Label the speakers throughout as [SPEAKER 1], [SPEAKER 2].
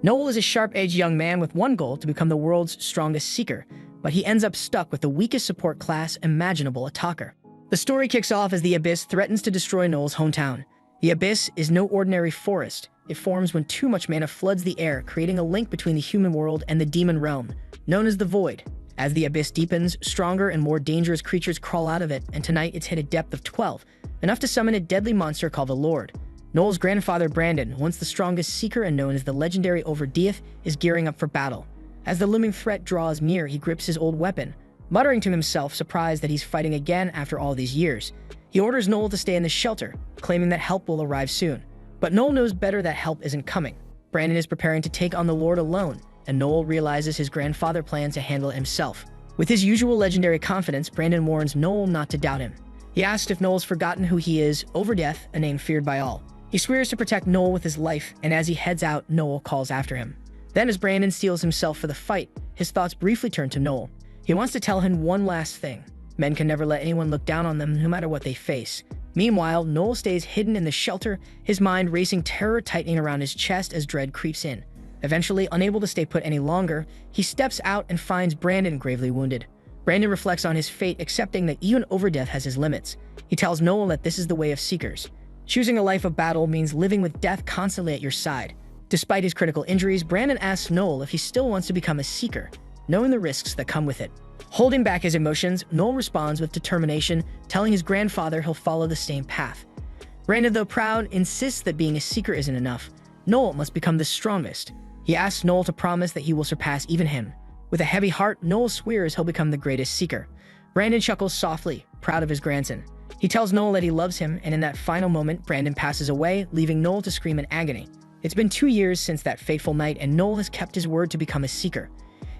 [SPEAKER 1] Noel is a sharp-edged young man with one goal: to become the world's strongest seeker, but he ends up stuck with the weakest support class imaginable, a talker. The story kicks off as the Abyss threatens to destroy Noel's hometown. The Abyss is no ordinary forest. It forms when too much mana floods the air, creating a link between the human world and the demon realm, known as the Void. As the Abyss deepens, stronger and more dangerous creatures crawl out of it, and tonight it's hit a depth of 12, enough to summon a deadly monster called the Lord. Noel's grandfather Brandon, once the strongest seeker and known as the legendary Overdeath, is gearing up for battle. As the looming threat draws near, he grips his old weapon, muttering to himself, surprised that he's fighting again after all these years. He orders Noel to stay in the shelter, claiming that help will arrive soon. But Noel knows better that help isn't coming. Brandon is preparing to take on the Lord alone, and Noel realizes his grandfather plans to handle it himself. With his usual legendary confidence, Brandon warns Noel not to doubt him. He asks if Noel's forgotten who he is, Overdeath, a name feared by all. He swears to protect Noel with his life, and as he heads out, Noel calls after him. Then as Brandon steels himself for the fight, his thoughts briefly turn to Noel. He wants to tell him one last thing. Men can never let anyone look down on them, no matter what they face. Meanwhile, Noel stays hidden in the shelter, his mind racing, terror tightening around his chest as dread creeps in. Eventually, unable to stay put any longer, he steps out and finds Brandon gravely wounded. Brandon reflects on his fate, accepting that even Overdeath has his limits. He tells Noel that this is the way of seekers. Choosing a life of battle means living with death constantly at your side. Despite his critical injuries, Brandon asks Noel if he still wants to become a seeker, knowing the risks that come with it. Holding back his emotions, Noel responds with determination, telling his grandfather he'll follow the same path. Brandon, though proud, insists that being a seeker isn't enough. Noel must become the strongest. He asks Noel to promise that he will surpass even him. With a heavy heart, Noel swears he'll become the greatest seeker. Brandon chuckles softly, proud of his grandson. He tells Noel that he loves him, and in that final moment, Brandon passes away, leaving Noel to scream in agony. It's been 2 years since that fateful night, and Noel has kept his word to become a seeker.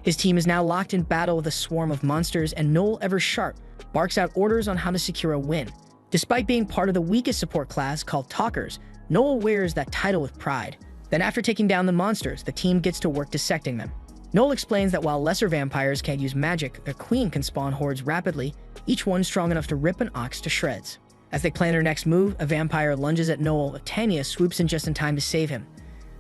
[SPEAKER 1] His team is now locked in battle with a swarm of monsters, and Noel, ever sharp, barks out orders on how to secure a win. Despite being part of the weakest support class called Talkers, Noel wears that title with pride. Then after taking down the monsters, the team gets to work dissecting them. Noel explains that while lesser vampires can't use magic, their queen can spawn hordes rapidly, each one strong enough to rip an ox to shreds. As they plan their next move, a vampire lunges at Noel, but Tanya swoops in just in time to save him.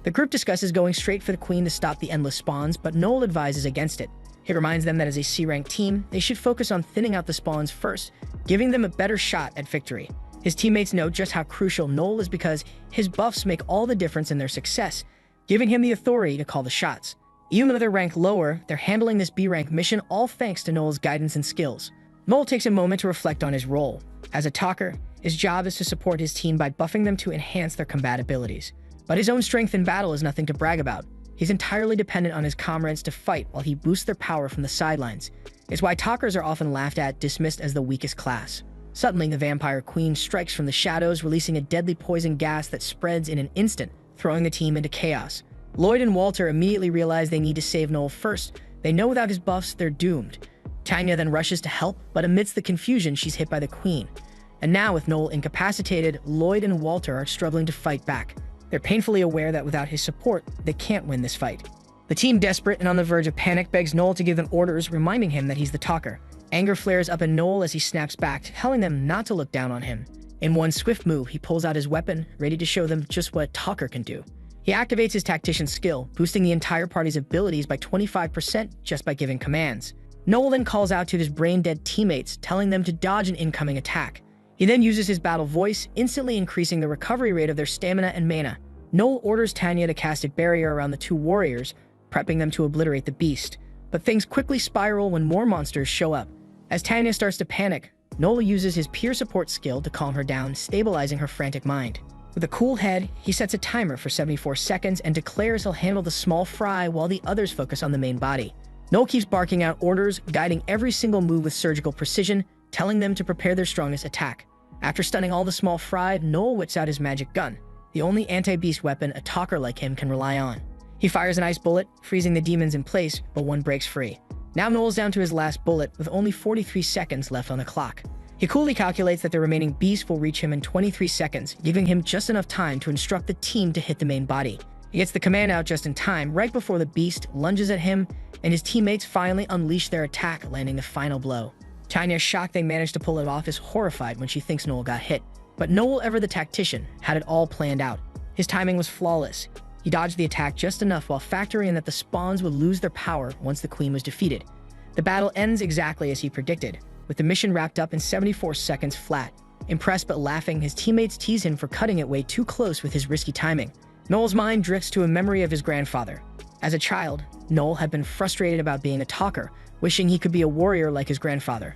[SPEAKER 1] The group discusses going straight for the queen to stop the endless spawns, but Noel advises against it. He reminds them that as a C-rank team, they should focus on thinning out the spawns first, giving them a better shot at victory. His teammates know just how crucial Noel is because his buffs make all the difference in their success, giving him the authority to call the shots. Even though they're ranked lower, they're handling this B-rank mission all thanks to Noel's guidance and skills. Noel takes a moment to reflect on his role. As a talker, his job is to support his team by buffing them to enhance their combat abilities. But his own strength in battle is nothing to brag about. He's entirely dependent on his comrades to fight while he boosts their power from the sidelines. It's why talkers are often laughed at, dismissed as the weakest class. Suddenly, the vampire queen strikes from the shadows, releasing a deadly poison gas that spreads in an instant, throwing the team into chaos. Lloyd and Walter immediately realize they need to save Noel first. They know without his buffs, they're doomed. Tanya then rushes to help, but amidst the confusion, she's hit by the queen. And now, with Noel incapacitated, Lloyd and Walter are struggling to fight back. They're painfully aware that without his support, they can't win this fight. The team, desperate and on the verge of panic, begs Noel to give them orders, reminding him that he's the talker. Anger flares up in Noel as he snaps back, telling them not to look down on him. In one swift move, he pulls out his weapon, ready to show them just what a talker can do. He activates his tactician skill, boosting the entire party's abilities by 25% just by giving commands. Noel then calls out to his brain-dead teammates, telling them to dodge an incoming attack. He then uses his battle voice, instantly increasing the recovery rate of their stamina and mana. Noel orders Tanya to cast a barrier around the two warriors, prepping them to obliterate the beast. But things quickly spiral when more monsters show up. As Tanya starts to panic, Noel uses his peer support skill to calm her down, stabilizing her frantic mind. With a cool head, he sets a timer for 74 seconds and declares he'll handle the small fry while the others focus on the main body. Noel keeps barking out orders, guiding every single move with surgical precision, telling them to prepare their strongest attack. After stunning all the small fry, Noel whips out his magic gun, the only anti-beast weapon a talker like him can rely on. He fires an ice bullet, freezing the demons in place, but one breaks free. Now Noel's down to his last bullet, with only 43 seconds left on the clock. He coolly calculates that the remaining beast will reach him in 23 seconds, giving him just enough time to instruct the team to hit the main body. He gets the command out just in time, right before the beast lunges at him, and his teammates finally unleash their attack, landing the final blow. Tanya, shocked they managed to pull it off, is horrified when she thinks Noel got hit. But Noel, ever the tactician, had it all planned out. His timing was flawless. He dodged the attack just enough while factoring in that the spawns would lose their power once the queen was defeated. The battle ends exactly as he predicted, with the mission wrapped up in 74 seconds flat. Impressed but laughing, his teammates tease him for cutting it way too close with his risky timing. Noel's mind drifts to a memory of his grandfather. As a child, Noel had been frustrated about being a talker, wishing he could be a warrior like his grandfather.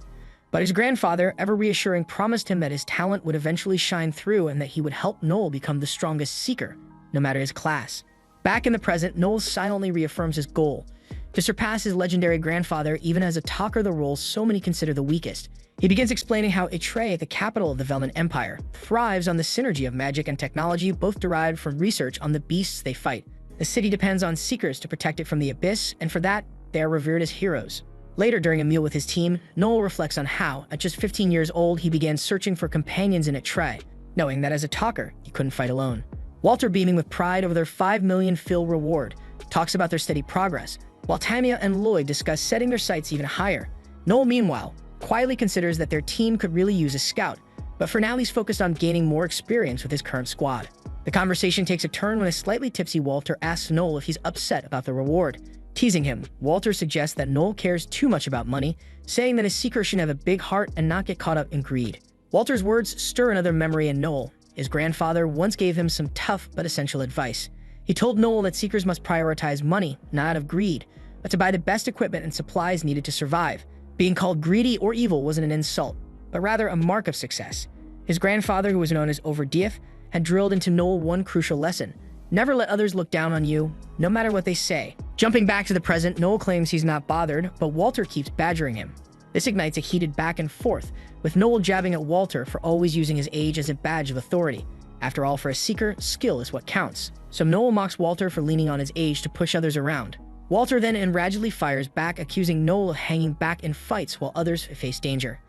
[SPEAKER 1] But his grandfather, ever reassuring, promised him that his talent would eventually shine through and that he would help Noel become the strongest seeker, no matter his class. Back in the present, Noel silently reaffirms his goal to surpass his legendary grandfather, even as a talker, the role so many consider the weakest. He begins explaining how Yttria, the capital of the Velvet Empire, thrives on the synergy of magic and technology, both derived from research on the beasts they fight. The city depends on seekers to protect it from the abyss, and for that, they are revered as heroes. Later, during a meal with his team, Noel reflects on how, at just 15 years old, he began searching for companions in Yttria, knowing that as a talker, he couldn't fight alone. Walter, beaming with pride over their 5 million Phil reward, talks about their steady progress, while Tanya and Lloyd discuss setting their sights even higher. Noel, meanwhile, quietly considers that their team could really use a scout, but for now he's focused on gaining more experience with his current squad. The conversation takes a turn when a slightly tipsy Walter asks Noel if he's upset about the reward. Teasing him, Walter suggests that Noel cares too much about money, saying that a seeker should have a big heart and not get caught up in greed. Walter's words stir another memory in Noel. His grandfather once gave him some tough but essential advice. He told Noel that seekers must prioritize money, not out of greed, but to buy the best equipment and supplies needed to survive. Being called greedy or evil wasn't an insult, but rather a mark of success. His grandfather, who was known as Overdief, had drilled into Noel one crucial lesson: never let others look down on you, no matter what they say. Jumping back to the present, Noel claims he's not bothered, but Walter keeps badgering him. This ignites a heated back and forth, with Noel jabbing at Walter for always using his age as a badge of authority. After all, for a seeker, skill is what counts. So Noel mocks Walter for leaning on his age to push others around. Walter then enragedly fires back, accusing Noel of hanging back in fights while others face danger.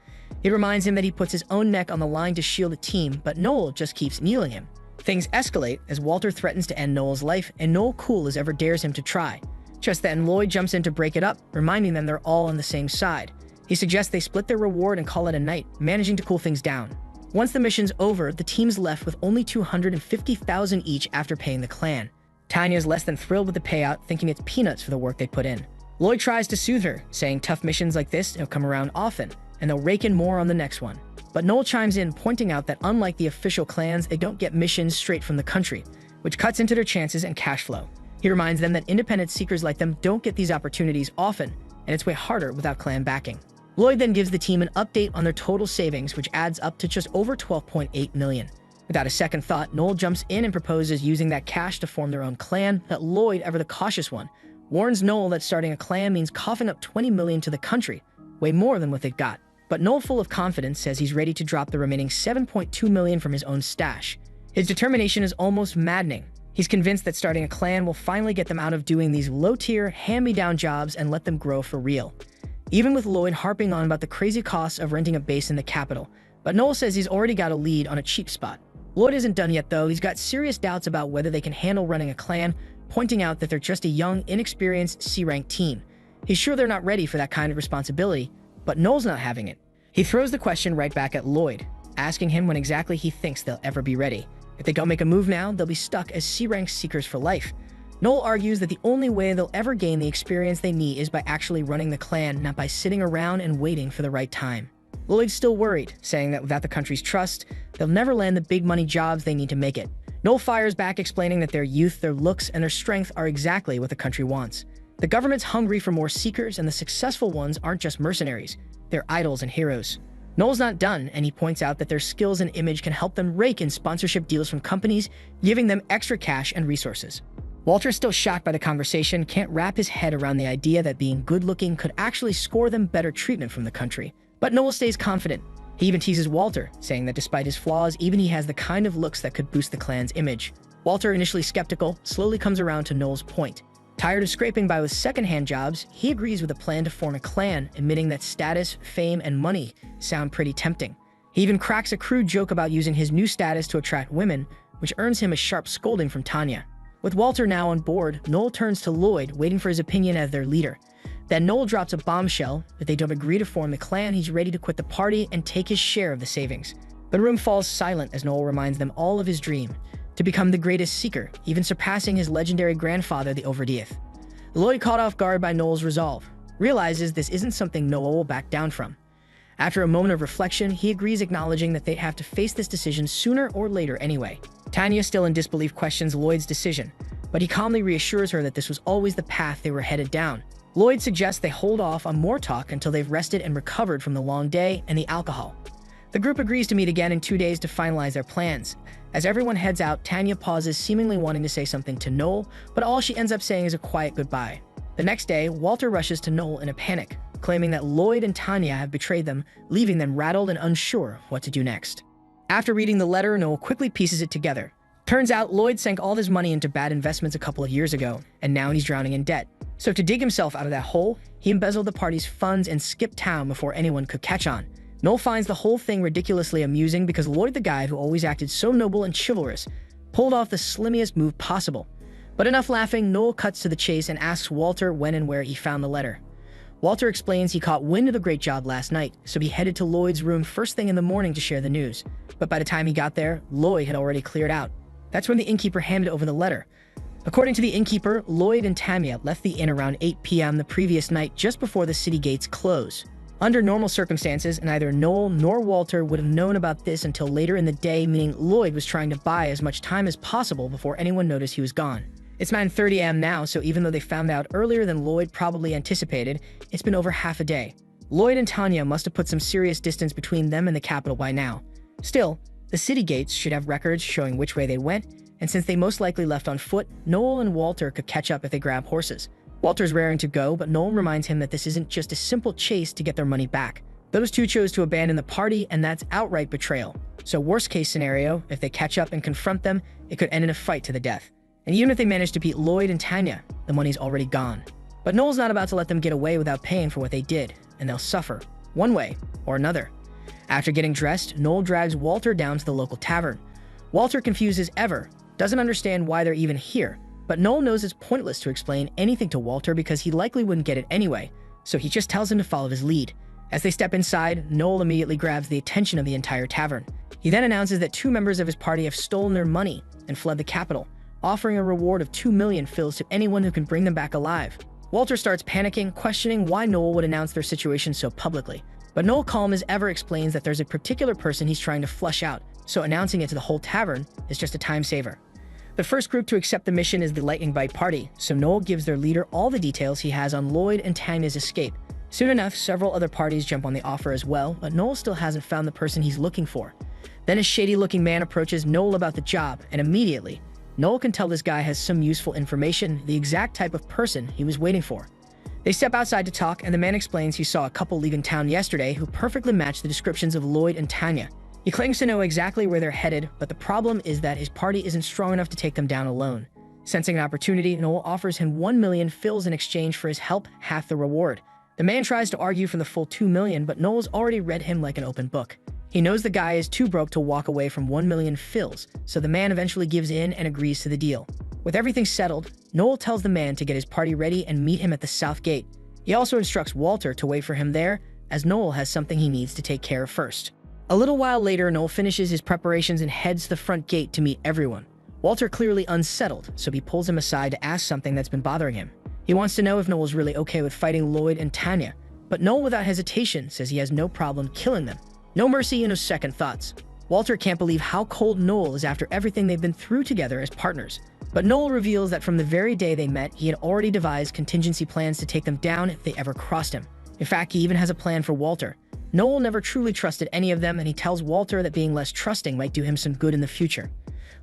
[SPEAKER 1] It reminds him that he puts his own neck on the line to shield the team, but Noel just keeps kneeling him. Things escalate as Walter threatens to end Noel's life, and Noel, cool as ever, dares him to try. Just then, Lloyd jumps in to break it up, reminding them they're all on the same side. He suggests they split their reward and call it a night, managing to cool things down. Once the mission's over, the team's left with only 250,000 each after paying the clan. Tanya's less than thrilled with the payout, thinking it's peanuts for the work they put in. Lloyd tries to soothe her, saying tough missions like this don't come around often, and they'll rake in more on the next one. But Noel chimes in, pointing out that unlike the official clans, they don't get missions straight from the country, which cuts into their chances and cash flow. He reminds them that independent seekers like them don't get these opportunities often, and it's way harder without clan backing. Lloyd then gives the team an update on their total savings, which adds up to just over 12.8 million. Without a second thought, Noel jumps in and proposes using that cash to form their own clan, but Lloyd, ever the cautious one, warns Noel that starting a clan means coughing up 20 million to the country, way more than what they've got. But Noel, full of confidence, says he's ready to drop the remaining 7.2 million from his own stash. His determination is almost maddening. He's convinced that starting a clan will finally get them out of doing these low-tier, hand-me-down jobs and let them grow for real. Even with Lloyd harping on about the crazy costs of renting a base in the capital, but Noel says he's already got a lead on a cheap spot. Lloyd isn't done yet, though. He's got serious doubts about whether they can handle running a clan, pointing out that they're just a young, inexperienced C-rank team. He's sure they're not ready for that kind of responsibility, but Noel's not having it. He throws the question right back at Lloyd, asking him when exactly he thinks they'll ever be ready. If they don't make a move now, they'll be stuck as C-rank seekers for life. Noel argues that the only way they'll ever gain the experience they need is by actually running the clan, not by sitting around and waiting for the right time. Lloyd's still worried, saying that without the country's trust, they'll never land the big money jobs they need to make it. Noel fires back, explaining that their youth, their looks, and their strength are exactly what the country wants. The government's hungry for more seekers, and the successful ones aren't just mercenaries. They're idols and heroes. Noel's not done, and he points out that their skills and image can help them rake in sponsorship deals from companies, giving them extra cash and resources. Walter's still shocked by the conversation, can't wrap his head around the idea that being good-looking could actually score them better treatment from the country. But Noel stays confident. He even teases Walter, saying that despite his flaws, even he has the kind of looks that could boost the clan's image. Walter, initially skeptical, slowly comes around to Noel's point. Tired of scraping by with second-hand jobs, he agrees with a plan to form a clan, admitting that status, fame, and money sound pretty tempting. He even cracks a crude joke about using his new status to attract women, which earns him a sharp scolding from Tanya. With Walter now on board, Noel turns to Lloyd, waiting for his opinion as their leader. Then Noel drops a bombshell. If they don't agree to form the clan, he's ready to quit the party and take his share of the savings. The room falls silent as Noel reminds them all of his dream, to become the greatest seeker, even surpassing his legendary grandfather, the Overdeath. Lloyd, caught off guard by Noel's resolve, realizes this isn't something Noel will back down from. After a moment of reflection, he agrees, acknowledging that they'd have to face this decision sooner or later anyway. Tanya, still in disbelief, questions Lloyd's decision, but he calmly reassures her that this was always the path they were headed down. Lloyd suggests they hold off on more talk until they've rested and recovered from the long day and the alcohol. The group agrees to meet again in 2 days to finalize their plans. As everyone heads out, Tanya pauses, seemingly wanting to say something to Noel, but all she ends up saying is a quiet goodbye. The next day, Walter rushes to Noel in a panic, claiming that Lloyd and Tanya have betrayed them, leaving them rattled and unsure what to do next. After reading the letter, Noel quickly pieces it together. Turns out Lloyd sank all his money into bad investments a couple of years ago, and now he's drowning in debt. So to dig himself out of that hole, he embezzled the party's funds and skipped town before anyone could catch on. Noel finds the whole thing ridiculously amusing because Lloyd, the guy who always acted so noble and chivalrous, pulled off the slimmiest move possible. But enough laughing, Noel cuts to the chase and asks Walter when and where he found the letter. Walter explains he caught wind of the great job last night, so he headed to Lloyd's room first thing in the morning to share the news. But by the time he got there, Lloyd had already cleared out. That's when the innkeeper handed over the letter. According to the innkeeper, Lloyd and Tanya left the inn around 8 p.m. the previous night, just before the city gates close. Under normal circumstances, neither Noel nor Walter would have known about this until later in the day, meaning Lloyd was trying to buy as much time as possible before anyone noticed he was gone. It's 9:30 a.m. now, so even though they found out earlier than Lloyd probably anticipated, it's been over half a day. Lloyd and Tanya must have put some serious distance between them and the capital by now. Still, the city gates should have records showing which way they went, and since they most likely left on foot, Noel and Walter could catch up if they grab horses. Walter's raring to go, but Noel reminds him that this isn't just a simple chase to get their money back. Those two chose to abandon the party, and that's outright betrayal. So worst case scenario, if they catch up and confront them, it could end in a fight to the death. And even if they manage to beat Lloyd and Tanya, the money's already gone. But Noel's not about to let them get away without paying for what they did, and they'll suffer, one way or another. After getting dressed, Noel drags Walter down to the local tavern. Walter, confused as ever, doesn't understand why they're even here, but Noel knows it's pointless to explain anything to Walter because he likely wouldn't get it anyway, so he just tells him to follow his lead. As they step inside, Noel immediately grabs the attention of the entire tavern. He then announces that 2 members of his party have stolen their money and fled the capital, offering a reward of 2 million fils to anyone who can bring them back alive. Walter starts panicking, questioning why Noel would announce their situation so publicly. But Noel, calm as ever, explains that there's a particular person he's trying to flush out, so announcing it to the whole tavern is just a time saver. The first group to accept the mission is the Lightning Bite Party, so Noel gives their leader all the details he has on Lloyd and Tanya's escape. Soon enough, several other parties jump on the offer as well, but Noel still hasn't found the person he's looking for. Then a shady-looking man approaches Noel about the job, and immediately, Noel can tell this guy has some useful information, the exact type of person he was waiting for. They step outside to talk, and the man explains he saw a couple leaving town yesterday who perfectly matched the descriptions of Lloyd and Tanya. He claims to know exactly where they're headed, but the problem is that his party isn't strong enough to take them down alone. Sensing an opportunity, Noel offers him 1 million fils in exchange for his help, half the reward. The man tries to argue for the full 2 million, but Noel's already read him like an open book. He knows the guy is too broke to walk away from 1 million fils, so the man eventually gives in and agrees to the deal. With everything settled, Noel tells the man to get his party ready and meet him at the south gate. He also instructs Walter to wait for him there, as Noel has something he needs to take care of first. A little while later, Noel finishes his preparations and heads to the front gate to meet everyone. Walter, clearly unsettled, so he pulls him aside to ask something that's been bothering him. He wants to know if Noel's really okay with fighting Lloyd and Tanya, but Noel, without hesitation, says he has no problem killing them. No mercy and no second thoughts. Walter can't believe how cold Noel is after everything they've been through together as partners. But Noel reveals that from the very day they met, he had already devised contingency plans to take them down if they ever crossed him. In fact, he even has a plan for Walter. Noel never truly trusted any of them, and he tells Walter that being less trusting might do him some good in the future.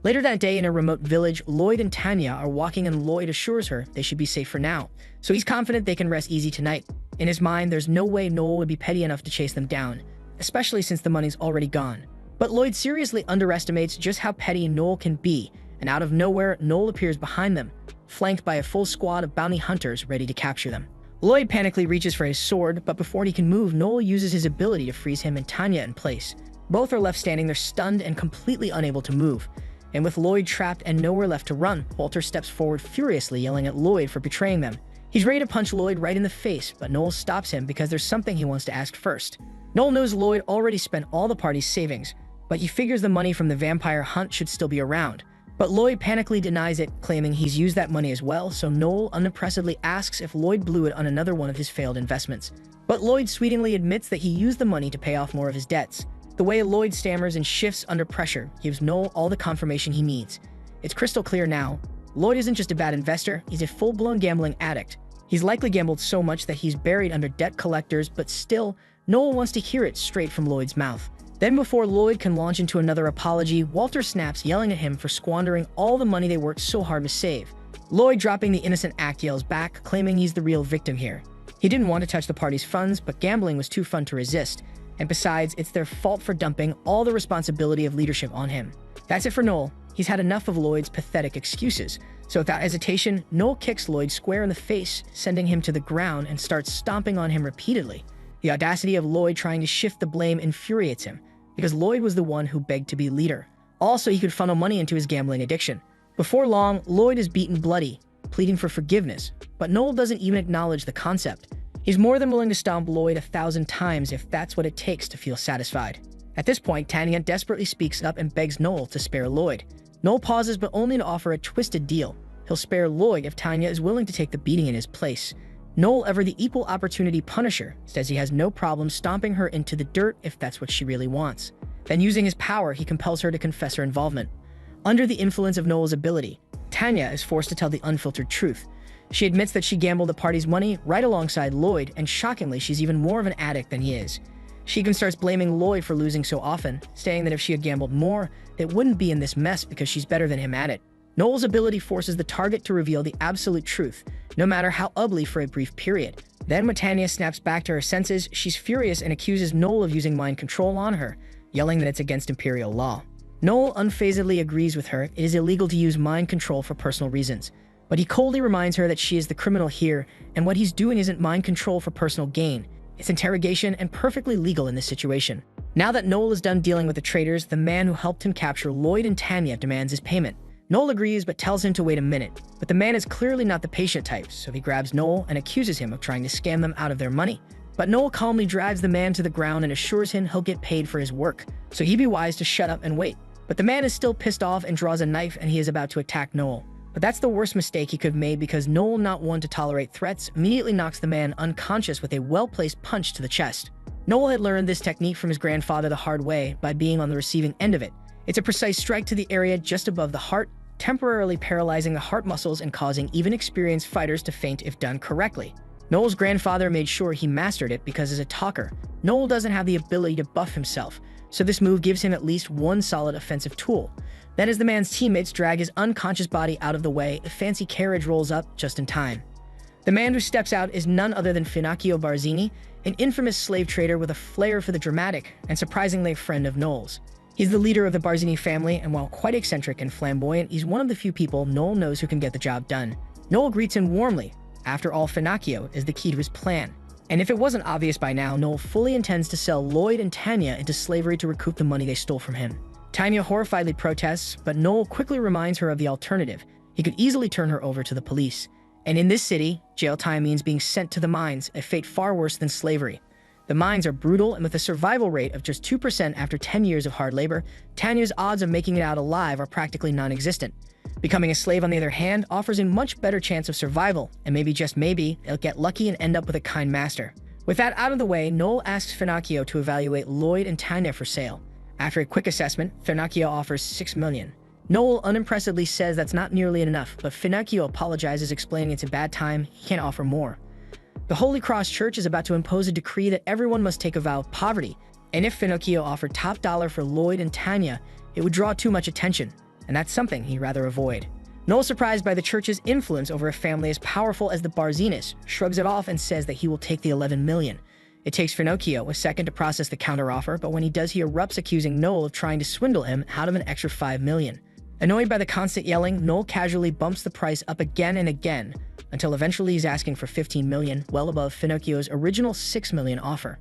[SPEAKER 1] Later that day in a remote village, Lloyd and Tanya are walking, and Lloyd assures her they should be safe for now, so he's confident they can rest easy tonight. In his mind, there's no way Noel would be petty enough to chase them down, especially since the money's already gone. But Lloyd seriously underestimates just how petty Noel can be, and out of nowhere, Noel appears behind them, flanked by a full squad of bounty hunters ready to capture them. Lloyd panically reaches for his sword, but before he can move, Noel uses his ability to freeze him and Tanya in place. Both are left standing there stunned and completely unable to move. And with Lloyd trapped and nowhere left to run, Walter steps forward furiously, yelling at Lloyd for betraying them. He's ready to punch Lloyd right in the face, but Noel stops him because there's something he wants to ask first. Noel knows Lloyd already spent all the party's savings, but he figures the money from the vampire hunt should still be around. But Lloyd panically denies it, claiming he's used that money as well, so Noel unimpressively asks if Lloyd blew it on another one of his failed investments. But Lloyd sweetingly admits that he used the money to pay off more of his debts. The way Lloyd stammers and shifts under pressure gives Noel all the confirmation he needs. It's crystal clear now. Lloyd isn't just a bad investor, he's a full-blown gambling addict. He's likely gambled so much that he's buried under debt collectors, but still, Noel wants to hear it straight from Lloyd's mouth. Then before Lloyd can launch into another apology, Walter snaps, yelling at him for squandering all the money they worked so hard to save. Lloyd, dropping the innocent act, yells back, claiming he's the real victim here. He didn't want to touch the party's funds, but gambling was too fun to resist. And besides, it's their fault for dumping all the responsibility of leadership on him. That's it for Noel. He's had enough of Lloyd's pathetic excuses. So without hesitation, Noel kicks Lloyd square in the face, sending him to the ground and starts stomping on him repeatedly. The audacity of Lloyd trying to shift the blame infuriates him, because Lloyd was the one who begged to be leader. Also, he could funnel money into his gambling addiction. Before long, Lloyd is beaten bloody, pleading for forgiveness, but Noel doesn't even acknowledge the concept. He's more than willing to stomp Lloyd 1,000 times if that's what it takes to feel satisfied. At this point, Tanya desperately speaks up and begs Noel to spare Lloyd. Noel pauses, but only to offer a twisted deal. He'll spare Lloyd if Tanya is willing to take the beating in his place. Noel, ever the equal opportunity punisher, says he has no problem stomping her into the dirt if that's what she really wants. Then, using his power, he compels her to confess her involvement. Under the influence of Noel's ability, Tanya is forced to tell the unfiltered truth. She admits that she gambled the party's money right alongside Lloyd, and shockingly, she's even more of an addict than he is. She even starts blaming Lloyd for losing so often, saying that if she had gambled more, they wouldn't be in this mess because she's better than him at it. Noel's ability forces the target to reveal the absolute truth, no matter how ugly for a brief period. Then when Tanya snaps back to her senses, she's furious and accuses Noel of using mind control on her, yelling that it's against imperial law. Noel unfazedly agrees with her. It is illegal to use mind control for personal reasons. But he coldly reminds her that she is the criminal here, and what he's doing isn't mind control for personal gain. It's interrogation, and perfectly legal in this situation. Now that Noel is done dealing with the traitors, the man who helped him capture Lloyd and Tanya demands his payment. Noel agrees, but tells him to wait a minute. But the man is clearly not the patient type, so he grabs Noel and accuses him of trying to scam them out of their money. But Noel calmly drives the man to the ground and assures him he'll get paid for his work, so he'd be wise to shut up and wait. But the man is still pissed off and draws a knife, and he is about to attack Noel. But that's the worst mistake he could have made, because Noel, not one to tolerate threats, immediately knocks the man unconscious with a well-placed punch to the chest. Noel had learned this technique from his grandfather the hard way by being on the receiving end of it. It's a precise strike to the area just above the heart, temporarily paralyzing the heart muscles and causing even experienced fighters to faint if done correctly. Noel's grandfather made sure he mastered it because as a talker, Noel doesn't have the ability to buff himself, so this move gives him at least one solid offensive tool. Then as the man's teammates drag his unconscious body out of the way, a fancy carriage rolls up just in time. The man who steps out is none other than Finocchio Barzini, an infamous slave trader with a flair for the dramatic and surprisingly a friend of Noel's. He's the leader of the Barzini family, and while quite eccentric and flamboyant, he's one of the few people Noel knows who can get the job done. Noel greets him warmly. After all, Finocchio is the key to his plan. And if it wasn't obvious by now, Noel fully intends to sell Lloyd and Tanya into slavery to recoup the money they stole from him. Tanya horrifiedly protests, but Noel quickly reminds her of the alternative. He could easily turn her over to the police. And in this city, jail time means being sent to the mines, a fate far worse than slavery. The mines are brutal, and with a survival rate of just 2% after 10 years of hard labor, Tanya's odds of making it out alive are practically non-existent. Becoming a slave, on the other hand, offers a much better chance of survival, and maybe, just maybe, they'll get lucky and end up with a kind master. With that out of the way, Noel asks Finocchio to evaluate Lloyd and Tanya for sale. After a quick assessment, Finocchio offers $6 million. Noel unimpressively says that's not nearly enough, but Finocchio apologizes, explaining it's a bad time, he can't offer more. The Holy Cross Church is about to impose a decree that everyone must take a vow of poverty, and if Finocchio offered top dollar for Lloyd and Tanya, it would draw too much attention, and that's something he'd rather avoid. Noel, surprised by the church's influence over a family as powerful as the Barzinis, shrugs it off and says that he will take the $11 million. It takes Finocchio a second to process the counteroffer, but when he does, he erupts, accusing Noel of trying to swindle him out of an extra $5 million. Annoyed by the constant yelling, Noel casually bumps the price up again and again, until eventually he's asking for $15 million, well above Finocchio's original $6 million offer.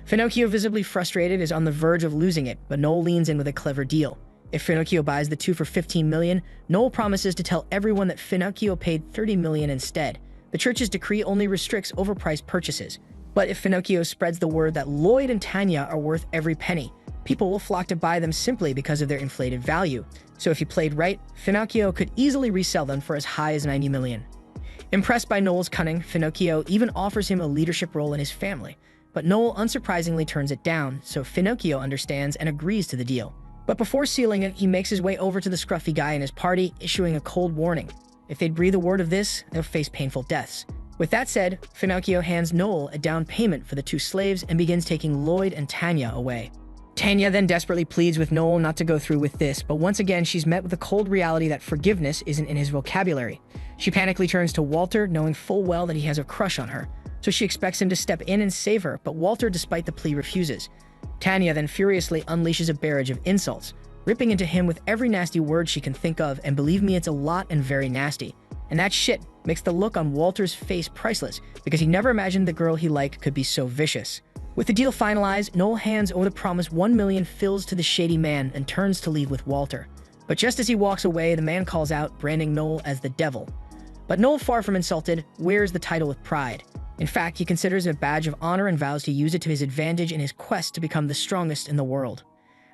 [SPEAKER 1] Finocchio, visibly frustrated, is on the verge of losing it, but Noel leans in with a clever deal. If Finocchio buys the two for $15 million, Noel promises to tell everyone that Finocchio paid $30 million instead. The church's decree only restricts overpriced purchases. But if Finocchio spreads the word that Lloyd and Tanya are worth every penny, People will flock to buy them simply because of their inflated value, so if he played right, Finocchio could easily resell them for as high as 90 million. Impressed by Noel's cunning, Finocchio even offers him a leadership role in his family, but Noel unsurprisingly turns it down, so Finocchio understands and agrees to the deal. But before sealing it, he makes his way over to the scruffy guy in his party, issuing a cold warning. If they'd breathe a word of this, they'll face painful deaths. With that said, Finocchio hands Noel a down payment for the two slaves and begins taking Lloyd and Tanya away. Tanya then desperately pleads with Noel not to go through with this, but once again she's met with the cold reality that forgiveness isn't in his vocabulary. She panically turns to Walter, knowing full well that he has a crush on her, so she expects him to step in and save her, but Walter, despite the plea, refuses. Tanya then furiously unleashes a barrage of insults, ripping into him with every nasty word she can think of, and believe me, it's a lot and very nasty. And that shit makes the look on Walter's face priceless, because he never imagined the girl he liked could be so vicious. With the deal finalized, Noel hands over the promised 1 million fills to the shady man and turns to leave with Walter. But just as he walks away, the man calls out, branding Noel as the devil. But Noel, far from insulted, wears the title with pride. In fact, he considers it a badge of honor and vows to use it to his advantage in his quest to become the strongest in the world.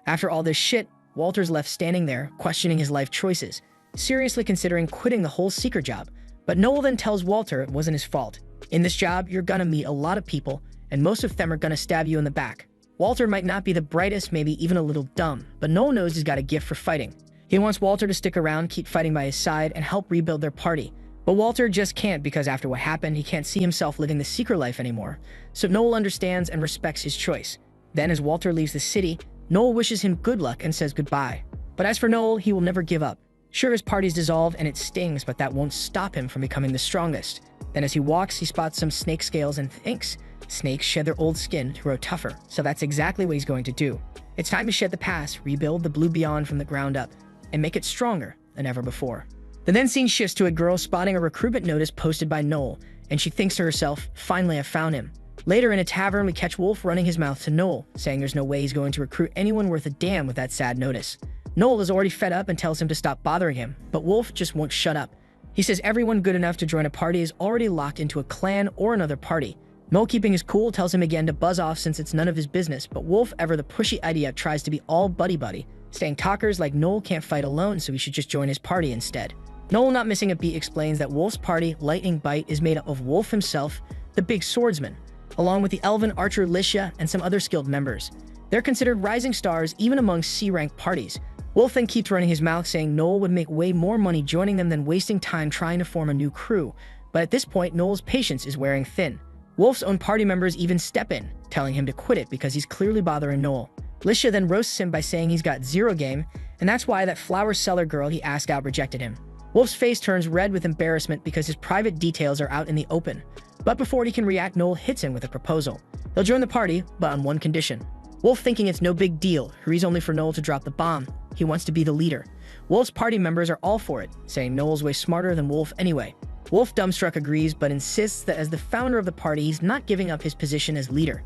[SPEAKER 1] After all this shit, Walter's left standing there, questioning his life choices, seriously considering quitting the whole seeker job. But Noel then tells Walter it wasn't his fault. In this job, you're gonna meet a lot of people, and most of them are gonna stab you in the back. Walter might not be the brightest, maybe even a little dumb, but Noel knows he's got a gift for fighting. He wants Walter to stick around, keep fighting by his side, and help rebuild their party. But Walter just can't, because after what happened, he can't see himself living the seeker life anymore. So Noel understands and respects his choice. Then as Walter leaves the city, Noel wishes him good luck and says goodbye. But as for Noel, he will never give up. Sure, his party's dissolved and it stings, but that won't stop him from becoming the strongest. Then as he walks, he spots some snake scales and thinks, snakes shed their old skin to grow tougher, so that's exactly what he's going to do. It's time to shed the past, rebuild the blue beyond from the ground up, and make it stronger than ever before. The then scene shifts to a girl spotting a recruitment notice posted by Noel, and she thinks to herself, finally I've found him. Later in a tavern, we catch Wolf running his mouth to Noel, saying there's no way he's going to recruit anyone worth a damn with that sad notice. Noel is already fed up and tells him to stop bothering him, but Wolf just won't shut up. He says everyone good enough to join a party is already locked into a clan or another party. Noel, keeping his cool, tells him again to buzz off since it's none of his business, but Wolf, ever the pushy idiot, tries to be all buddy-buddy, saying talkers like Noel can't fight alone, so he should just join his party instead. Noel, not missing a beat, explains that Wolf's party, Lightning Bite, is made up of Wolf himself, the big swordsman, along with the elven archer Licia and some other skilled members. They're considered rising stars even among C-rank parties. Wolf then keeps running his mouth, saying Noel would make way more money joining them than wasting time trying to form a new crew, but at this point, Noel's patience is wearing thin. Wolf's own party members even step in, telling him to quit it because he's clearly bothering Noel. Licia then roasts him by saying he's got zero game, and that's why that flower seller girl he asked out rejected him. Wolf's face turns red with embarrassment because his private details are out in the open. But before he can react, Noel hits him with a proposal. He'll join the party, but on one condition. Wolf, thinking it's no big deal, hurries only for Noel to drop the bomb. He wants to be the leader. Wolf's party members are all for it, saying Noel's way smarter than Wolf anyway. Wolf, dumbstruck, agrees, but insists that as the founder of the party, he's not giving up his position as leader.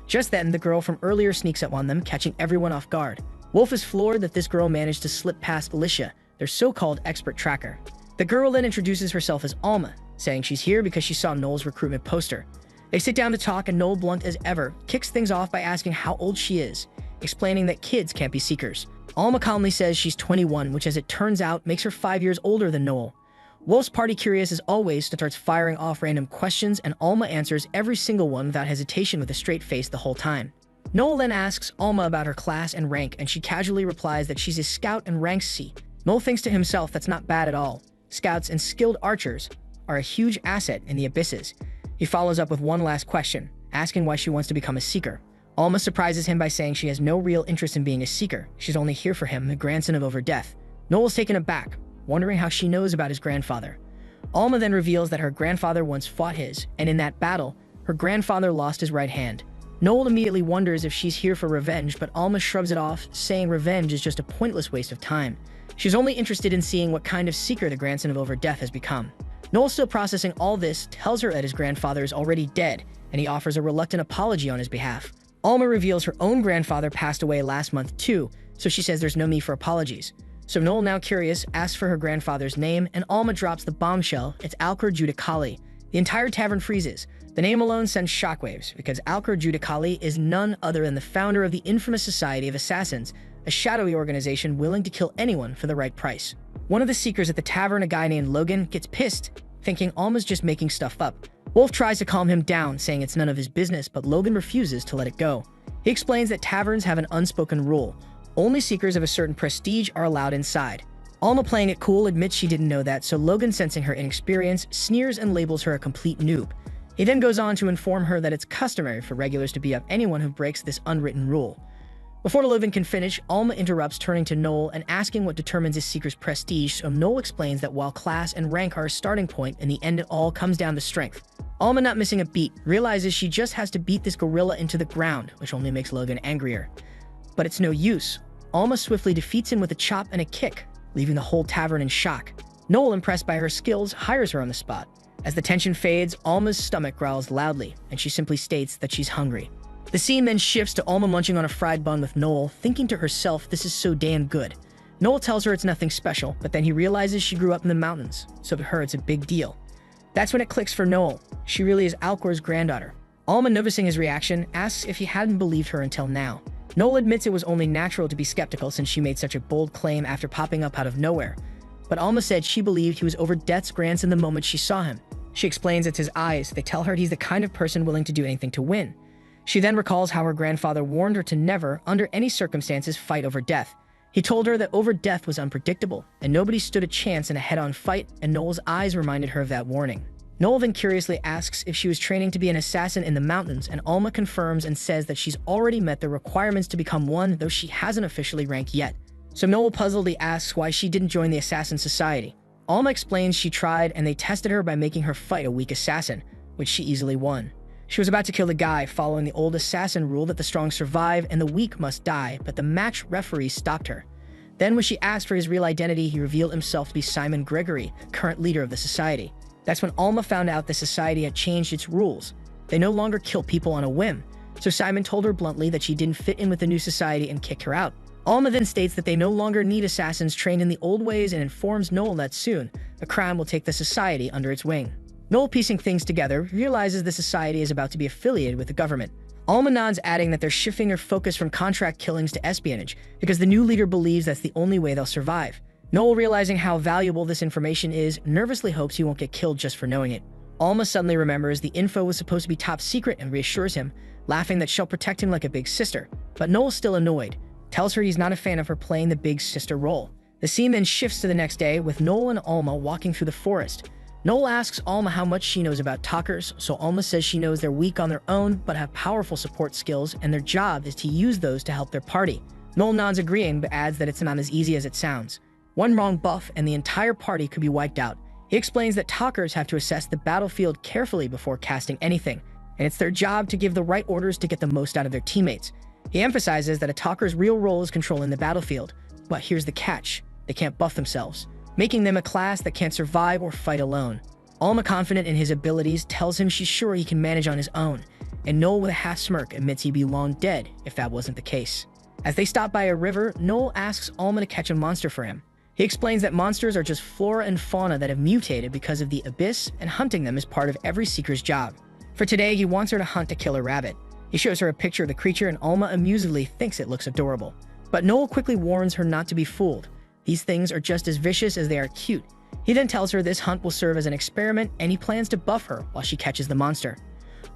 [SPEAKER 1] Just then, the girl from earlier sneaks up on them, catching everyone off guard. Wolf is floored that this girl managed to slip past Licia, their so-called expert tracker. The girl then introduces herself as Alma, saying she's here because she saw Noel's recruitment poster. They sit down to talk, and Noel, blunt as ever, kicks things off by asking how old she is, explaining that kids can't be seekers. Alma calmly says she's 21, which as it turns out makes her 5 years older than Noel. Wolf's party, curious as always, starts firing off random questions, and Alma answers every single one without hesitation with a straight face the whole time. Noel then asks Alma about her class and rank, and she casually replies that she's a scout and rank C. Noel thinks to himself that's not bad at all. Scouts and skilled archers are a huge asset in the abysses. He follows up with one last question, asking why she wants to become a seeker. Alma surprises him by saying she has no real interest in being a seeker. She's only here for him, the grandson of Overdeath. Noel's taken aback, wondering how she knows about his grandfather. Alma then reveals that her grandfather once fought his, and in that battle, her grandfather lost his right hand. Noel immediately wonders if she's here for revenge, but Alma shrugs it off, saying revenge is just a pointless waste of time. She's only interested in seeing what kind of seeker the grandson of Overdeath has become. Noel, still processing all this, tells her that his grandfather is already dead, and he offers a reluctant apology on his behalf. Alma reveals her own grandfather passed away last month too, so she says there's no need for apologies. So Noel, now curious, asks for her grandfather's name, and Alma drops the bombshell. It's Alcor Judicali. The entire tavern freezes, The name alone sends shockwaves, because Alcor Judicali is none other than the founder of the infamous Society of Assassins, a shadowy organization willing to kill anyone for the right price. One of the seekers at the tavern, a guy named Logan, gets pissed, thinking Alma's just making stuff up. Wolf tries to calm him down, saying it's none of his business, but Logan refuses to let it go. He explains that taverns have an unspoken rule. Only seekers of a certain prestige are allowed inside. Alma, playing it cool, admits she didn't know that, so Logan, sensing her inexperience, sneers and labels her a complete noob. He then goes on to inform her that it's customary for regulars to beat up anyone who breaks this unwritten rule. Before Logan can finish, Alma interrupts, turning to Noel and asking what determines a seeker's prestige, so Noel explains that while class and rank are a starting point, in the end it all comes down to strength. Alma, not missing a beat, realizes she just has to beat this gorilla into the ground, which only makes Logan angrier. But it's no use. Alma swiftly defeats him with a chop and a kick, leaving the whole tavern in shock. Noel, impressed by her skills, hires her on the spot. As the tension fades, Alma's stomach growls loudly, and she simply states that she's hungry. The scene then shifts to Alma munching on a fried bun with Noel, thinking to herself, this is so damn good. Noel tells her it's nothing special, but then he realizes she grew up in the mountains, so to her it's a big deal. That's when it clicks for Noel. She really is Alcor's granddaughter. Alma, noticing his reaction, asks if he hadn't believed her until now. Noel admits it was only natural to be skeptical since she made such a bold claim after popping up out of nowhere. But Alma said she believed he was over Death's grandson the moment she saw him. She explains it's his eyes. They tell her he's the kind of person willing to do anything to win. She then recalls how her grandfather warned her to never, under any circumstances, fight over death. He told her that over death was unpredictable, and nobody stood a chance in a head-on fight, and Noel's eyes reminded her of that warning. Noel then curiously asks if she was training to be an assassin in the mountains, and Alma confirms and says that she's already met the requirements to become one, though she hasn't officially ranked yet. So Noel puzzledly asks why she didn't join the Assassin Society. Alma explains she tried, and they tested her by making her fight a weak assassin, which she easily won. She was about to kill the guy, following the old assassin rule that the strong survive and the weak must die, but the match referee stopped her. Then when she asked for his real identity, he revealed himself to be Simon Gregory, current leader of the society. That's when Alma found out the society had changed its rules. They no longer kill people on a whim, so Simon told her bluntly that she didn't fit in with the new society and kicked her out. Alma then states that they no longer need assassins trained in the old ways and informs Noel that soon, the crown will take the society under its wing. Noel, piecing things together, realizes the society is about to be affiliated with the government. Alma nods, adding that they're shifting their focus from contract killings to espionage, because the new leader believes that's the only way they'll survive. Noel, realizing how valuable this information is, nervously hopes he won't get killed just for knowing it. Alma suddenly remembers the info was supposed to be top secret and reassures him, laughing that she'll protect him like a big sister. But Noel's still annoyed, tells her he's not a fan of her playing the big sister role. The scene then shifts to the next day, with Noel and Alma walking through the forest. Noel asks Alma how much she knows about talkers, so Alma says she knows they're weak on their own, but have powerful support skills, and their job is to use those to help their party. Noel nods, agreeing, but adds that it's not as easy as it sounds. One wrong buff and the entire party could be wiped out. He explains that talkers have to assess the battlefield carefully before casting anything, and it's their job to give the right orders to get the most out of their teammates. He emphasizes that a talker's real role is controlling the battlefield, but here's the catch: they can't buff themselves, making them a class that can't survive or fight alone. Alma, confident in his abilities, tells him she's sure he can manage on his own, and Noel, with a half smirk, admits he'd be long dead if that wasn't the case. As they stop by a river, Noel asks Alma to catch a monster for him. He explains that monsters are just flora and fauna that have mutated because of the abyss, and hunting them is part of every seeker's job. For today, he wants her to hunt a killer rabbit. He shows her a picture of the creature, and Alma amusedly thinks it looks adorable. But Noel quickly warns her not to be fooled. These things are just as vicious as they are cute. He then tells her this hunt will serve as an experiment, and he plans to buff her while she catches the monster.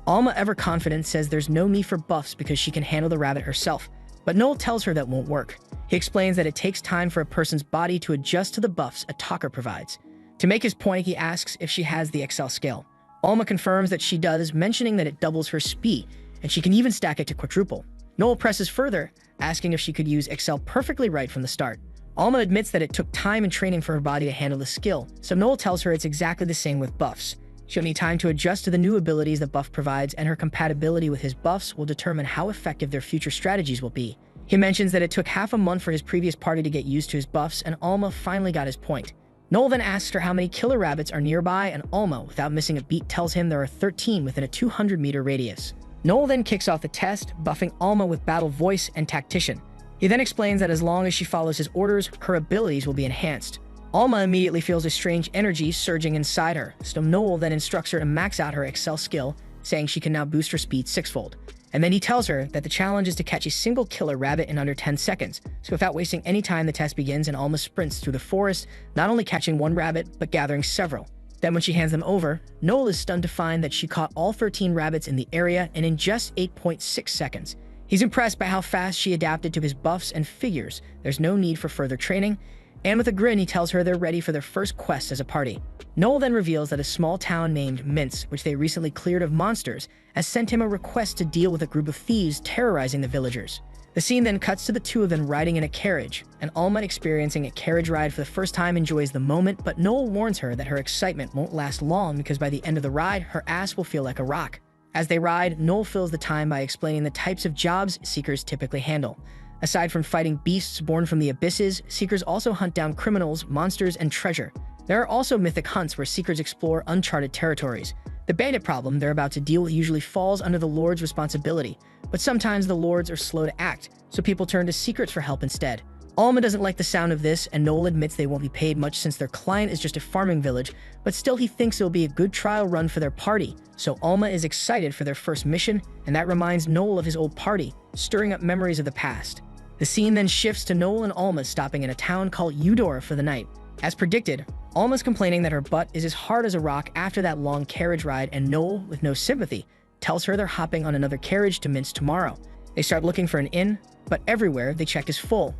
[SPEAKER 1] Alma, ever confident, says there's no need for buffs because she can handle the rabbit herself, but Noel tells her that won't work. He explains that it takes time for a person's body to adjust to the buffs a talker provides. To make his point, he asks if she has the Excel skill. Alma confirms that she does, mentioning that it doubles her speed, and she can even stack it to quadruple. Noel presses further, asking if she could use Excel perfectly right from the start. Alma admits that it took time and training for her body to handle the skill, so Noel tells her it's exactly the same with buffs. She'll need time to adjust to the new abilities that buff provides, and her compatibility with his buffs will determine how effective their future strategies will be. He mentions that it took half a month for his previous party to get used to his buffs, and Alma finally got his point. Noel then asks her how many killer rabbits are nearby, and Alma, without missing a beat, tells him there are 13 within a 200-meter radius. Noel then kicks off the test, buffing Alma with Battle Voice and Tactician. He then explains that as long as she follows his orders, her abilities will be enhanced. Alma immediately feels a strange energy surging inside her, so Noel then instructs her to max out her Excel skill, saying she can now boost her speed sixfold. And then he tells her that the challenge is to catch a single killer rabbit in under 10 seconds. So without wasting any time, the test begins and Alma sprints through the forest, not only catching one rabbit, but gathering several. Then when she hands them over, Noel is stunned to find that she caught all 13 rabbits in the area and in just 8.6 seconds. He's impressed by how fast she adapted to his buffs and figures there's no need for further training, and with a grin he tells her they're ready for their first quest as a party. Noel then reveals that a small town named Mince, which they recently cleared of monsters, has sent him a request to deal with a group of thieves terrorizing the villagers. The scene then cuts to the two of them riding in a carriage, and Alma, experiencing a carriage ride for the first time, enjoys the moment, but Noel warns her that her excitement won't last long because by the end of the ride, her ass will feel like a rock. As they ride, Noel fills the time by explaining the types of jobs seekers typically handle. Aside from fighting beasts born from the abysses, seekers also hunt down criminals, monsters, and treasure. There are also mythic hunts where seekers explore uncharted territories. The bandit problem they're about to deal with usually falls under the Lord's responsibility, but sometimes the Lords are slow to act, so people turn to secrets for help instead. Alma doesn't like the sound of this, and Noel admits they won't be paid much since their client is just a farming village, but still he thinks it'll be a good trial run for their party, so Alma is excited for their first mission, and that reminds Noel of his old party, stirring up memories of the past. The scene then shifts to Noel and Alma stopping in a town called Eudora for the night. As predicted, Alma's complaining that her butt is as hard as a rock after that long carriage ride, and Noel, with no sympathy, tells her they're hopping on another carriage to Mince tomorrow. They start looking for an inn, but everywhere they check is full.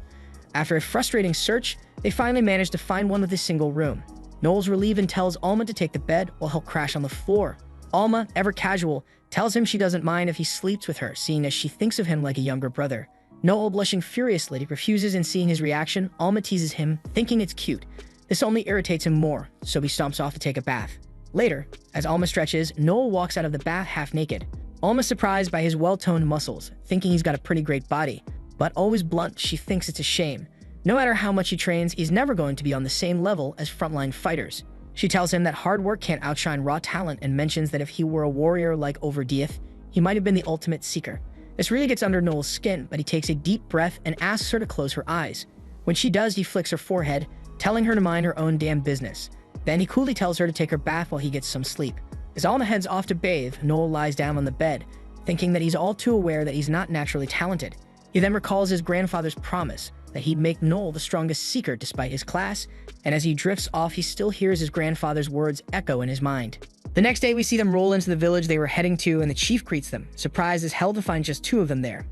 [SPEAKER 1] After a frustrating search, they finally manage to find one with a single room. Noel's relieved and tells Alma to take the bed while he'll crash on the floor. Alma, ever casual, tells him she doesn't mind if he sleeps with her, seeing as she thinks of him like a younger brother. Noel, blushing furiously, refuses, and seeing his reaction, Alma teases him, thinking it's cute. This only irritates him more, so he stomps off to take a bath. Later, as Alma stretches, Noel walks out of the bath half naked. Alma's surprised by his well-toned muscles, thinking he's got a pretty great body, but always blunt, she thinks it's a shame. No matter how much he trains, he's never going to be on the same level as frontline fighters. She tells him that hard work can't outshine raw talent and mentions that if he were a warrior like Overdeath, he might have been the ultimate seeker. This really gets under Noel's skin, but he takes a deep breath and asks her to close her eyes. When she does, he flicks her forehead, telling her to mind her own damn business. Then he coolly tells her to take her bath while he gets some sleep. As Alma heads off to bathe, Noel lies down on the bed, thinking that he's all too aware that he's not naturally talented. He then recalls his grandfather's promise that he'd make Noel the strongest seeker despite his class, and as he drifts off, he still hears his grandfather's words echo in his mind. The next day, we see them roll into the village they were heading to, and the chief greets them, surprised as hell to find just two of them there.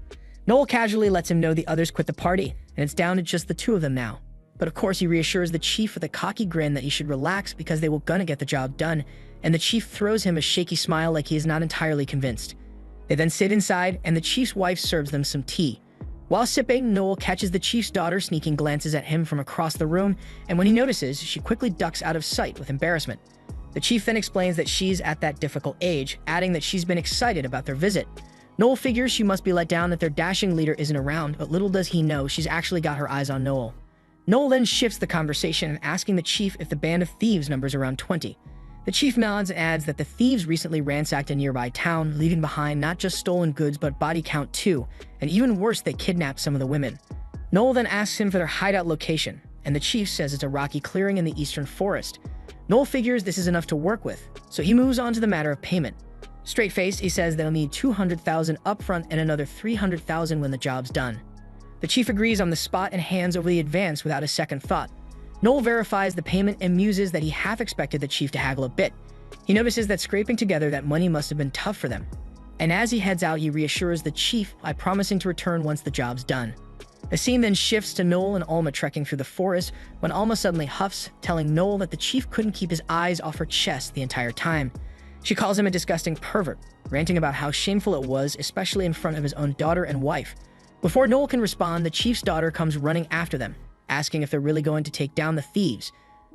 [SPEAKER 1] Noel casually lets him know the others quit the party, and it's down to just the two of them now. But of course, he reassures the chief with a cocky grin that he should relax because they will gonna get the job done, and the chief throws him a shaky smile like he is not entirely convinced. They then sit inside, and the chief's wife serves them some tea. While sipping, Noel catches the chief's daughter sneaking glances at him from across the room, and when he notices, she quickly ducks out of sight with embarrassment. The chief then explains that she's at that difficult age, adding that she's been excited about their visit. Noel figures she must be let down that their dashing leader isn't around, but little does he know she's actually got her eyes on Noel. Noel then shifts the conversation, asking the chief if the band of thieves numbers around 20. The chief nods and adds that the thieves recently ransacked a nearby town, leaving behind not just stolen goods but body count too, and even worse, they kidnapped some of the women. Noel then asks him for their hideout location, and the chief says it's a rocky clearing in the eastern forest. Noel figures this is enough to work with, so he moves on to the matter of payment. Straight-faced, he says they'll need $200,000 upfront and another $300,000 when the job's done. The chief agrees on the spot and hands over the advance without a second thought. Noel verifies the payment and muses that he half expected the chief to haggle a bit. He notices that scraping together that money must have been tough for them. And as he heads out, he reassures the chief by promising to return once the job's done. The scene then shifts to Noel and Alma trekking through the forest when Alma suddenly huffs, telling Noel that the chief couldn't keep his eyes off her chest the entire time. She calls him a disgusting pervert, ranting about how shameful it was, especially in front of his own daughter and wife. Before Noel can respond, the chief's daughter comes running after them, asking if they're really going to take down the thieves.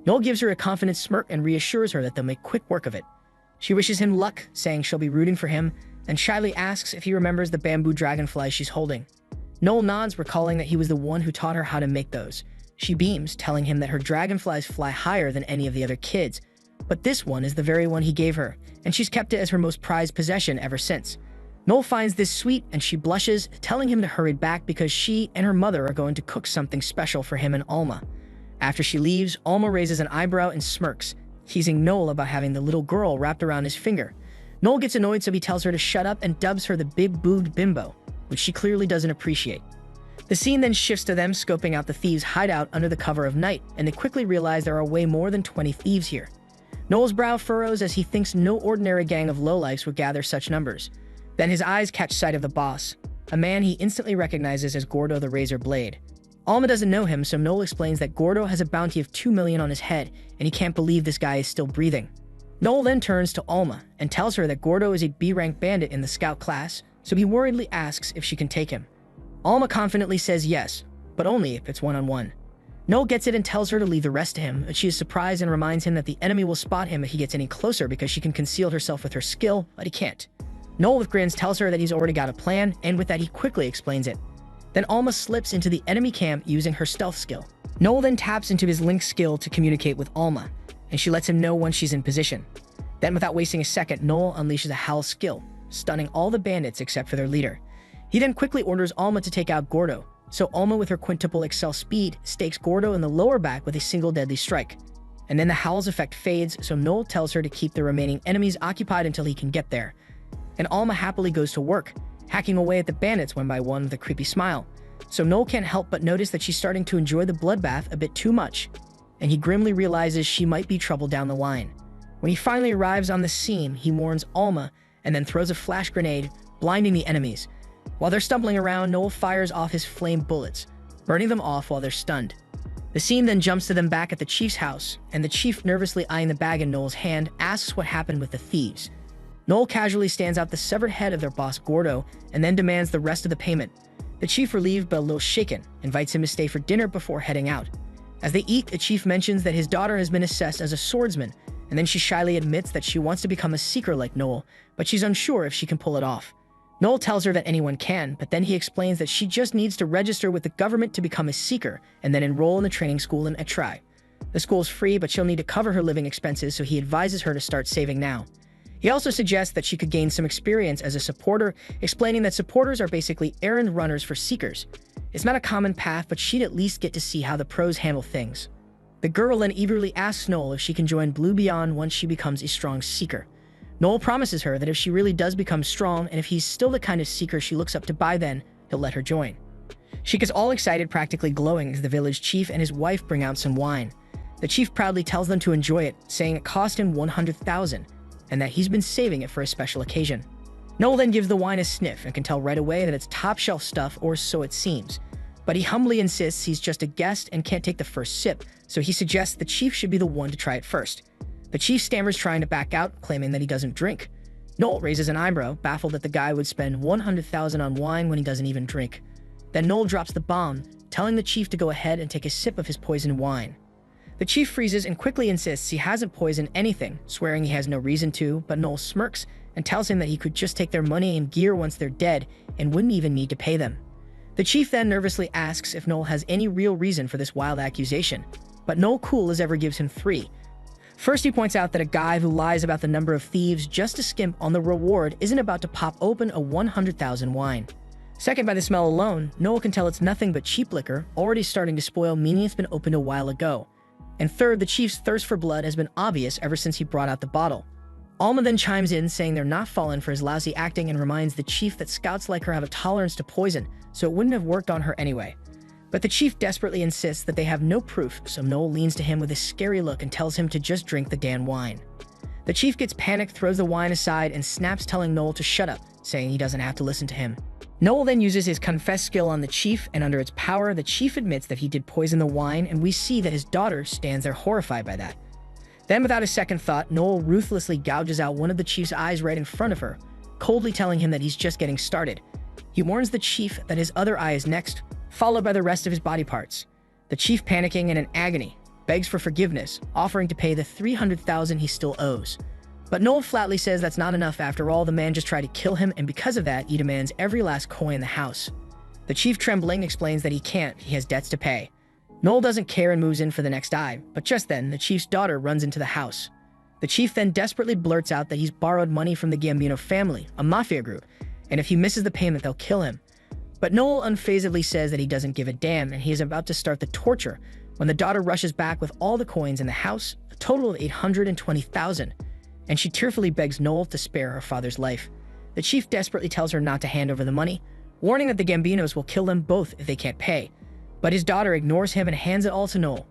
[SPEAKER 1] Noel gives her a confident smirk and reassures her that they'll make quick work of it. She wishes him luck, saying she'll be rooting for him, and shyly asks if he remembers the bamboo dragonflies she's holding. Noel nods, recalling that he was the one who taught her how to make those. She beams, telling him that her dragonflies fly higher than any of the other kids, but this one is the very one he gave her, and she's kept it as her most prized possession ever since. Noel finds this sweet, and she blushes, telling him to hurry back because she and her mother are going to cook something special for him and Alma. After she leaves, Alma raises an eyebrow and smirks, teasing Noel about having the little girl wrapped around his finger. Noel gets annoyed, so he tells her to shut up and dubs her the big-booged bimbo, which she clearly doesn't appreciate. The scene then shifts to them scoping out the thieves' hideout under the cover of night, and they quickly realize there are way more than 20 thieves here. Noel's brow furrows as he thinks no ordinary gang of lowlifes would gather such numbers. Then his eyes catch sight of the boss, a man he instantly recognizes as Gordo the Razor Blade. Alma doesn't know him, so Noel explains that Gordo has a bounty of 2 million on his head, and he can't believe this guy is still breathing. Noel then turns to Alma and tells her that Gordo is a B-rank bandit in the scout class, so he worriedly asks if she can take him. Alma confidently says yes, but only if it's one-on-one. Noel gets it and tells her to leave the rest to him, but she is surprised and reminds him that the enemy will spot him if he gets any closer because she can conceal herself with her skill, but he can't. Noel with grins tells her that he's already got a plan, and with that he quickly explains it. Then Alma slips into the enemy camp using her stealth skill. Noel then taps into his link skill to communicate with Alma, and she lets him know once she's in position. Then without wasting a second, Noel unleashes a howl skill, stunning all the bandits except for their leader. He then quickly orders Alma to take out Gordo, so Alma with her quintuple excel speed stakes Gordo in the lower back with a single deadly strike. And then the howl's effect fades, so Noel tells her to keep the remaining enemies occupied until he can get there. And Alma happily goes to work, hacking away at the bandits one by one with a creepy smile. So Noel can't help but notice that she's starting to enjoy the bloodbath a bit too much, and he grimly realizes she might be trouble down the line. When he finally arrives on the scene, he warns Alma and then throws a flash grenade, blinding the enemies. While they're stumbling around, Noel fires off his flame bullets, burning them off while they're stunned. The scene then jumps to them back at the chief's house, and the chief, nervously eyeing the bag in Noel's hand, asks what happened with the thieves. Noel casually stands out the severed head of their boss Gordo, and then demands the rest of the payment. The chief, relieved but a little shaken, invites him to stay for dinner before heading out. As they eat, the chief mentions that his daughter has been assessed as a swordsman, and then she shyly admits that she wants to become a seeker like Noel, but she's unsure if she can pull it off. Noel tells her that anyone can, but then he explains that she just needs to register with the government to become a seeker and then enroll in the training school in Etrai. The school's free, but she'll need to cover her living expenses, so he advises her to start saving now. He also suggests that she could gain some experience as a supporter, explaining that supporters are basically errand runners for seekers. It's not a common path, but she'd at least get to see how the pros handle things. The girl then eagerly asks Noel if she can join Blue Beyond once she becomes a strong seeker. Noel promises her that if she really does become strong, and if he's still the kind of seeker she looks up to by then, he'll let her join. She gets all excited, practically glowing, as the village chief and his wife bring out some wine. The chief proudly tells them to enjoy it, saying it cost him 100,000, and that he's been saving it for a special occasion. Noel then gives the wine a sniff and can tell right away that it's top-shelf stuff, or so it seems. But he humbly insists he's just a guest and can't take the first sip, so he suggests the chief should be the one to try it first. The chief stammers, trying to back out, claiming that he doesn't drink. Noel raises an eyebrow, baffled that the guy would spend 100,000 on wine when he doesn't even drink. Then Noel drops the bomb, telling the chief to go ahead and take a sip of his poisoned wine. The chief freezes and quickly insists he hasn't poisoned anything, swearing he has no reason to, but Noel smirks and tells him that he could just take their money and gear once they're dead and wouldn't even need to pay them. The chief then nervously asks if Noel has any real reason for this wild accusation, but Noel cool as ever gives him 3. First, he points out that a guy who lies about the number of thieves just to skimp on the reward isn't about to pop open a 100,000 wine. Second, by the smell alone, Noel can tell it's nothing but cheap liquor, already starting to spoil, meaning it's been opened a while ago. And third, the chief's thirst for blood has been obvious ever since he brought out the bottle. Alma then chimes in, saying they're not fallen for his lousy acting, and reminds the chief that scouts like her have a tolerance to poison, so it wouldn't have worked on her anyway. But the chief desperately insists that they have no proof, so Noel leans to him with a scary look and tells him to just drink the damn wine. The chief gets panicked, throws the wine aside, and snaps, telling Noel to shut up, saying he doesn't have to listen to him. Noel then uses his confess skill on the chief, and under its power, the chief admits that he did poison the wine, and we see that his daughter stands there horrified by that. Then, without a second thought, Noel ruthlessly gouges out one of the chief's eyes right in front of her, coldly telling him that he's just getting started. He warns the chief that his other eye is next, followed by the rest of his body parts. The chief, panicking and in agony, begs for forgiveness, offering to pay the 300,000 he still owes. But Noel flatly says that's not enough. After all, the man just tried to kill him, and because of that, he demands every last coin in the house. The chief, trembling, explains that he can't, he has debts to pay. Noel doesn't care and moves in for the next eye, but just then, the chief's daughter runs into the house. The chief then desperately blurts out that he's borrowed money from the Gambino family, a mafia group, and if he misses the payment, they'll kill him. But Noel unfazedly says that he doesn't give a damn, and he is about to start the torture when the daughter rushes back with all the coins in the house, a total of 820,000. and she tearfully begs Noel to spare her father's life. The chief desperately tells her not to hand over the money, warning that the Gambinos will kill them both if they can't pay. But his daughter ignores him and hands it all to Noel.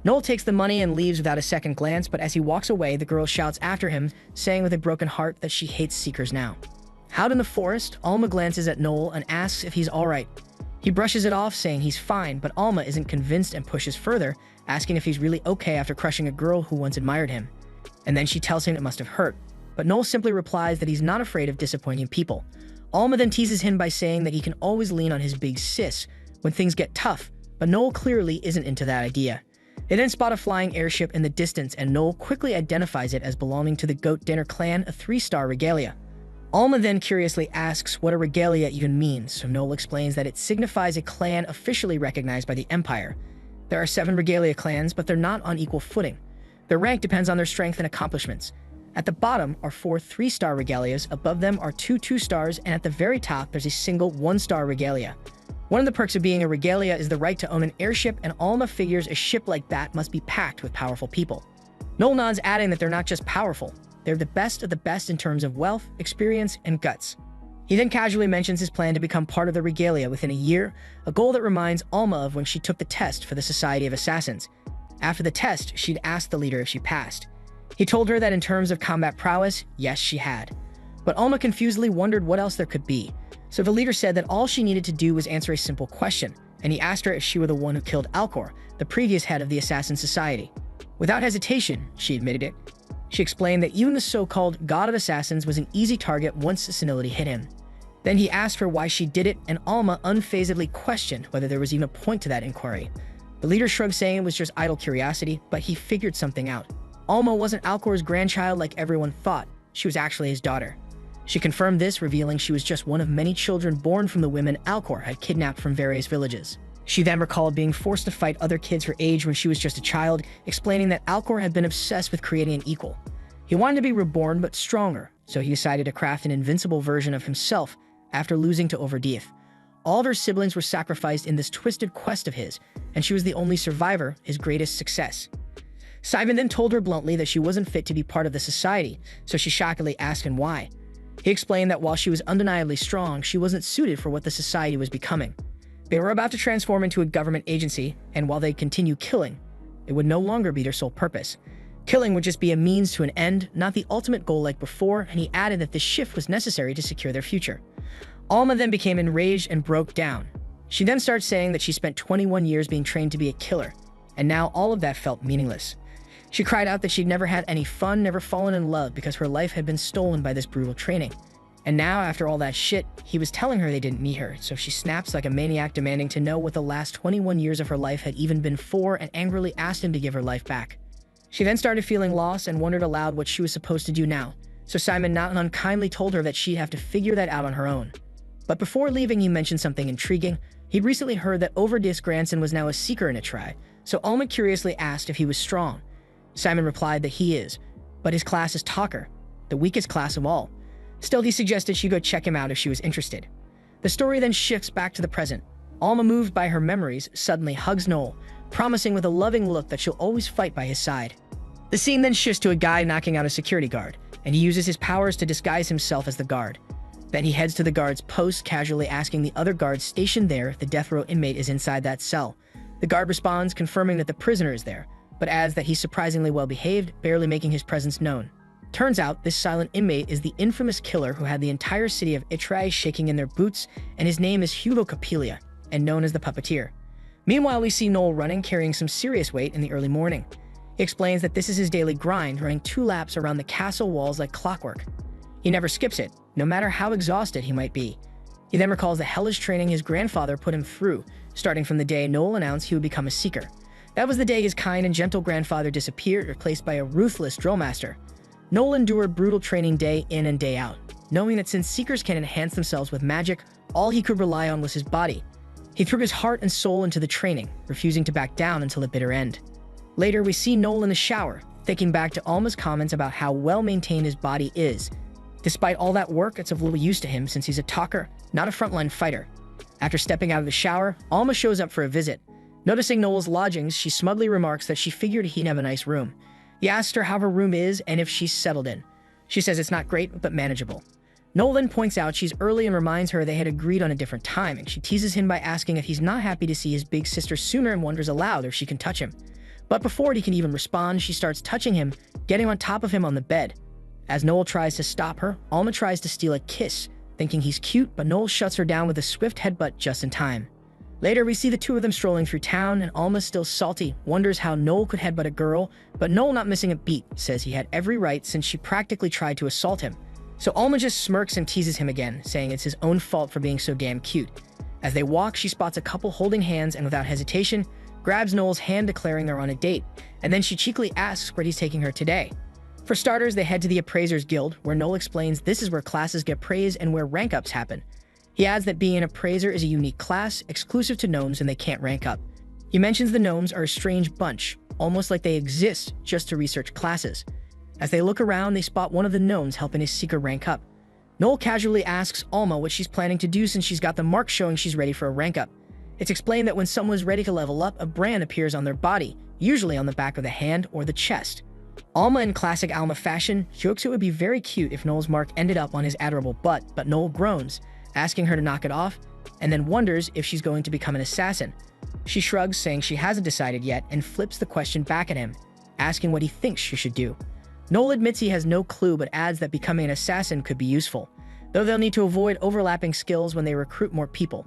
[SPEAKER 1] Noel takes the money and leaves without a second glance, but as he walks away, the girl shouts after him, saying with a broken heart that she hates Seekers now. Out in the forest, Alma glances at Noel and asks if he's alright. He brushes it off, saying he's fine, but Alma isn't convinced and pushes further, asking if he's really okay after crushing a girl who once admired him. And then she tells him it must have hurt, but Noel simply replies that he's not afraid of disappointing people. Alma then teases him by saying that he can always lean on his big sis when things get tough, but Noel clearly isn't into that idea. They then spot a flying airship in the distance, and Noel quickly identifies it as belonging to the Goat Dinner clan, a 3-star regalia. Alma then curiously asks what a regalia even means, so Noel explains that it signifies a clan officially recognized by the Empire. There are 7 regalia clans, but they're not on equal footing. Their rank depends on their strength and accomplishments. At the bottom are 4 3-star regalias, above them are 2 2-stars, and at the very top there's a single 1-star regalia. One of the perks of being a regalia is the right to own an airship, and Alma figures a ship like that must be packed with powerful people. Noel nods, adding that they're not just powerful, they're the best of the best in terms of wealth, experience, and guts. He then casually mentions his plan to become part of the regalia within a year, a goal that reminds Alma of when she took the test for the Society of Assassins. After the test, she'd asked the leader if she passed. He told her that in terms of combat prowess, yes, she had. But Alma confusedly wondered what else there could be. So the leader said that all she needed to do was answer a simple question, and he asked her if she were the one who killed Alcor, the previous head of the Assassin Society. Without hesitation, she admitted it. She explained that even the so-called God of Assassins was an easy target once senility hit him. Then he asked her why she did it, and Alma unfazedly questioned whether there was even a point to that inquiry. The leader shrugged, saying it was just idle curiosity, but he figured something out. Alma wasn't Alcor's grandchild like everyone thought. She was actually his daughter. She confirmed this, revealing she was just one of many children born from the women Alcor had kidnapped from various villages. She then recalled being forced to fight other kids her age when she was just a child, explaining that Alcor had been obsessed with creating an equal. He wanted to be reborn but stronger, so he decided to craft an invincible version of himself after losing to Overdeath. All of her siblings were sacrificed in this twisted quest of his, and she was the only survivor, his greatest success. Simon then told her bluntly that she wasn't fit to be part of the society, so she shockingly asked him why. He explained that while she was undeniably strong, she wasn't suited for what the society was becoming. They were about to transform into a government agency, and while they'd continue killing, it would no longer be their sole purpose. Killing would just be a means to an end, not the ultimate goal like before, and he added that this shift was necessary to secure their future. Alma then became enraged and broke down. She then started saying that she spent 21 years being trained to be a killer, and now all of that felt meaningless. She cried out that she'd never had any fun, never fallen in love because her life had been stolen by this brutal training. And now, after all that shit, he was telling her they didn't need her, so she snaps like a maniac, demanding to know what the last 21 years of her life had even been for, and angrily asked him to give her life back. She then started feeling lost and wondered aloud what she was supposed to do now, so Simon not unkindly told her that she'd have to figure that out on her own. But before leaving, he mentioned something intriguing. He'd recently heard that Overdeath's grandson was now a seeker in a tribe, so Alma curiously asked if he was strong. Simon replied that he is, but his class is Talker, the weakest class of all. Still, he suggested she go check him out if she was interested. The story then shifts back to the present. Alma, moved by her memories, suddenly hugs Noel, promising with a loving look that she'll always fight by his side. The scene then shifts to a guy knocking out a security guard, and he uses his powers to disguise himself as the guard. Then he heads to the guard's post, casually asking the other guards stationed there if the death row inmate is inside that cell. The guard responds, confirming that the prisoner is there, but adds that he's surprisingly well behaved, barely making his presence known. Turns out, this silent inmate is the infamous killer who had the entire city of Itrai shaking in their boots, and his name is Hugo Capilia, and known as the Puppeteer. Meanwhile, we see Noel running, carrying some serious weight in the early morning. He explains that this is his daily grind, running 2 laps around the castle walls like clockwork. He never skips it, no matter how exhausted he might be. He then recalls the hellish training his grandfather put him through, starting from the day Noel announced he would become a seeker. That was the day his kind and gentle grandfather disappeared, replaced by a ruthless drill master. Noel endured brutal training day in and day out, knowing that since seekers can enhance themselves with magic, all he could rely on was his body. He threw his heart and soul into the training, refusing to back down until the bitter end. Later, we see Noel in the shower, thinking back to Alma's comments about how well-maintained his body is. Despite all that work, it's of little use to him since he's a talker, not a frontline fighter. After stepping out of the shower, Alma shows up for a visit. Noticing Noel's lodgings, she smugly remarks that she figured he'd have a nice room. He asks her how her room is and if she's settled in. She says it's not great, but manageable. Noel then points out she's early and reminds her they had agreed on a different time, and she teases him by asking if he's not happy to see his big sister sooner and wonders aloud if she can touch him. But before he can even respond, she starts touching him, getting on top of him on the bed. As Noel tries to stop her, Alma tries to steal a kiss, thinking he's cute, but Noel shuts her down with a swift headbutt just in time. Later, we see the two of them strolling through town, and Alma's still salty, wonders how Noel could headbutt a girl, but Noel, not missing a beat, says he had every right since she practically tried to assault him. So Alma just smirks and teases him again, saying it's his own fault for being so damn cute. As they walk, she spots a couple holding hands and without hesitation, grabs Noel's hand, declaring they're on a date, and then she cheekily asks where he's taking her today. For starters, they head to the Appraisers Guild, where Noel explains this is where classes get praised and where rank-ups happen. He adds that being an appraiser is a unique class, exclusive to gnomes, and they can't rank up. He mentions the gnomes are a strange bunch, almost like they exist just to research classes. As they look around, they spot one of the gnomes helping his seeker rank up. Noel casually asks Alma what she's planning to do since she's got the mark showing she's ready for a rank up. It's explained that when someone's ready to level up, a brand appears on their body, usually on the back of the hand or the chest. Alma, in classic Alma fashion, jokes it would be very cute if Noel's mark ended up on his adorable butt, but Noel groans, asking her to knock it off, and then wonders if she's going to become an assassin. She shrugs, saying she hasn't decided yet, and flips the question back at him, asking what he thinks she should do. Noel admits he has no clue, but adds that becoming an assassin could be useful, though they'll need to avoid overlapping skills when they recruit more people.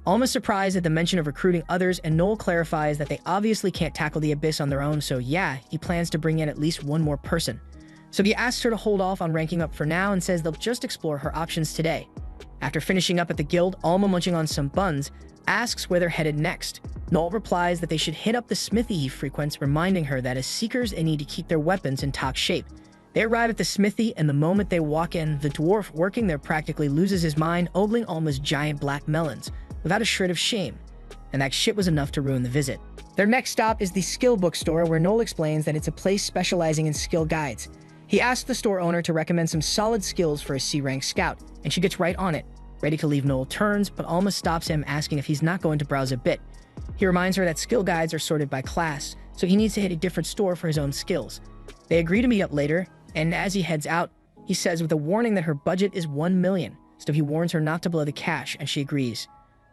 [SPEAKER 1] Alma's surprised at the mention of recruiting others, and Noel clarifies that they obviously can't tackle the Abyss on their own, so yeah, he plans to bring in at least one more person. So he asks her to hold off on ranking up for now and says they'll just explore her options today. After finishing up at the guild, Alma, munching on some buns, asks where they're headed next. Noel replies that they should hit up the smithy he frequents, reminding her that as seekers they need to keep their weapons in top shape. They arrive at the smithy, and the moment they walk in, the dwarf working there practically loses his mind, ogling Alma's giant black melons, without a shred of shame. And that shit was enough to ruin the visit. Their next stop is the skill bookstore, where Noel explains that it's a place specializing in skill guides. He asks the store owner to recommend some solid skills for a C-rank scout, and she gets right on it, ready to leave Noel turns, but Alma stops him, asking if he's not going to browse a bit. He reminds her that skill guides are sorted by class, so he needs to hit a different store for his own skills. They agree to meet up later, and as he heads out, he says with a warning that her budget is 1 million, so he warns her not to blow the cash, and she agrees.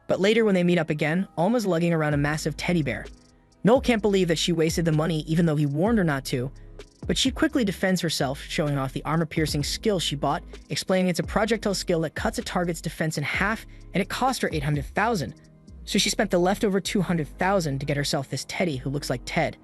[SPEAKER 1] But later when they meet up again, Alma's lugging around a massive teddy bear. Noel can't believe that she wasted the money even though he warned her not to, but she quickly defends herself, showing off the armor-piercing skill she bought, explaining it's a projectile skill that cuts a target's defense in half, and it cost her 800,000. So she spent the leftover 200,000 to get herself this teddy who looks like Ted,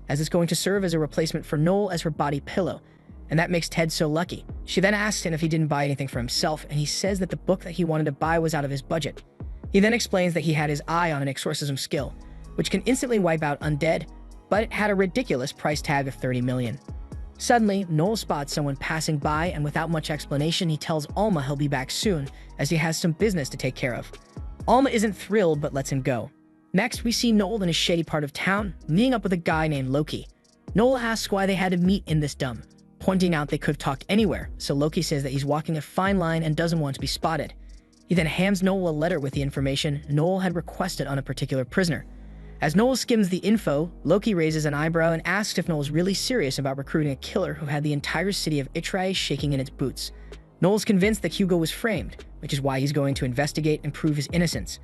[SPEAKER 1] as it's going to serve as a replacement for Noel as her body pillow, and that makes Ted so lucky. She then asks him if he didn't buy anything for himself, and he says that the book that he wanted to buy was out of his budget. He then explains that he had his eye on an exorcism skill, which can instantly wipe out undead, but it had a ridiculous price tag of 30 million. Suddenly, Noel spots someone passing by, and without much explanation, he tells Alma he'll be back soon, as he has some business to take care of. Alma isn't thrilled, but lets him go. Next, we see Noel in a shady part of town, meeting up with a guy named Loki. Noel asks why they had to meet in this dump, pointing out they could have talked anywhere, so Loki says that he's walking a fine line and doesn't want to be spotted. He then hands Noel a letter with the information Noel had requested on a particular prisoner. As Noel skims the info, Loki raises an eyebrow and asks if Noel's really serious about recruiting a killer who had the entire city of Itrai shaking in its boots. Noel's convinced that Hugo was framed, which is why he's going to investigate and prove his innocence.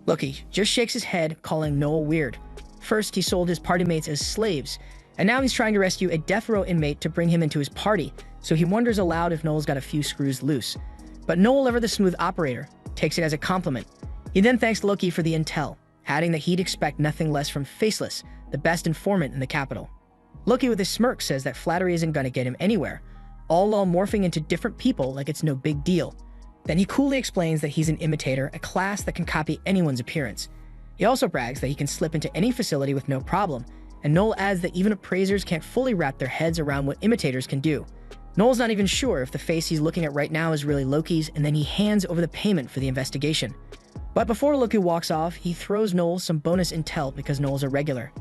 [SPEAKER 1] Loki just shakes his head, calling Noel weird. First, he sold his party mates as slaves, and now he's trying to rescue a death row inmate to bring him into his party, so he wonders aloud if Noel's got a few screws loose. But Noel, ever the smooth operator, takes it as a compliment. He then thanks Loki for the intel, adding that he'd expect nothing less from Faceless, the best informant in the capital. Loki with a smirk says that flattery isn't going to get him anywhere, all while morphing into different people like it's no big deal. Then he coolly explains that he's an imitator, a class that can copy anyone's appearance. He also brags that he can slip into any facility with no problem, and Noel adds that even appraisers can't fully wrap their heads around what imitators can do. Noel's not even sure if the face he's looking at right now is really Loki's, and then he hands over the payment for the investigation. But before Loki walks off, he throws Noel some bonus intel because Noel's a regular.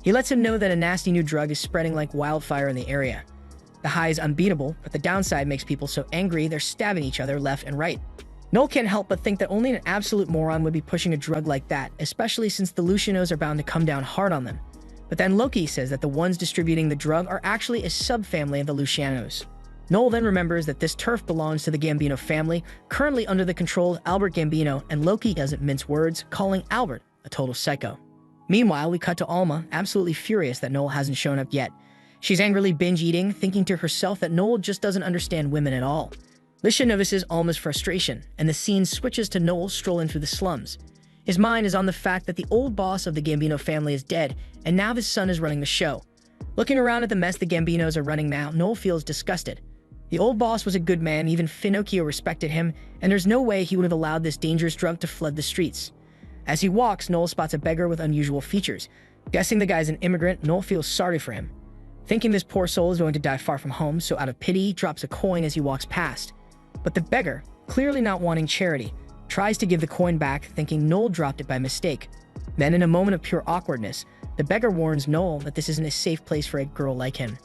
[SPEAKER 1] He lets him know that a nasty new drug is spreading like wildfire in the area. The high is unbeatable, but the downside makes people so angry they're stabbing each other left and right. Noel can't help but think that only an absolute moron would be pushing a drug like that, especially since the Lucianos are bound to come down hard on them. But then Loki says that the ones distributing the drug are actually a subfamily of the Lucianos. Noel then remembers that this turf belongs to the Gambino family, currently under the control of Albert Gambino, and Loki doesn't mince words, calling Albert a total psycho. Meanwhile, we cut to Alma, absolutely furious that Noel hasn't shown up yet. She's angrily binge-eating, thinking to herself that Noel just doesn't understand women at all. Lisha notices Alma's frustration, and the scene switches to Noel strolling through the slums. His mind is on the fact that the old boss of the Gambino family is dead, and now his son is running the show. Looking around at the mess the Gambinos are running now, Noel feels disgusted. The old boss was a good man, even Pinocchio respected him, and there's no way he would have allowed this dangerous drug to flood the streets. As he walks, Noel spots a beggar with unusual features. Guessing the guy's an immigrant, Noel feels sorry for him. Thinking this poor soul is going to die far from home, so out of pity, he drops a coin as he walks past. But the beggar, clearly not wanting charity, tries to give the coin back, thinking Noel dropped it by mistake. Then, in a moment of pure awkwardness, the beggar warns Noel that this isn't a safe place for a girl like him.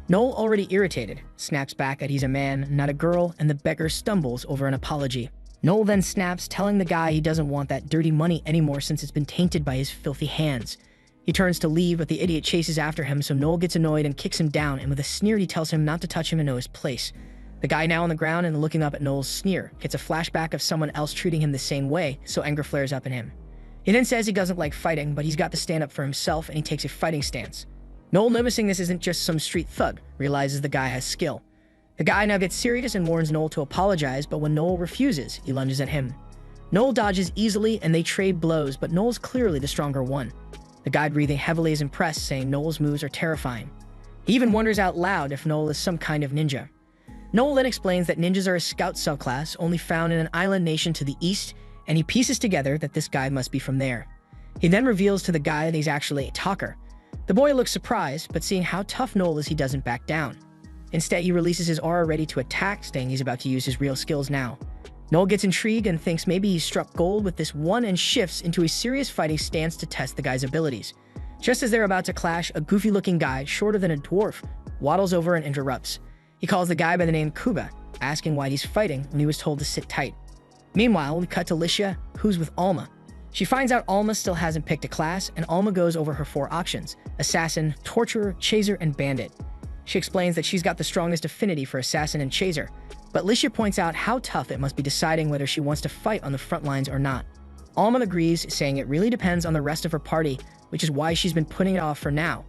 [SPEAKER 1] Noel, already irritated, snaps back that he's a man, not a girl, and the beggar stumbles over an apology. Noel then snaps, telling the guy he doesn't want that dirty money anymore since it's been tainted by his filthy hands. He turns to leave, but the idiot chases after him, so Noel gets annoyed and kicks him down, and with a sneer he tells him not to touch him and know his place. The guy, now on the ground and looking up at Noel's sneer, gets a flashback of someone else treating him the same way, so anger flares up in him. He then says he doesn't like fighting, but he's got to stand up for himself, and he takes a fighting stance. Noel, noticing this isn't just some street thug, realizes the guy has skill. The guy now gets serious and warns Noel to apologize, but when Noel refuses, he lunges at him. Noel dodges easily and they trade blows, but Noel's clearly the stronger one. The guy, breathing heavily, is impressed, saying Noel's moves are terrifying. He even wonders out loud if Noel is some kind of ninja. Noel then explains that ninjas are a scout subclass only found in an island nation to the east, and he pieces together that this guy must be from there. He then reveals to the guy that he's actually a talker. The boy looks surprised, but seeing how tough Noel is, he doesn't back down. Instead, he releases his aura ready to attack, saying he's about to use his real skills now. Noel gets intrigued and thinks maybe he's struck gold with this one and shifts into a serious fighting stance to test the guy's abilities. Just as they're about to clash, a goofy-looking guy, shorter than a dwarf, waddles over and interrupts. He calls the guy by the name Kuba, asking why he's fighting when he was told to sit tight. Meanwhile, we cut to Licia, who's with Alma. She finds out Alma still hasn't picked a class, and Alma goes over her 4 options: assassin, torturer, chaser, and bandit. She explains that she's got the strongest affinity for assassin and chaser, but Licia points out how tough it must be deciding whether she wants to fight on the front lines or not. Alma agrees, saying it really depends on the rest of her party, which is why she's been putting it off for now.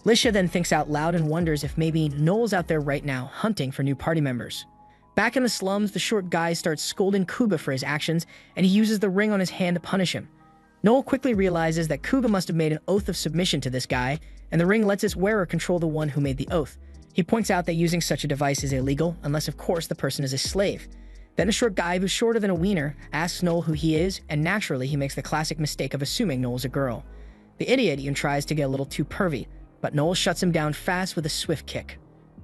[SPEAKER 1] Licia then thinks out loud and wonders if maybe Noel's out there right now hunting for new party members. Back in the slums, the short guy starts scolding Kuba for his actions, and he uses the ring on his hand to punish him. Noel quickly realizes that Kuba must have made an oath of submission to this guy, and the ring lets its wearer control the one who made the oath. He points out that using such a device is illegal, unless of course the person is a slave. Then a short guy who's shorter than a wiener asks Noel who he is, and naturally he makes the classic mistake of assuming Noel's a girl. The idiot even tries to get a little too pervy, but Noel shuts him down fast with a swift kick.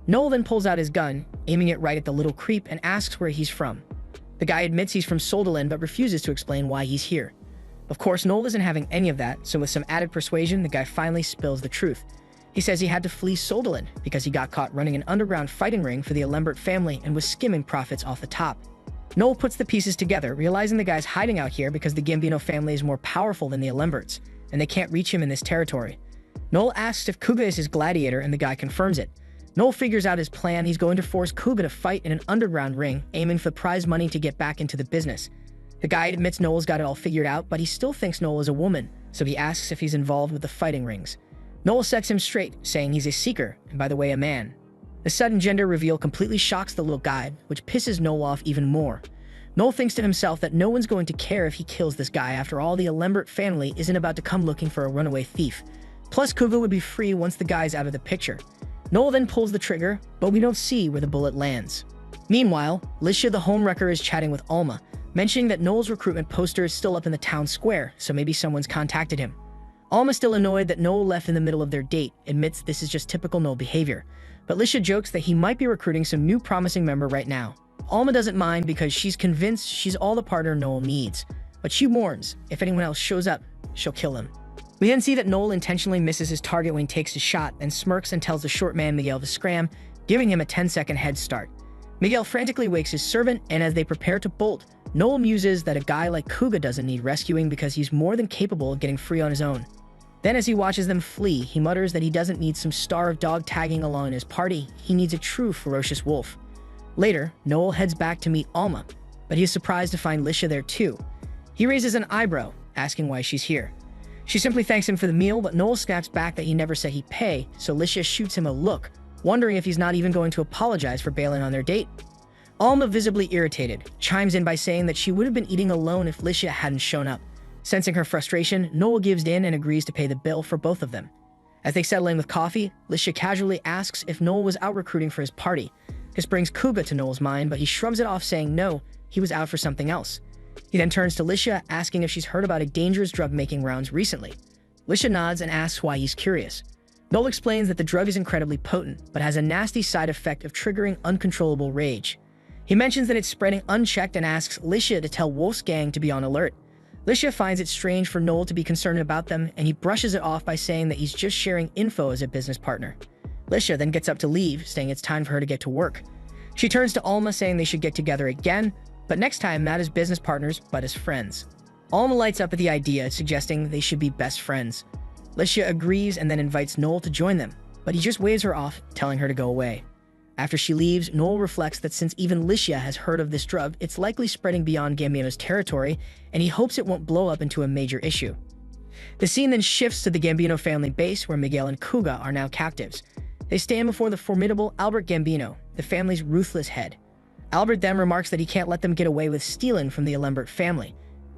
[SPEAKER 1] Noel then pulls out his gun, aiming it right at the little creep, and asks where he's from. The guy admits he's from Soldaland, but refuses to explain why he's here. Of course, Noel isn't having any of that, so with some added persuasion, the guy finally spills the truth. He says he had to flee Soldaland because he got caught running an underground fighting ring for the Lambert family and was skimming profits off the top. Noel puts the pieces together, realizing the guy's hiding out here because the Gambino family is more powerful than the Lamberts, and they can't reach him in this territory. Noel asks if Kuga is his gladiator, and the guy confirms it. Noel figures out his plan. He's going to force Kuga to fight in an underground ring, aiming for prize money to get back into the business. The guy admits Noel's got it all figured out, but he still thinks Noel is a woman, so he asks if he's involved with the fighting rings. Noel sets him straight, saying he's a seeker, and by the way, a man. The sudden gender reveal completely shocks the little guy, which pisses Noel off even more. Noel thinks to himself that no one's going to care if he kills this guy. After all, the Lambert family isn't about to come looking for a runaway thief. Plus, Kuga would be free once the guy's out of the picture. Noel then pulls the trigger, but we don't see where the bullet lands. Meanwhile, Licia the homewrecker is chatting with Alma, mentioning that Noel's recruitment poster is still up in the town square, so maybe someone's contacted him. Alma's still annoyed that Noel left in the middle of their date, admits this is just typical Noel behavior, but Licia jokes that he might be recruiting some new promising member right now. Alma doesn't mind because she's convinced she's all the partner Noel needs, but she warns if anyone else shows up, she'll kill him. We then see that Noel intentionally misses his target when he takes his shot and smirks and tells the short man Miguel to scram, giving him a 10-second head start. Miguel frantically wakes his servant, and as they prepare to bolt, Noel muses that a guy like Kuga doesn't need rescuing because he's more than capable of getting free on his own. Then as he watches them flee, he mutters that he doesn't need some starved dog tagging along in his party, he needs a true ferocious wolf. Later, Noel heads back to meet Alma, but he is surprised to find Lisha there too. He raises an eyebrow, asking why she's here. She simply thanks him for the meal, but Noel snaps back that he never said he'd pay, so Lisha shoots him a look, wondering if he's not even going to apologize for bailing on their date. Alma, visibly irritated, chimes in by saying that she would have been eating alone if Lisha hadn't shown up. Sensing her frustration, Noel gives in and agrees to pay the bill for both of them. As they settle in with coffee, Lisha casually asks if Noel was out recruiting for his party. This brings Kuga to Noel's mind, but he shrugs it off saying no, he was out for something else. He then turns to Lisha, asking if she's heard about a dangerous drug making rounds recently. Lisha nods and asks why he's curious. Noel explains that the drug is incredibly potent, but has a nasty side effect of triggering uncontrollable rage. He mentions that it's spreading unchecked and asks Lisha to tell Wolf's gang to be on alert. Lisha finds it strange for Noel to be concerned about them, and he brushes it off by saying that he's just sharing info as a business partner. Lisha then gets up to leave, saying it's time for her to get to work. She turns to Alma, saying they should get together again, but next time not as business partners, but as friends. Alma lights up at the idea, suggesting they should be best friends. Lisha agrees and then invites Noel to join them, but he just waves her off, telling her to go away. After she leaves, Noel reflects that since even Lisha has heard of this drug, it's likely spreading beyond Gambino's territory, and he hopes it won't blow up into a major issue. The scene then shifts to the Gambino family base, where Miguel and Kuga are now captives. They stand before the formidable Albert Gambino, the family's ruthless head. Albert then remarks that he can't let them get away with stealing from the Alembert family,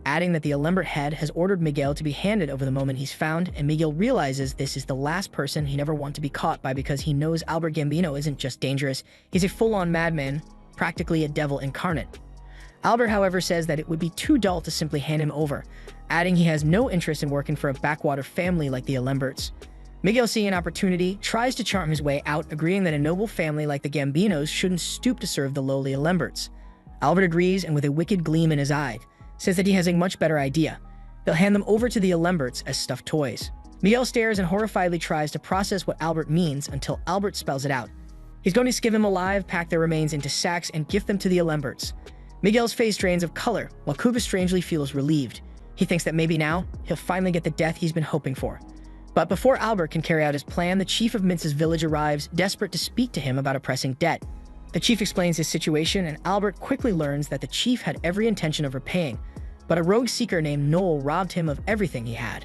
[SPEAKER 1] adding that the Alembert head has ordered Miguel to be handed over the moment he's found, and Miguel realizes this is the last person he never want to be caught by because he knows Albert Gambino isn't just dangerous, he's a full-on madman, practically a devil incarnate. Albert, however, says that it would be too dull to simply hand him over, adding he has no interest in working for a backwater family like the Alemberts. Miguel, seeing an opportunity, tries to charm his way out, agreeing that a noble family like the Gambinos shouldn't stoop to serve the lowly Alemberts. Albert agrees, and with a wicked gleam in his eye, says that he has a much better idea. They'll hand them over to the Alemberts as stuffed toys. Miguel stares and horrifiedly tries to process what Albert means until Albert spells it out. He's going to skin them alive, pack their remains into sacks, and gift them to the Alemberts. Miguel's face drains of color, while Kuga strangely feels relieved. He thinks that maybe now, he'll finally get the death he's been hoping for. But before Albert can carry out his plan, the chief of Mintz's village arrives, desperate to speak to him about a pressing debt. The chief explains his situation, and Albert quickly learns that the chief had every intention of repaying, but a rogue seeker named Noel robbed him of everything he had.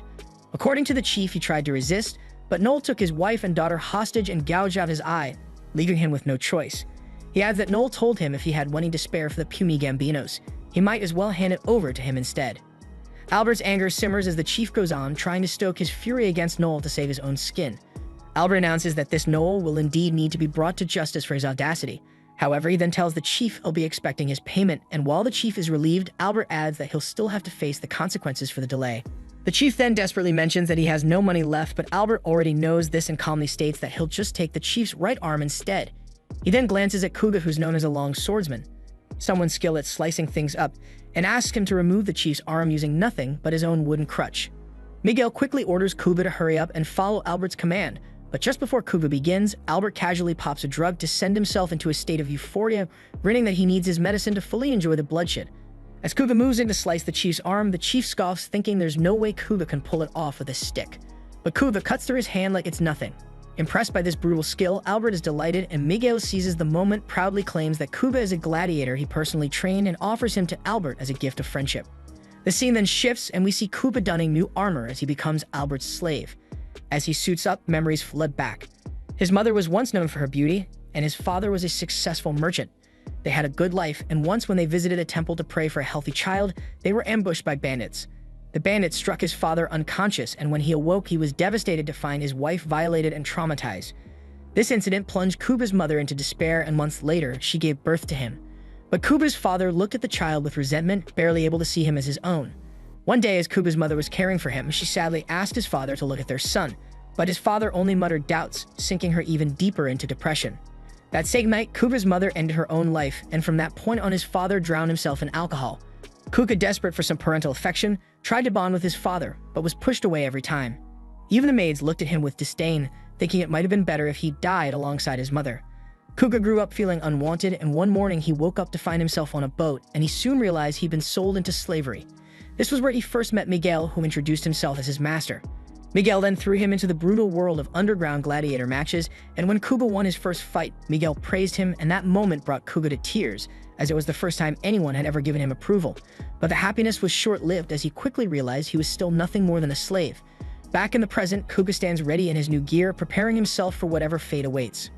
[SPEAKER 1] According to the chief, he tried to resist, but Noel took his wife and daughter hostage and gouged out his eye, leaving him with no choice. He adds that Noel told him if he had money to spare for the puny Gambinos, he might as well hand it over to him instead. Albert's anger simmers as the chief goes on, trying to stoke his fury against Noel to save his own skin. Albert announces that this Noel will indeed need to be brought to justice for his audacity. However, he then tells the chief he'll be expecting his payment, and while the chief is relieved, Albert adds that he'll still have to face the consequences for the delay. The chief then desperately mentions that he has no money left, but Albert already knows this and calmly states that he'll just take the chief's right arm instead. He then glances at Kuga, who's known as a long swordsman, someone skilled at slicing things up, and asks him to remove the chief's arm using nothing but his own wooden crutch. Miguel quickly orders Kuga to hurry up and follow Albert's command, but just before Kuga begins, Albert casually pops a drug to send himself into a state of euphoria, grinning that he needs his medicine to fully enjoy the bloodshed. As Kuga moves in to slice the chief's arm, the chief scoffs, thinking there's no way Kuga can pull it off with a stick. But Kuga cuts through his hand like it's nothing. Impressed by this brutal skill, Albert is delighted, and Miguel seizes the moment, proudly claims that Kuga is a gladiator he personally trained, and offers him to Albert as a gift of friendship. The scene then shifts, and we see Kuga donning new armor as he becomes Albert's slave. As he suits up, memories flood back. His mother was once known for her beauty, and his father was a successful merchant. They had a good life, and once when they visited a temple to pray for a healthy child, they were ambushed by bandits. The bandits struck his father unconscious, and when he awoke, he was devastated to find his wife violated and traumatized. This incident plunged Kuba's mother into despair, and months later, she gave birth to him. But Kuba's father looked at the child with resentment, barely able to see him as his own. One day, as Kuba's mother was caring for him, she sadly asked his father to look at their son, but his father only muttered doubts, sinking her even deeper into depression. That same night, Kuba's mother ended her own life, and from that point on, his father drowned himself in alcohol. Kuga, desperate for some parental affection, tried to bond with his father, but was pushed away every time. Even the maids looked at him with disdain, thinking it might have been better if he died alongside his mother. Kuga grew up feeling unwanted, and one morning he woke up to find himself on a boat, and he soon realized he'd been sold into slavery. This was where he first met Miguel, who introduced himself as his master. Miguel then threw him into the brutal world of underground gladiator matches, and when Kuba won his first fight, Miguel praised him, and that moment brought Kuga to tears, as it was the first time anyone had ever given him approval. But the happiness was short-lived, as he quickly realized he was still nothing more than a slave. Back in the present, Kuga stands ready in his new gear, preparing himself for whatever fate awaits.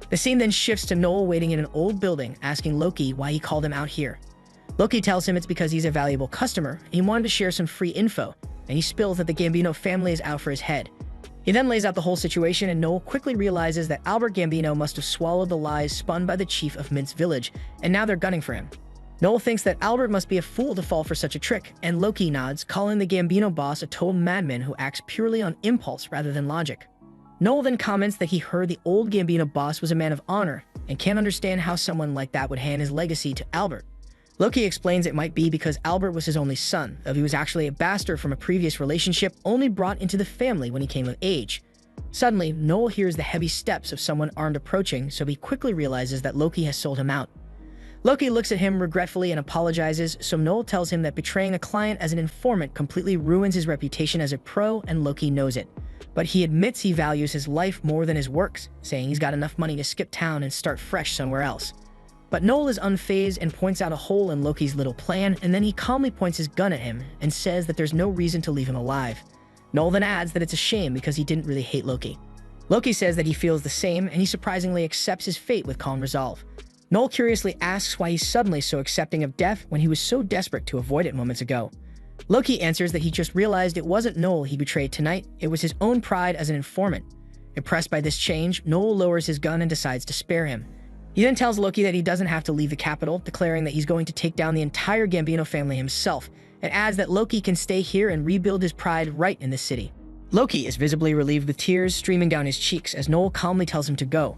[SPEAKER 1] The scene then shifts to Noel waiting in an old building, asking Loki why he called him out here. Loki tells him it's because he's a valuable customer, and he wanted to share some free info, and he spills that the Gambino family is out for his head. He then lays out the whole situation, and Noel quickly realizes that Albert Gambino must have swallowed the lies spun by the chief of Mint's village, and now they're gunning for him. Noel thinks that Albert must be a fool to fall for such a trick, and Loki nods, calling the Gambino boss a total madman who acts purely on impulse rather than logic. Noel then comments that he heard the old Gambino boss was a man of honor, and can't understand how someone like that would hand his legacy to Albert. Loki explains it might be because Albert was his only son, though he was actually a bastard from a previous relationship only brought into the family when he came of age. Suddenly, Noel hears the heavy steps of someone armed approaching, so he quickly realizes that Loki has sold him out. Loki looks at him regretfully and apologizes, so Noel tells him that betraying a client as an informant completely ruins his reputation as a pro, and Loki knows it. But he admits he values his life more than his works, saying he's got enough money to skip town and start fresh somewhere else. But Noel is unfazed and points out a hole in Loki's little plan, and then he calmly points his gun at him and says that there's no reason to leave him alive. Noel then adds that it's a shame because he didn't really hate Loki. Loki says that he feels the same, and he surprisingly accepts his fate with calm resolve. Noel curiously asks why he's suddenly so accepting of death when he was so desperate to avoid it moments ago. Loki answers that he just realized it wasn't Noel he betrayed tonight, it was his own pride as an informant. Impressed by this change, Noel lowers his gun and decides to spare him. He then tells Loki that he doesn't have to leave the capital, declaring that he's going to take down the entire Gambino family himself, and adds that Loki can stay here and rebuild his pride right in the city. Loki is visibly relieved with tears streaming down his cheeks as Noel calmly tells him to go.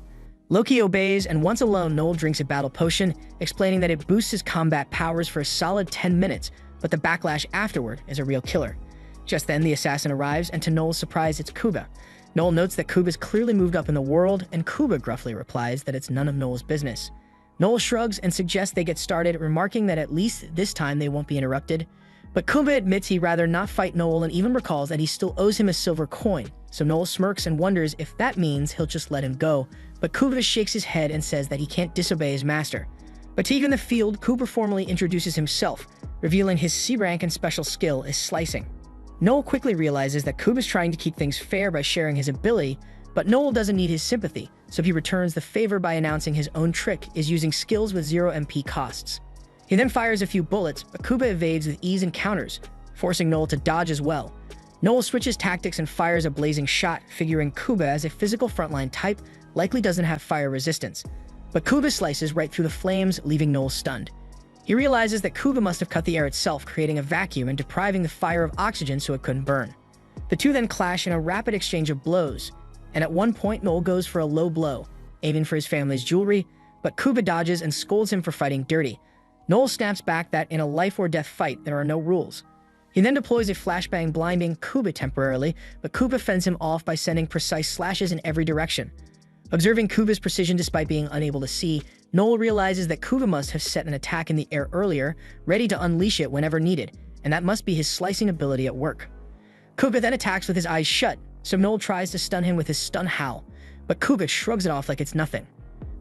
[SPEAKER 1] Loki obeys, and once alone, Noel drinks a battle potion, explaining that it boosts his combat powers for a solid 10 minutes, but the backlash afterward is a real killer. Just then, the assassin arrives, and to Noel's surprise, it's Kuba. Noel notes that Kuba's clearly moved up in the world, and Kuba gruffly replies that it's none of Noel's business. Noel shrugs and suggests they get started, remarking that at least this time they won't be interrupted. But Kuba admits he'd rather not fight Noel and even recalls that he still owes him a silver coin, so Noel smirks and wonders if that means he'll just let him go, but Kuba shakes his head and says that he can't disobey his master. Fatigue in the field, Kuba formally introduces himself, revealing his C rank and special skill is slicing. Noel quickly realizes that Kuba's trying to keep things fair by sharing his ability, but Noel doesn't need his sympathy, so he returns the favor by announcing his own trick is using skills with 0 MP costs. He then fires a few bullets, but Kuba evades with ease and counters, forcing Noel to dodge as well. Noel switches tactics and fires a blazing shot, figuring Kuba as a physical frontline type likely doesn't have fire resistance. But Kuba slices right through the flames, leaving Noel stunned. He realizes that Kuba must have cut the air itself, creating a vacuum and depriving the fire of oxygen so it couldn't burn. The two then clash in a rapid exchange of blows, and at one point Noel goes for a low blow, aiming for his family's jewelry, but Kuba dodges and scolds him for fighting dirty. Noel snaps back that in a life-or-death fight there are no rules. He then deploys a flashbang blinding Kuba temporarily, but Kuba fends him off by sending precise slashes in every direction. Observing Kuba's precision despite being unable to see, Noel realizes that Kuba must have set an attack in the air earlier, ready to unleash it whenever needed, and that must be his slicing ability at work. Kuba then attacks with his eyes shut, so Noel tries to stun him with his stun howl, but Kuba shrugs it off like it's nothing.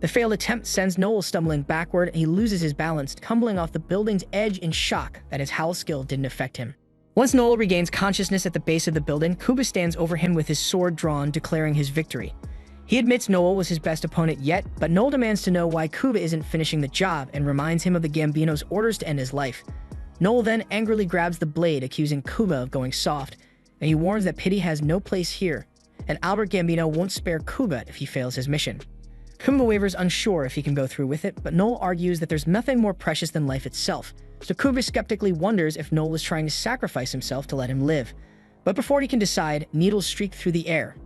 [SPEAKER 1] The failed attempt sends Noel stumbling backward, and he loses his balance, tumbling off the building's edge in shock that his howl skill didn't affect him. Once Noel regains consciousness at the base of the building, Kuba stands over him with his sword drawn, declaring his victory. He admits Noel was his best opponent yet, but Noel demands to know why Kuba isn't finishing the job and reminds him of the Gambino's orders to end his life. Noel then angrily grabs the blade, accusing Kuba of going soft, and he warns that pity has no place here, and Albert Gambino won't spare Kuba if he fails his mission. Kuba wavers, unsure if he can go through with it, but Noel argues that there's nothing more precious than life itself, so Kuba skeptically wonders if Noel is trying to sacrifice himself to let him live. But before he can decide, needles streak through the air.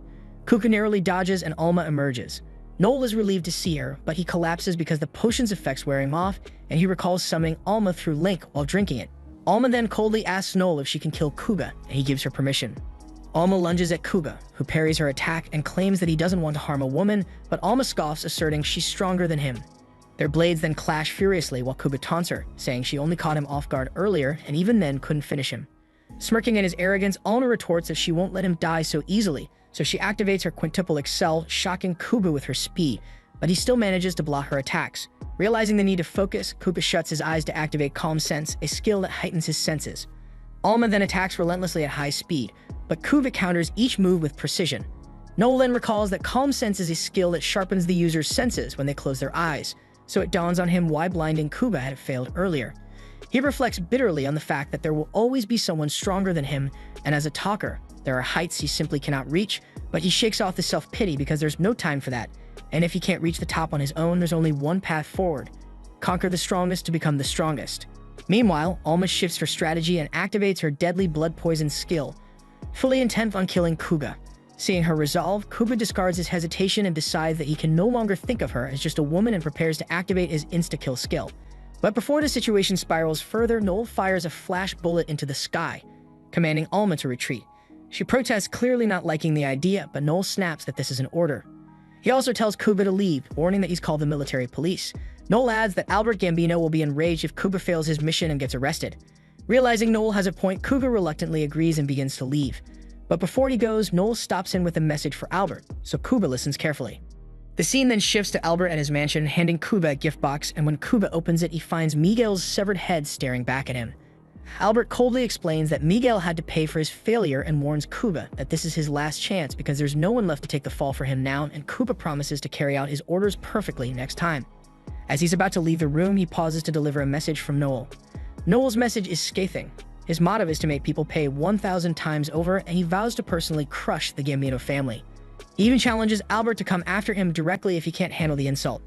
[SPEAKER 1] Kuka narrowly dodges and Alma emerges. Noel is relieved to see her, but he collapses because the potion's effects wear him off, and he recalls summoning Alma through Link while drinking it. Alma then coldly asks Noel if she can kill Kuga, and he gives her permission. Alma lunges at Kuga, who parries her attack and claims that he doesn't want to harm a woman, but Alma scoffs, asserting she's stronger than him. Their blades then clash furiously while Kuga taunts her, saying she only caught him off guard earlier and even then couldn't finish him. Smirking at his arrogance, Alma retorts that she won't let him die so easily, so she activates her quintuple excel, shocking Kuba with her speed, but he still manages to block her attacks. Realizing the need to focus, Kuba shuts his eyes to activate Calm Sense, a skill that heightens his senses. Alma then attacks relentlessly at high speed, but Kuba counters each move with precision. Nolan recalls that Calm Sense is a skill that sharpens the user's senses when they close their eyes, so it dawns on him why blinding Kuba had failed earlier. He reflects bitterly on the fact that there will always be someone stronger than him, and as a talker, there are heights he simply cannot reach, but he shakes off the self-pity because there's no time for that, and if he can't reach the top on his own, there's only one path forward: conquer the strongest to become the strongest. Meanwhile, Alma shifts her strategy and activates her deadly blood poison skill, fully intent on killing Kuga. Seeing her resolve, Kuga discards his hesitation and decides that he can no longer think of her as just a woman and prepares to activate his insta-kill skill. But before the situation spirals further, Noel fires a flash bullet into the sky, commanding Alma to retreat. She protests, clearly not liking the idea, but Noel snaps that this is an order. He also tells Kuba to leave, warning that he's called the military police. Noel adds that Albert Gambino will be enraged if Kuba fails his mission and gets arrested. Realizing Noel has a point, Kuga reluctantly agrees and begins to leave. But before he goes, Noel stops in with a message for Albert, so Kuba listens carefully. The scene then shifts to Albert at his mansion, handing Kuba a gift box, and when Kuba opens it, he finds Miguel's severed head staring back at him. Albert coldly explains that Miguel had to pay for his failure and warns Kuba that this is his last chance because there's no one left to take the fall for him now, and Kuba promises to carry out his orders perfectly next time. As he's about to leave the room, he pauses to deliver a message from Noel. Noel's message is scathing. His motto is to make people pay 1,000 times over, and he vows to personally crush the Gambino family. He even challenges Albert to come after him directly if he can't handle the insult.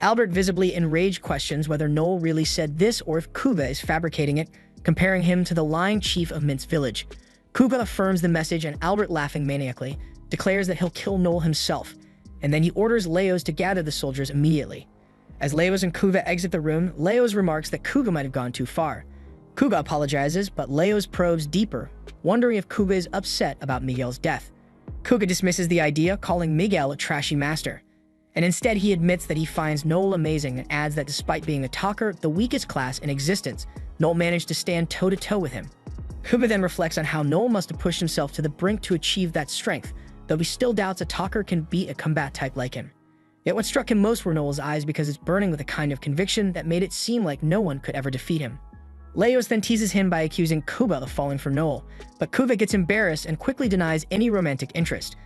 [SPEAKER 1] Albert, visibly enraged, questions whether Noel really said this or if Kuba is fabricating it, comparing him to the lying chief of Mint's village. Kuba affirms the message, and Albert, laughing maniacally, declares that he'll kill Noel himself, and then he orders Leos to gather the soldiers immediately. As Leos and Kuga exit the room, Leos remarks that Kuga might have gone too far. Kuga apologizes, but Leos probes deeper, wondering if Kuga is upset about Miguel's death. Kuga dismisses the idea, calling Miguel a trashy master. And instead he admits that he finds Noel amazing and adds that despite being a talker, the weakest class in existence, Noel managed to stand toe-to-toe with him. Kuga then reflects on how Noel must have pushed himself to the brink to achieve that strength, though he still doubts a talker can beat a combat type like him. Yet what struck him most were Noel's eyes, because it's burning with a kind of conviction that made it seem like no one could ever defeat him. Leos then teases him by accusing Kuba of falling for Noel, but Kuba gets embarrassed and quickly denies any romantic interest.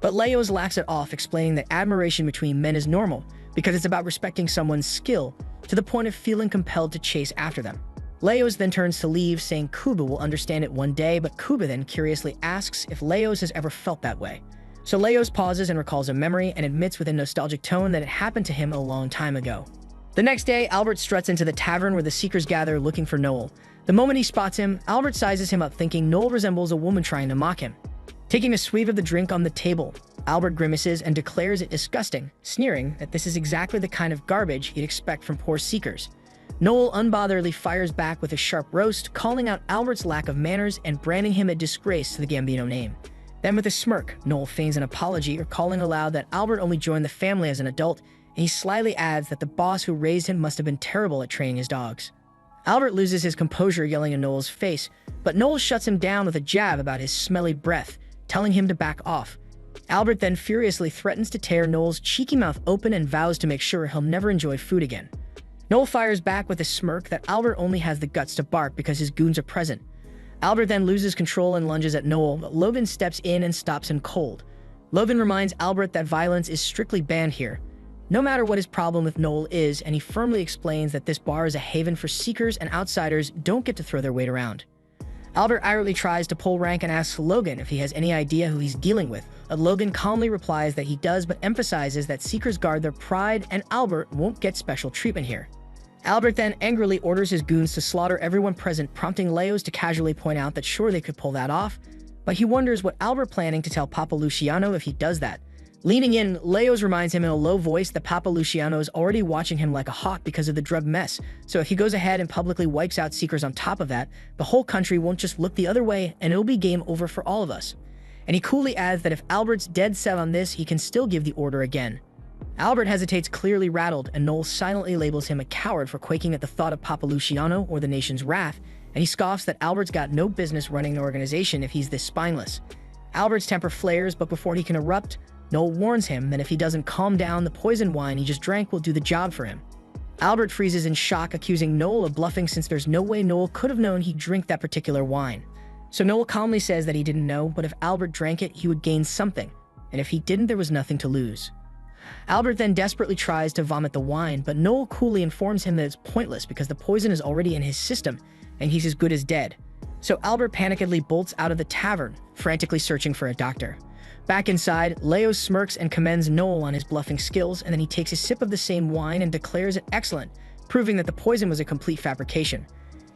[SPEAKER 1] But Leos laughs it off, explaining that admiration between men is normal because it's about respecting someone's skill to the point of feeling compelled to chase after them. Leos then turns to leave, saying Kuba will understand it one day, but Kuba then curiously asks if Leos has ever felt that way. So Leos pauses and recalls a memory and admits with a nostalgic tone that it happened to him a long time ago. The next day, Albert struts into the tavern where the Seekers gather looking for Noel. The moment he spots him, Albert sizes him up, thinking Noel resembles a woman trying to mock him. Taking a swig of the drink on the table, Albert grimaces and declares it disgusting, sneering that this is exactly the kind of garbage he'd expect from poor Seekers. Noel unbotheredly fires back with a sharp roast, calling out Albert's lack of manners and branding him a disgrace to the Gambino name. Then with a smirk, Noel feigns an apology, recalling aloud that Albert only joined the family as an adult, and he slyly adds that the boss who raised him must have been terrible at training his dogs. Albert loses his composure, yelling in Noel's face, but Noel shuts him down with a jab about his smelly breath, telling him to back off. Albert then furiously threatens to tear Noel's cheeky mouth open and vows to make sure he'll never enjoy food again. Noel fires back with a smirk that Albert only has the guts to bark because his goons are present. Albert then loses control and lunges at Noel, but Logan steps in and stops him cold. Logan reminds Albert that violence is strictly banned here, no matter what his problem with Noel is, and he firmly explains that this bar is a haven for seekers and outsiders don't get to throw their weight around. Albert irritantly tries to pull rank and asks Logan if he has any idea who he's dealing with, but Logan calmly replies that he does, but emphasizes that seekers guard their pride and Albert won't get special treatment here. Albert then angrily orders his goons to slaughter everyone present, prompting Leos to casually point out that sure they could pull that off, but he wonders what Albert planning to tell Papa Luciano if he does that. Leaning in, Leos reminds him in a low voice that Papa Luciano is already watching him like a hawk because of the drug mess, so if he goes ahead and publicly wipes out Seekers on top of that, the whole country won't just look the other way and it'll be game over for all of us. And he coolly adds that if Albert's dead set on this, he can still give the order again. Albert hesitates, clearly rattled, and Noel silently labels him a coward for quaking at the thought of Papa Luciano or the nation's wrath, and he scoffs that Albert's got no business running an organization if he's this spineless. Albert's temper flares, but before he can erupt, Noel warns him that if he doesn't calm down, the poisoned wine he just drank will do the job for him. Albert freezes in shock, accusing Noel of bluffing since there's no way Noel could have known he'd drink that particular wine. So Noel calmly says that he didn't know, but if Albert drank it, he would gain something, and if he didn't, there was nothing to lose. Albert then desperately tries to vomit the wine, but Noel coolly informs him that it's pointless because the poison is already in his system, and he's as good as dead. So Albert panikedly bolts out of the tavern, frantically searching for a doctor. Back inside, Leo smirks and commends Noel on his bluffing skills, and then he takes a sip of the same wine and declares it excellent, proving that the poison was a complete fabrication.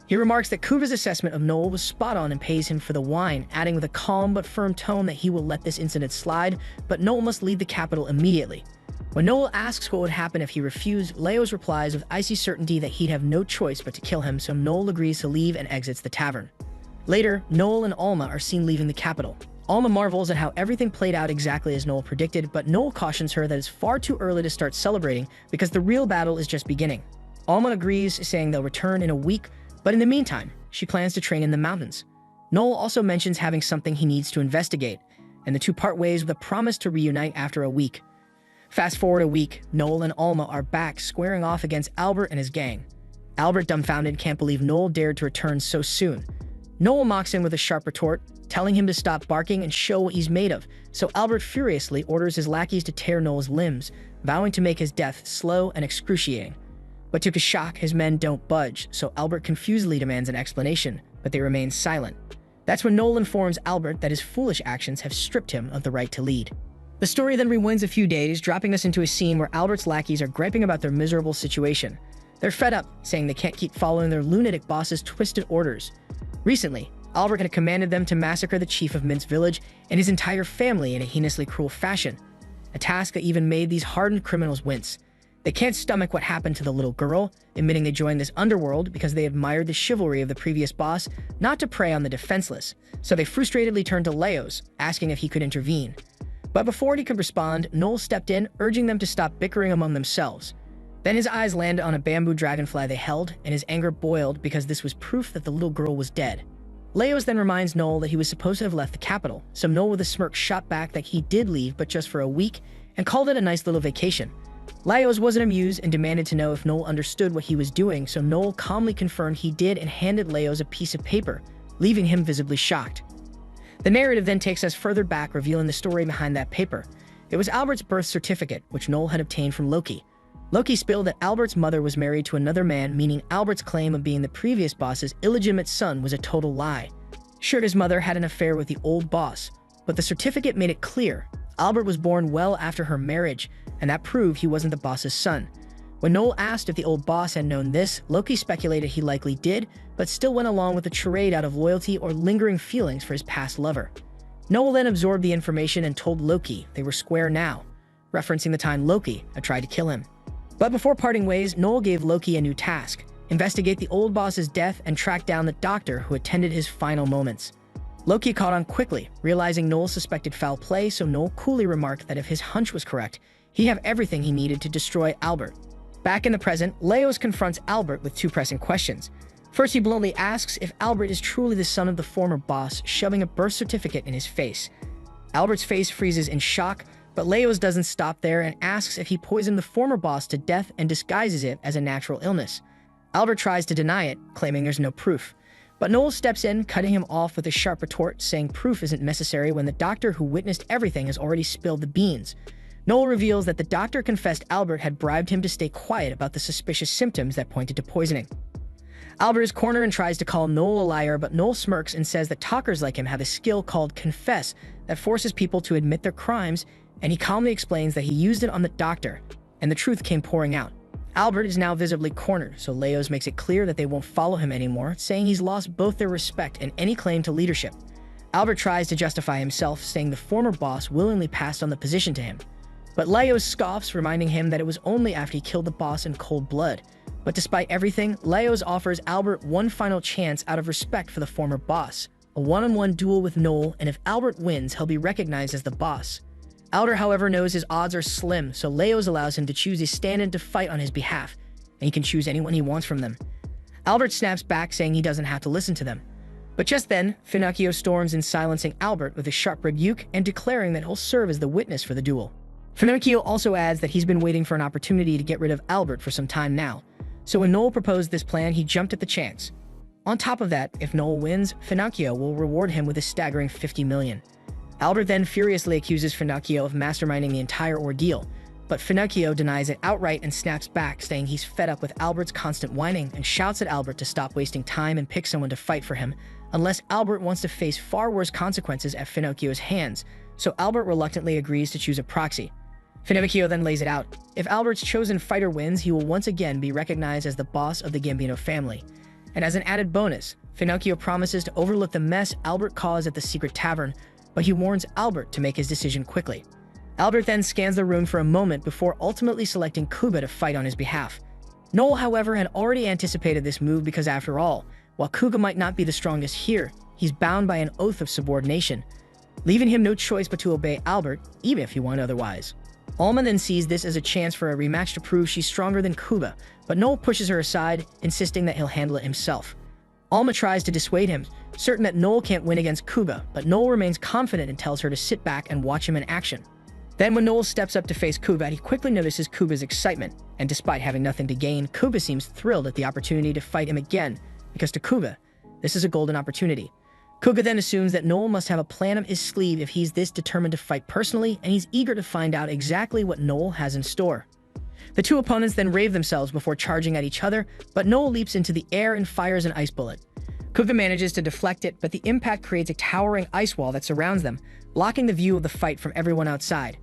[SPEAKER 1] He remarks that Kuva's assessment of Noel was spot on and pays him for the wine, adding with a calm but firm tone that he will let this incident slide, but Noel must leave the capital immediately. When Noel asks what would happen if he refused, Leos replies with icy certainty that he'd have no choice but to kill him, so Noel agrees to leave and exits the tavern. Later, Noel and Alma are seen leaving the capital. Alma marvels at how everything played out exactly as Noel predicted, but Noel cautions her that it's far too early to start celebrating because the real battle is just beginning. Alma agrees, saying they'll return in a week, but in the meantime, she plans to train in the mountains. Noel also mentions having something he needs to investigate, and the two part ways with a promise to reunite after a week. Fast forward a week, Noel and Alma are back squaring off against Albert and his gang. Albert, dumbfounded, can't believe Noel dared to return so soon. Noel mocks him with a sharp retort, telling him to stop barking and show what he's made of, so Albert furiously orders his lackeys to tear Noel's limbs, vowing to make his death slow and excruciating. But to his shock, his men don't budge, so Albert confusedly demands an explanation, but they remain silent. That's when Noel informs Albert that his foolish actions have stripped him of the right to lead. The story then rewinds a few days, dropping us into a scene where Albert's lackeys are griping about their miserable situation. They're fed up, saying they can't keep following their lunatic boss's twisted orders. Recently, Albert had commanded them to massacre the chief of Mint's village and his entire family in a heinously cruel fashion, a task that even made these hardened criminals wince. They can't stomach what happened to the little girl, admitting they joined this underworld because they admired the chivalry of the previous boss, not to prey on the defenseless, so they frustratedly turned to Leos, asking if he could intervene. But before he could respond, Noel stepped in, urging them to stop bickering among themselves. Then his eyes landed on a bamboo dragonfly they held, and his anger boiled because this was proof that the little girl was dead. Leos then reminds Noel that he was supposed to have left the capital, so Noel with a smirk shot back that he did leave, but just for a week, and called it a nice little vacation. Leos wasn't amused and demanded to know if Noel understood what he was doing, so Noel calmly confirmed he did and handed Leos a piece of paper, leaving him visibly shocked. The narrative then takes us further back, revealing the story behind that paper. It was Albert's birth certificate, which Noel had obtained from Loki. Loki spilled that Albert's mother was married to another man, meaning Albert's claim of being the previous boss's illegitimate son was a total lie. Sure, his mother had an affair with the old boss, but the certificate made it clear Albert was born well after her marriage, and that proved he wasn't the boss's son. When Noel asked if the old boss had known this, Loki speculated he likely did, but still went along with the charade out of loyalty or lingering feelings for his past lover. Noel then absorbed the information and told Loki they were square now, referencing the time Loki had tried to kill him. But before parting ways, Noel gave Loki a new task: investigate the old boss's death and track down the doctor who attended his final moments. Loki caught on quickly, realizing Noel suspected foul play, so Noel coolly remarked that if his hunch was correct, he'd have everything he needed to destroy Albert. Back in the present, Leos confronts Albert with two pressing questions. First, he bluntly asks if Albert is truly the son of the former boss, shoving a birth certificate in his face. Albert's face freezes in shock, but Leos doesn't stop there and asks if he poisoned the former boss to death and disguises it as a natural illness. Albert tries to deny it, claiming there's no proof. But Noel steps in, cutting him off with a sharp retort, saying proof isn't necessary when the doctor who witnessed everything has already spilled the beans. Noel reveals that the doctor confessed Albert had bribed him to stay quiet about the suspicious symptoms that pointed to poisoning. Albert is cornered and tries to call Noel a liar, but Noel smirks and says that talkers like him have a skill called confess that forces people to admit their crimes, and he calmly explains that he used it on the doctor, and the truth came pouring out. Albert is now visibly cornered, so Leos makes it clear that they won't follow him anymore, saying he's lost both their respect and any claim to leadership. Albert tries to justify himself, saying the former boss willingly passed on the position to him. But Leos scoffs, reminding him that it was only after he killed the boss in cold blood. But despite everything, Leos offers Albert one final chance out of respect for the former boss, a one-on-one duel with Noel, and if Albert wins, he'll be recognized as the boss. Albert, however, knows his odds are slim, so Leos allows him to choose a stand-in to fight on his behalf, and he can choose anyone he wants from them. Albert snaps back, saying he doesn't have to listen to them. But just then, Finocchio storms in, silencing Albert with a sharp rebuke and declaring that he'll serve as the witness for the duel. Finocchio also adds that he's been waiting for an opportunity to get rid of Albert for some time now, so when Noel proposed this plan, he jumped at the chance. On top of that, if Noel wins, Finocchio will reward him with a staggering 50 million. Albert then furiously accuses Finocchio of masterminding the entire ordeal, but Finocchio denies it outright and snaps back, saying he's fed up with Albert's constant whining and shouts at Albert to stop wasting time and pick someone to fight for him, unless Albert wants to face far worse consequences at Finocchio's hands, so Albert reluctantly agrees to choose a proxy. Finocchio then lays it out. If Albert's chosen fighter wins, he will once again be recognized as the boss of the Gambino family. And as an added bonus, Finocchio promises to overlook the mess Albert caused at the secret tavern, but he warns Albert to make his decision quickly. Albert then scans the room for a moment before ultimately selecting Kuba to fight on his behalf. Noel, however, had already anticipated this move because after all, while Kuga might not be the strongest here, he's bound by an oath of subordination, leaving him no choice but to obey Albert, even if he wanted otherwise. Alma then sees this as a chance for a rematch to prove she's stronger than Kuba, but Noel pushes her aside, insisting that he'll handle it himself. Alma tries to dissuade him, certain that Noel can't win against Kuba, but Noel remains confident and tells her to sit back and watch him in action. Then when Noel steps up to face Kuba, he quickly notices Kuba's excitement, and despite having nothing to gain, Kuba seems thrilled at the opportunity to fight him again, because to Kuba, this is a golden opportunity. Kuga then assumes that Noel must have a plan up his sleeve if he's this determined to fight personally, and he's eager to find out exactly what Noel has in store. The two opponents then rave themselves before charging at each other, but Noel leaps into the air and fires an ice bullet. Kuga manages to deflect it, but the impact creates a towering ice wall that surrounds them, blocking the view of the fight from everyone outside.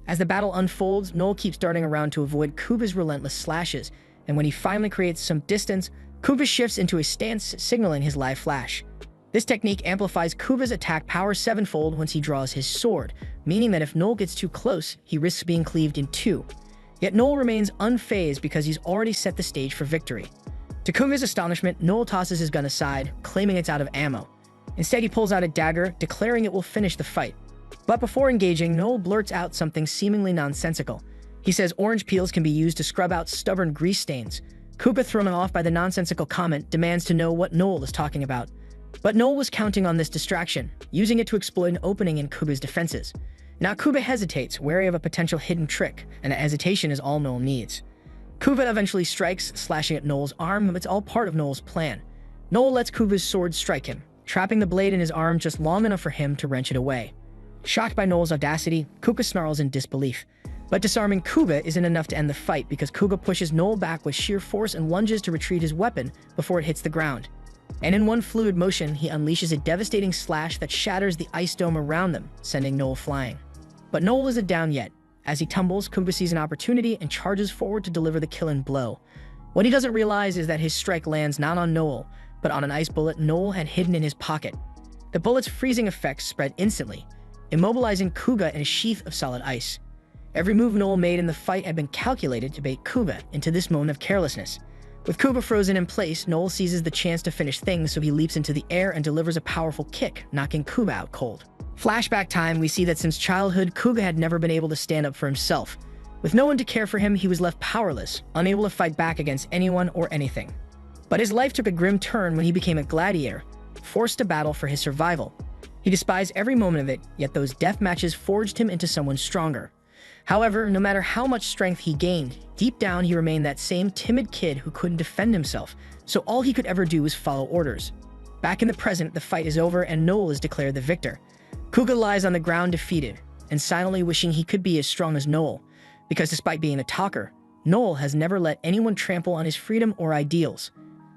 [SPEAKER 1] As the battle unfolds, Noel keeps darting around to avoid Kuba's relentless slashes, and when he finally creates some distance, Kuba shifts into a stance, signaling his live flash. This technique amplifies Kuba's attack power sevenfold once he draws his sword, meaning that if Noel gets too close, he risks being cleaved in two. Yet Noel remains unfazed because he's already set the stage for victory. To Kuga's astonishment, Noel tosses his gun aside, claiming it's out of ammo. Instead, he pulls out a dagger, declaring it will finish the fight. But before engaging, Noel blurts out something seemingly nonsensical. He says orange peels can be used to scrub out stubborn grease stains. Kuga, thrown off by the nonsensical comment, demands to know what Noel is talking about. But Noel was counting on this distraction, using it to exploit an opening in Kuba's defenses. Now Kuba hesitates, wary of a potential hidden trick, and that hesitation is all Noel needs. Kuba eventually strikes, slashing at Noel's arm, but it's all part of Noel's plan. Noel lets Kuba's sword strike him, trapping the blade in his arm just long enough for him to wrench it away. Shocked by Noel's audacity, Kuga snarls in disbelief. But disarming Kuga isn't enough to end the fight because Kuga pushes Noel back with sheer force and lunges to retrieve his weapon before it hits the ground. And in one fluid motion, he unleashes a devastating slash that shatters the ice dome around them, sending Noel flying. But Noel isn't down yet. As he tumbles, Kuga sees an opportunity and charges forward to deliver the killing blow. What he doesn't realize is that his strike lands not on Noel, but on an ice bullet Noel had hidden in his pocket. The bullet's freezing effects spread instantly, immobilizing Kuga in a sheath of solid ice. Every move Noel made in the fight had been calculated to bait Kuga into this moment of carelessness. With Kuga frozen in place, Noel seizes the chance to finish things, so he leaps into the air and delivers a powerful kick, knocking Kuga out cold. Flashback time, we see that since childhood, Kuga had never been able to stand up for himself. With no one to care for him, he was left powerless, unable to fight back against anyone or anything. But his life took a grim turn when he became a gladiator, forced to battle for his survival. He despised every moment of it, yet those death matches forged him into someone stronger. However, no matter how much strength he gained, deep down he remained that same timid kid who couldn't defend himself, so all he could ever do was follow orders. Back in the present, the fight is over and Noel is declared the victor. Kuga lies on the ground defeated, and silently wishing he could be as strong as Noel, because despite being a talker, Noel has never let anyone trample on his freedom or ideals.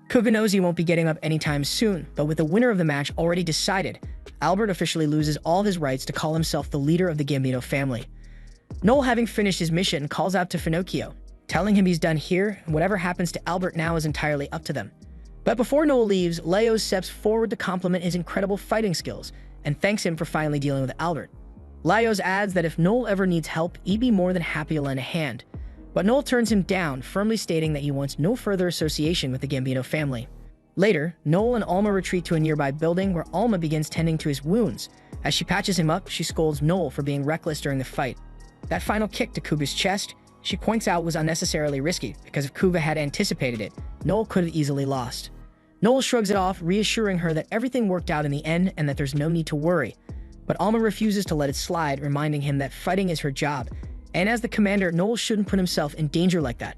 [SPEAKER 1] Kuga knows he won't be getting up anytime soon, but with the winner of the match already decided, Albert officially loses all his rights to call himself the leader of the Gambino family. Noel, having finished his mission, calls out to Finocchio, telling him he's done here, and whatever happens to Albert now is entirely up to them. But before Noel leaves, Leo steps forward to compliment his incredible fighting skills, and thanks him for finally dealing with Albert. Laios adds that if Noel ever needs help, he'd be more than happy to lend a hand. But Noel turns him down, firmly stating that he wants no further association with the Gambino family. Later, Noel and Alma retreat to a nearby building where Alma begins tending to his wounds. As she patches him up, she scolds Noel for being reckless during the fight. That final kick to Kuga's chest, she points out was unnecessarily risky because if Kuga had anticipated it, Noel could have easily lost. Noel shrugs it off, reassuring her that everything worked out in the end and that there's no need to worry. But Alma refuses to let it slide, reminding him that fighting is her job, and as the commander, Noel shouldn't put himself in danger like that.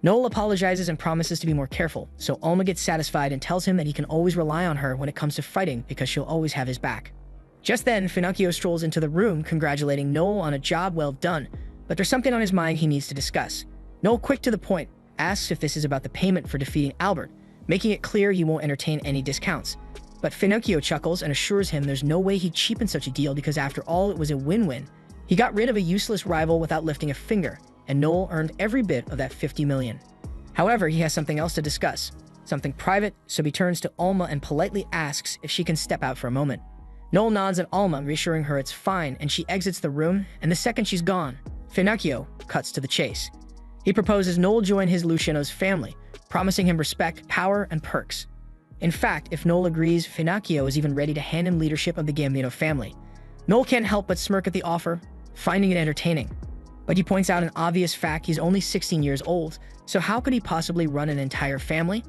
[SPEAKER 1] Noel apologizes and promises to be more careful, so Alma gets satisfied and tells him that he can always rely on her when it comes to fighting because she'll always have his back. Just then, Finocchio strolls into the room, congratulating Noel on a job well done, but there's something on his mind he needs to discuss. Noel, quick to the point, asks if this is about the payment for defeating Albert, making it clear he won't entertain any discounts. But Finocchio chuckles and assures him there's no way he'd cheapen such a deal because after all, it was a win-win. He got rid of a useless rival without lifting a finger, and Noel earned every bit of that 50 million. However, he has something else to discuss, something private, so he turns to Alma and politely asks if she can step out for a moment. Noel nods at Alma, reassuring her it's fine, and she exits the room, and the second she's gone, Finocchio cuts to the chase. He proposes Noel join his Luciano's family, promising him respect, power, and perks. In fact, if Noel agrees, Finocchio is even ready to hand him leadership of the Gambino family. Noel can't help but smirk at the offer, finding it entertaining. But he points out an obvious fact: he's only 16 years old, so how could he possibly run an entire family?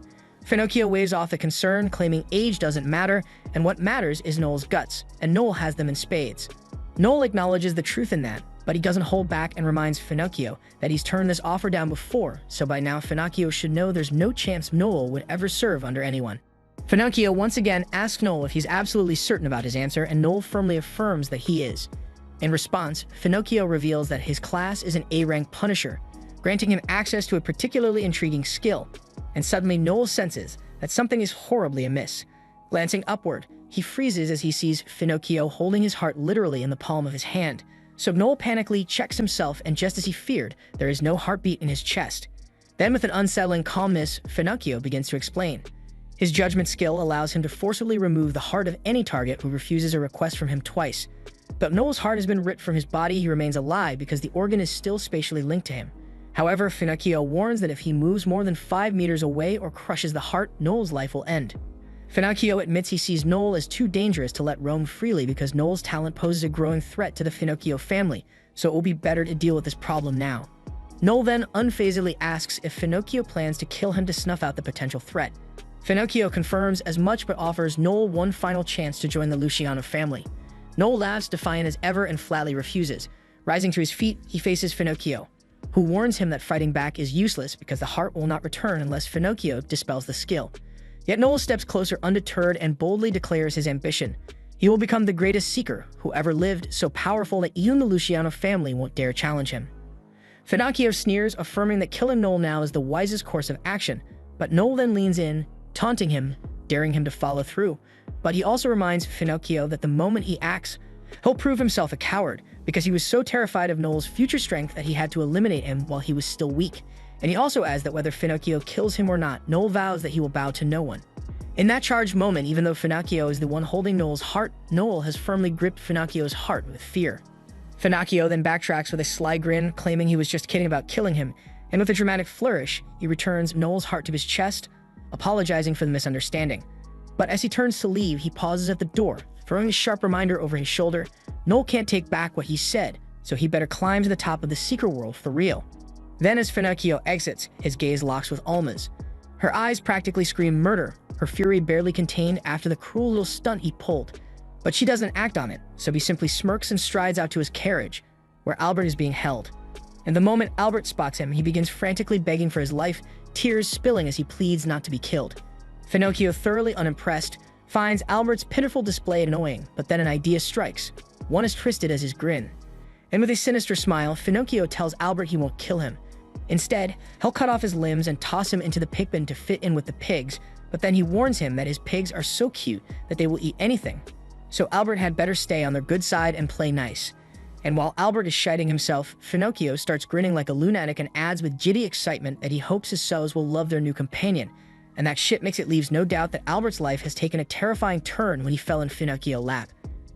[SPEAKER 1] Finocchio waves off the concern, claiming age doesn't matter, and what matters is Noel's guts, and Noel has them in spades. Noel acknowledges the truth in that, but he doesn't hold back and reminds Finocchio that he's turned this offer down before, so by now Finocchio should know there's no chance Noel would ever serve under anyone. Finocchio once again asks Noel if he's absolutely certain about his answer, and Noel firmly affirms that he is. In response, Finocchio reveals that his class is an A-rank Punisher, granting him access to a particularly intriguing skill, and suddenly Noel senses that something is horribly amiss. Glancing upward, he freezes as he sees Finocchio holding his heart literally in the palm of his hand. So Noel panically checks himself, and just as he feared, there is no heartbeat in his chest. Then with an unsettling calmness, Finocchio begins to explain. His judgment skill allows him to forcibly remove the heart of any target who refuses a request from him twice. But Noel's heart has been ripped from his body. He remains alive because the organ is still spatially linked to him. However, Finocchio warns that if he moves more than 5 meters away or crushes the heart, Noel's life will end. Finocchio admits he sees Noel as too dangerous to let roam freely because Noel's talent poses a growing threat to the Finocchio family, so it will be better to deal with this problem now. Noel then unfazedly asks if Finocchio plans to kill him to snuff out the potential threat. Finocchio confirms as much but offers Noel one final chance to join the Luciano family. Noel laughs, defiant as ever, and flatly refuses. Rising to his feet, he faces Finocchio, who warns him that fighting back is useless because the heart will not return unless Finocchio dispels the skill. Yet Noel steps closer undeterred and boldly declares his ambition. He will become the greatest seeker who ever lived, so powerful that even the Luciano family won't dare challenge him. Finocchio sneers, affirming that killing Noel now is the wisest course of action, but Noel then leans in, taunting him, daring him to follow through. But he also reminds Finocchio that the moment he acts, he'll prove himself a coward, because he was so terrified of Noel's future strength that he had to eliminate him while he was still weak. And he also adds that whether Finocchio kills him or not, Noel vows that he will bow to no one. In that charged moment, even though Finocchio is the one holding Noel's heart, Noel has firmly gripped Finocchio's heart with fear. Finocchio then backtracks with a sly grin, claiming he was just kidding about killing him, and with a dramatic flourish, he returns Noel's heart to his chest, apologizing for the misunderstanding. But as he turns to leave, he pauses at the door, throwing a sharp reminder over his shoulder. Noel can't take back what he said, so he better climb to the top of the secret world for real. Then as Finocchio exits, his gaze locks with Alma's. Her eyes practically scream murder, her fury barely contained after the cruel little stunt he pulled. But she doesn't act on it, so he simply smirks and strides out to his carriage, where Albert is being held. And the moment Albert spots him, he begins frantically begging for his life, tears spilling as he pleads not to be killed. Finocchio, thoroughly unimpressed, finds Albert's pitiful display annoying, but then an idea strikes, one as twisted as his grin. And with a sinister smile, Finocchio tells Albert he won't kill him. Instead, he'll cut off his limbs and toss him into the pig bin to fit in with the pigs, but then he warns him that his pigs are so cute that they will eat anything. So Albert had better stay on their good side and play nice. And while Albert is shiting himself, Finocchio starts grinning like a lunatic and adds with giddy excitement that he hopes his cells will love their new companion. And that shit makes it leaves no doubt that Albert's life has taken a terrifying turn when he fell in Finocchio's lap.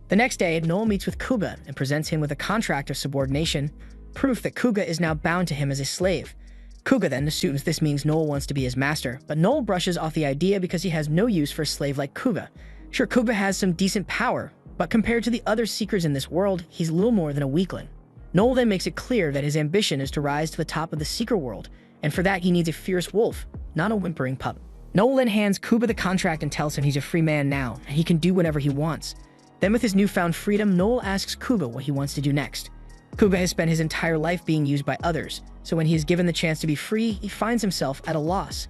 [SPEAKER 1] The next day, Noel meets with Kuga and presents him with a contract of subordination, proof that Kuga is now bound to him as a slave. Kuga then assumes this means Noel wants to be his master, but Noel brushes off the idea because he has no use for a slave like Kuga. Sure, Kuga has some decent power, but compared to the other seekers in this world, he's little more than a weakling. Noel then makes it clear that his ambition is to rise to the top of the seeker world, and for that he needs a fierce wolf, not a whimpering pup. Noel then hands Kuba the contract and tells him he's a free man now, and he can do whatever he wants. Then with his newfound freedom, Noel asks Kuba what he wants to do next. Kuba has spent his entire life being used by others, so when he is given the chance to be free, he finds himself at a loss.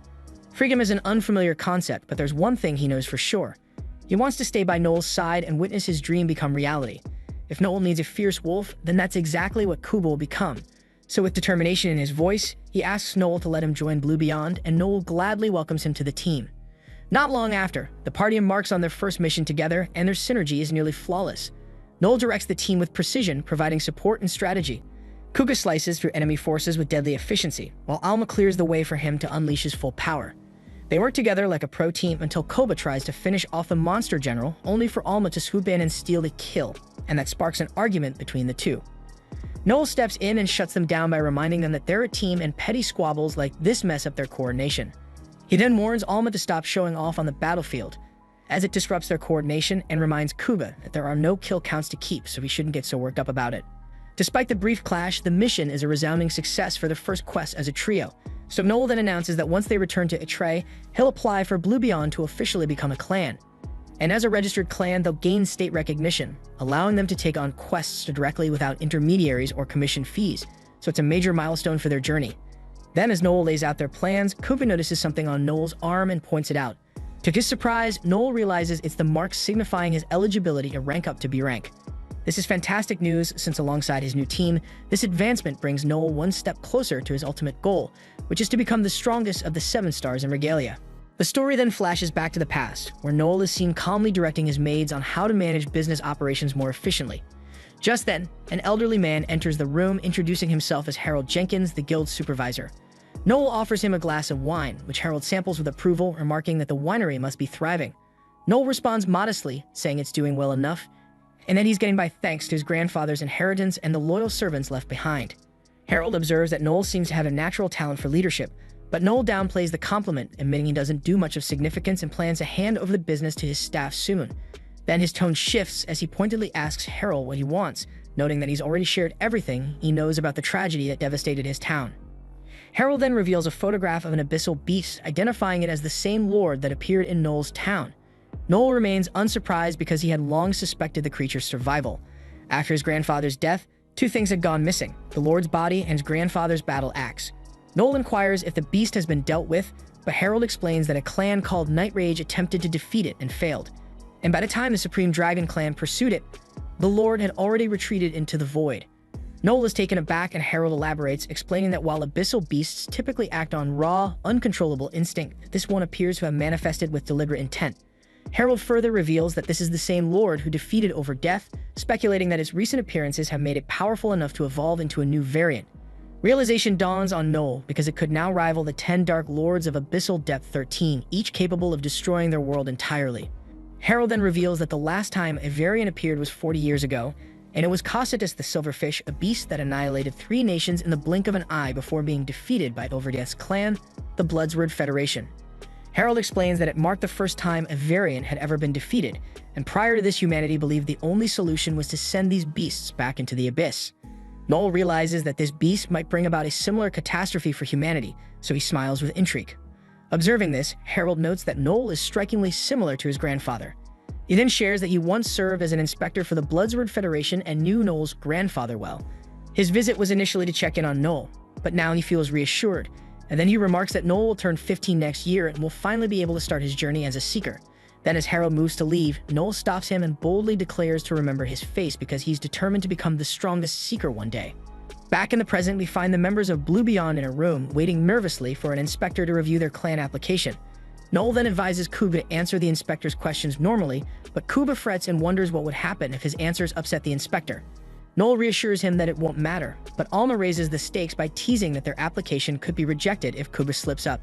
[SPEAKER 1] Freedom is an unfamiliar concept, but there's one thing he knows for sure. He wants to stay by Noel's side and witness his dream become reality. If Noel needs a fierce wolf, then that's exactly what Kuba will become. So with determination in his voice, he asks Noel to let him join Blue Beyond, and Noel gladly welcomes him to the team. Not long after, the party embarks on their first mission together, and their synergy is nearly flawless. Noel directs the team with precision, providing support and strategy. Kuga slices through enemy forces with deadly efficiency, while Alma clears the way for him to unleash his full power. They work together like a pro team until Koba tries to finish off the monster general, only for Alma to swoop in and steal the kill, and that sparks an argument between the two. Noel steps in and shuts them down by reminding them that they're a team and petty squabbles like this mess up their coordination. He then warns Alma to stop showing off on the battlefield, as it disrupts their coordination, and reminds Kuba that there are no kill counts to keep, so he shouldn't get so worked up about it. Despite the brief clash, the mission is a resounding success for their first quest as a trio, so Noel then announces that once they return to Itray, he'll apply for Blue Beyond to officially become a clan. And as a registered clan, they'll gain state recognition, allowing them to take on quests directly without intermediaries or commission fees, so it's a major milestone for their journey. Then as Noel lays out their plans, Kuba notices something on Noel's arm and points it out. To his surprise, Noel realizes it's the mark signifying his eligibility to rank up to B rank. This is fantastic news since alongside his new team, this advancement brings Noel one step closer to his ultimate goal, which is to become the strongest of the 7 stars in Regalia. The story then flashes back to the past, where Noel is seen calmly directing his maids on how to manage business operations more efficiently. Just then, an elderly man enters the room, introducing himself as Harold Jenkins, the guild's supervisor. Noel offers him a glass of wine, which Harold samples with approval, remarking that the winery must be thriving. Noel responds modestly, saying it's doing well enough, and that he's getting by thanks to his grandfather's inheritance and the loyal servants left behind. Harold observes that Noel seems to have a natural talent for leadership, but Noel downplays the compliment, admitting he doesn't do much of significance and plans to hand over the business to his staff soon. Then his tone shifts as he pointedly asks Harold what he wants, noting that he's already shared everything he knows about the tragedy that devastated his town. Harold then reveals a photograph of an abyssal beast, identifying it as the same lord that appeared in Noel's town. Noel remains unsurprised because he had long suspected the creature's survival. After his grandfather's death, 2 things had gone missing: the lord's body and his grandfather's battle axe. Noel inquires if the beast has been dealt with, but Harold explains that a clan called Night Rage attempted to defeat it and failed. And by the time the Supreme Dragon clan pursued it, the lord had already retreated into the void. Noel is taken aback, and Harold elaborates, explaining that while abyssal beasts typically act on raw, uncontrollable instinct, this one appears to have manifested with deliberate intent. Harold further reveals that this is the same lord who defeated Over Death, speculating that its recent appearances have made it powerful enough to evolve into a new variant. Realization dawns on Noel because it could now rival the 10 Dark Lords of Abyssal Depth 13, each capable of destroying their world entirely. Harold then reveals that the last time a variant appeared was 40 years ago, and it was Cocytus the Silverfish, a beast that annihilated 3 nations in the blink of an eye before being defeated by Overdeath's clan, the Bloodsword Federation. Harold explains that it marked the first time a variant had ever been defeated, and prior to this, humanity believed the only solution was to send these beasts back into the abyss. Noel realizes that this beast might bring about a similar catastrophe for humanity, so he smiles with intrigue. Observing this, Harold notes that Noel is strikingly similar to his grandfather. He then shares that he once served as an inspector for the Bloodsword Federation and knew Noel's grandfather well. His visit was initially to check in on Noel, but now he feels reassured, and then he remarks that Noel will turn 15 next year and will finally be able to start his journey as a seeker. Then as Harold moves to leave, Noel stops him and boldly declares to remember his face because he's determined to become the strongest seeker one day. Back in the present, we find the members of Blue Beyond in a room, waiting nervously for an inspector to review their clan application. Noel then advises Kuba to answer the inspector's questions normally, but Kuba frets and wonders what would happen if his answers upset the inspector. Noel reassures him that it won't matter, but Alma raises the stakes by teasing that their application could be rejected if Kuba slips up.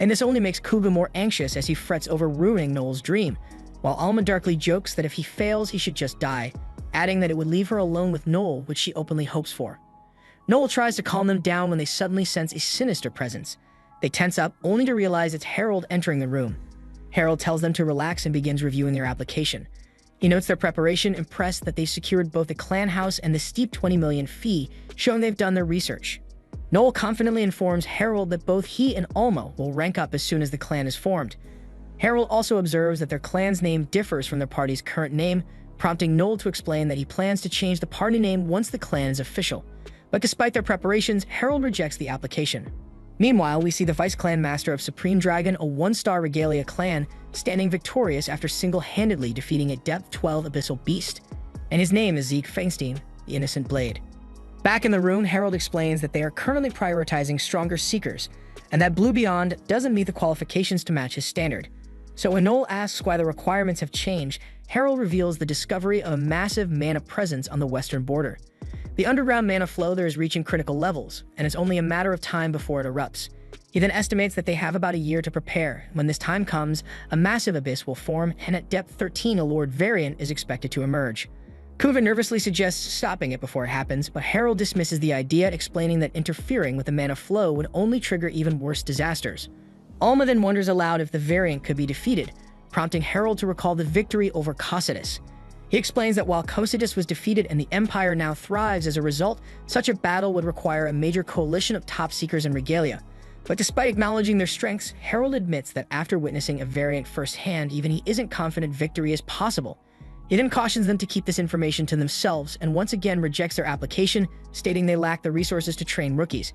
[SPEAKER 1] And this only makes Kuba more anxious as he frets over ruining Noel's dream, while Alma darkly jokes that if he fails, he should just die, adding that it would leave her alone with Noel, which she openly hopes for. Noel tries to calm them down when they suddenly sense a sinister presence. They tense up, only to realize it's Harold entering the room. Harold tells them to relax and begins reviewing their application. He notes their preparation, impressed that they secured both a clan house and the steep 20 million fee, showing they've done their research. Noel confidently informs Harold that both he and Alma will rank up as soon as the clan is formed. Harold also observes that their clan's name differs from their party's current name, prompting Noel to explain that he plans to change the party name once the clan is official. But despite their preparations, Harold rejects the application. Meanwhile, we see the Vice Clan Master of Supreme Dragon, a 1-star Regalia clan, standing victorious after single-handedly defeating a Depth 12 Abyssal Beast. And his name is Zeke Feinstein, the Innocent Blade. Back in the room, Harold explains that they are currently prioritizing stronger Seekers, and that Blue Beyond doesn't meet the qualifications to match his standard. So when Noel asks why the requirements have changed, Harold reveals the discovery of a massive mana presence on the western border. The underground mana flow there is reaching critical levels, and it's only a matter of time before it erupts. He then estimates that they have about a year to prepare. When this time comes, a massive abyss will form, and at depth 13 a Lord variant is expected to emerge. Kuva nervously suggests stopping it before it happens, but Harold dismisses the idea, explaining that interfering with the mana flow would only trigger even worse disasters. Alma then wonders aloud if the variant could be defeated, prompting Harold to recall the victory over Cocytus. He explains that while Cocytus was defeated and the Empire now thrives as a result, such a battle would require a major coalition of top Seekers and Regalia. But despite acknowledging their strengths, Harold admits that after witnessing a variant firsthand, even he isn't confident victory is possible. He then cautions them to keep this information to themselves and once again rejects their application, stating they lack the resources to train rookies.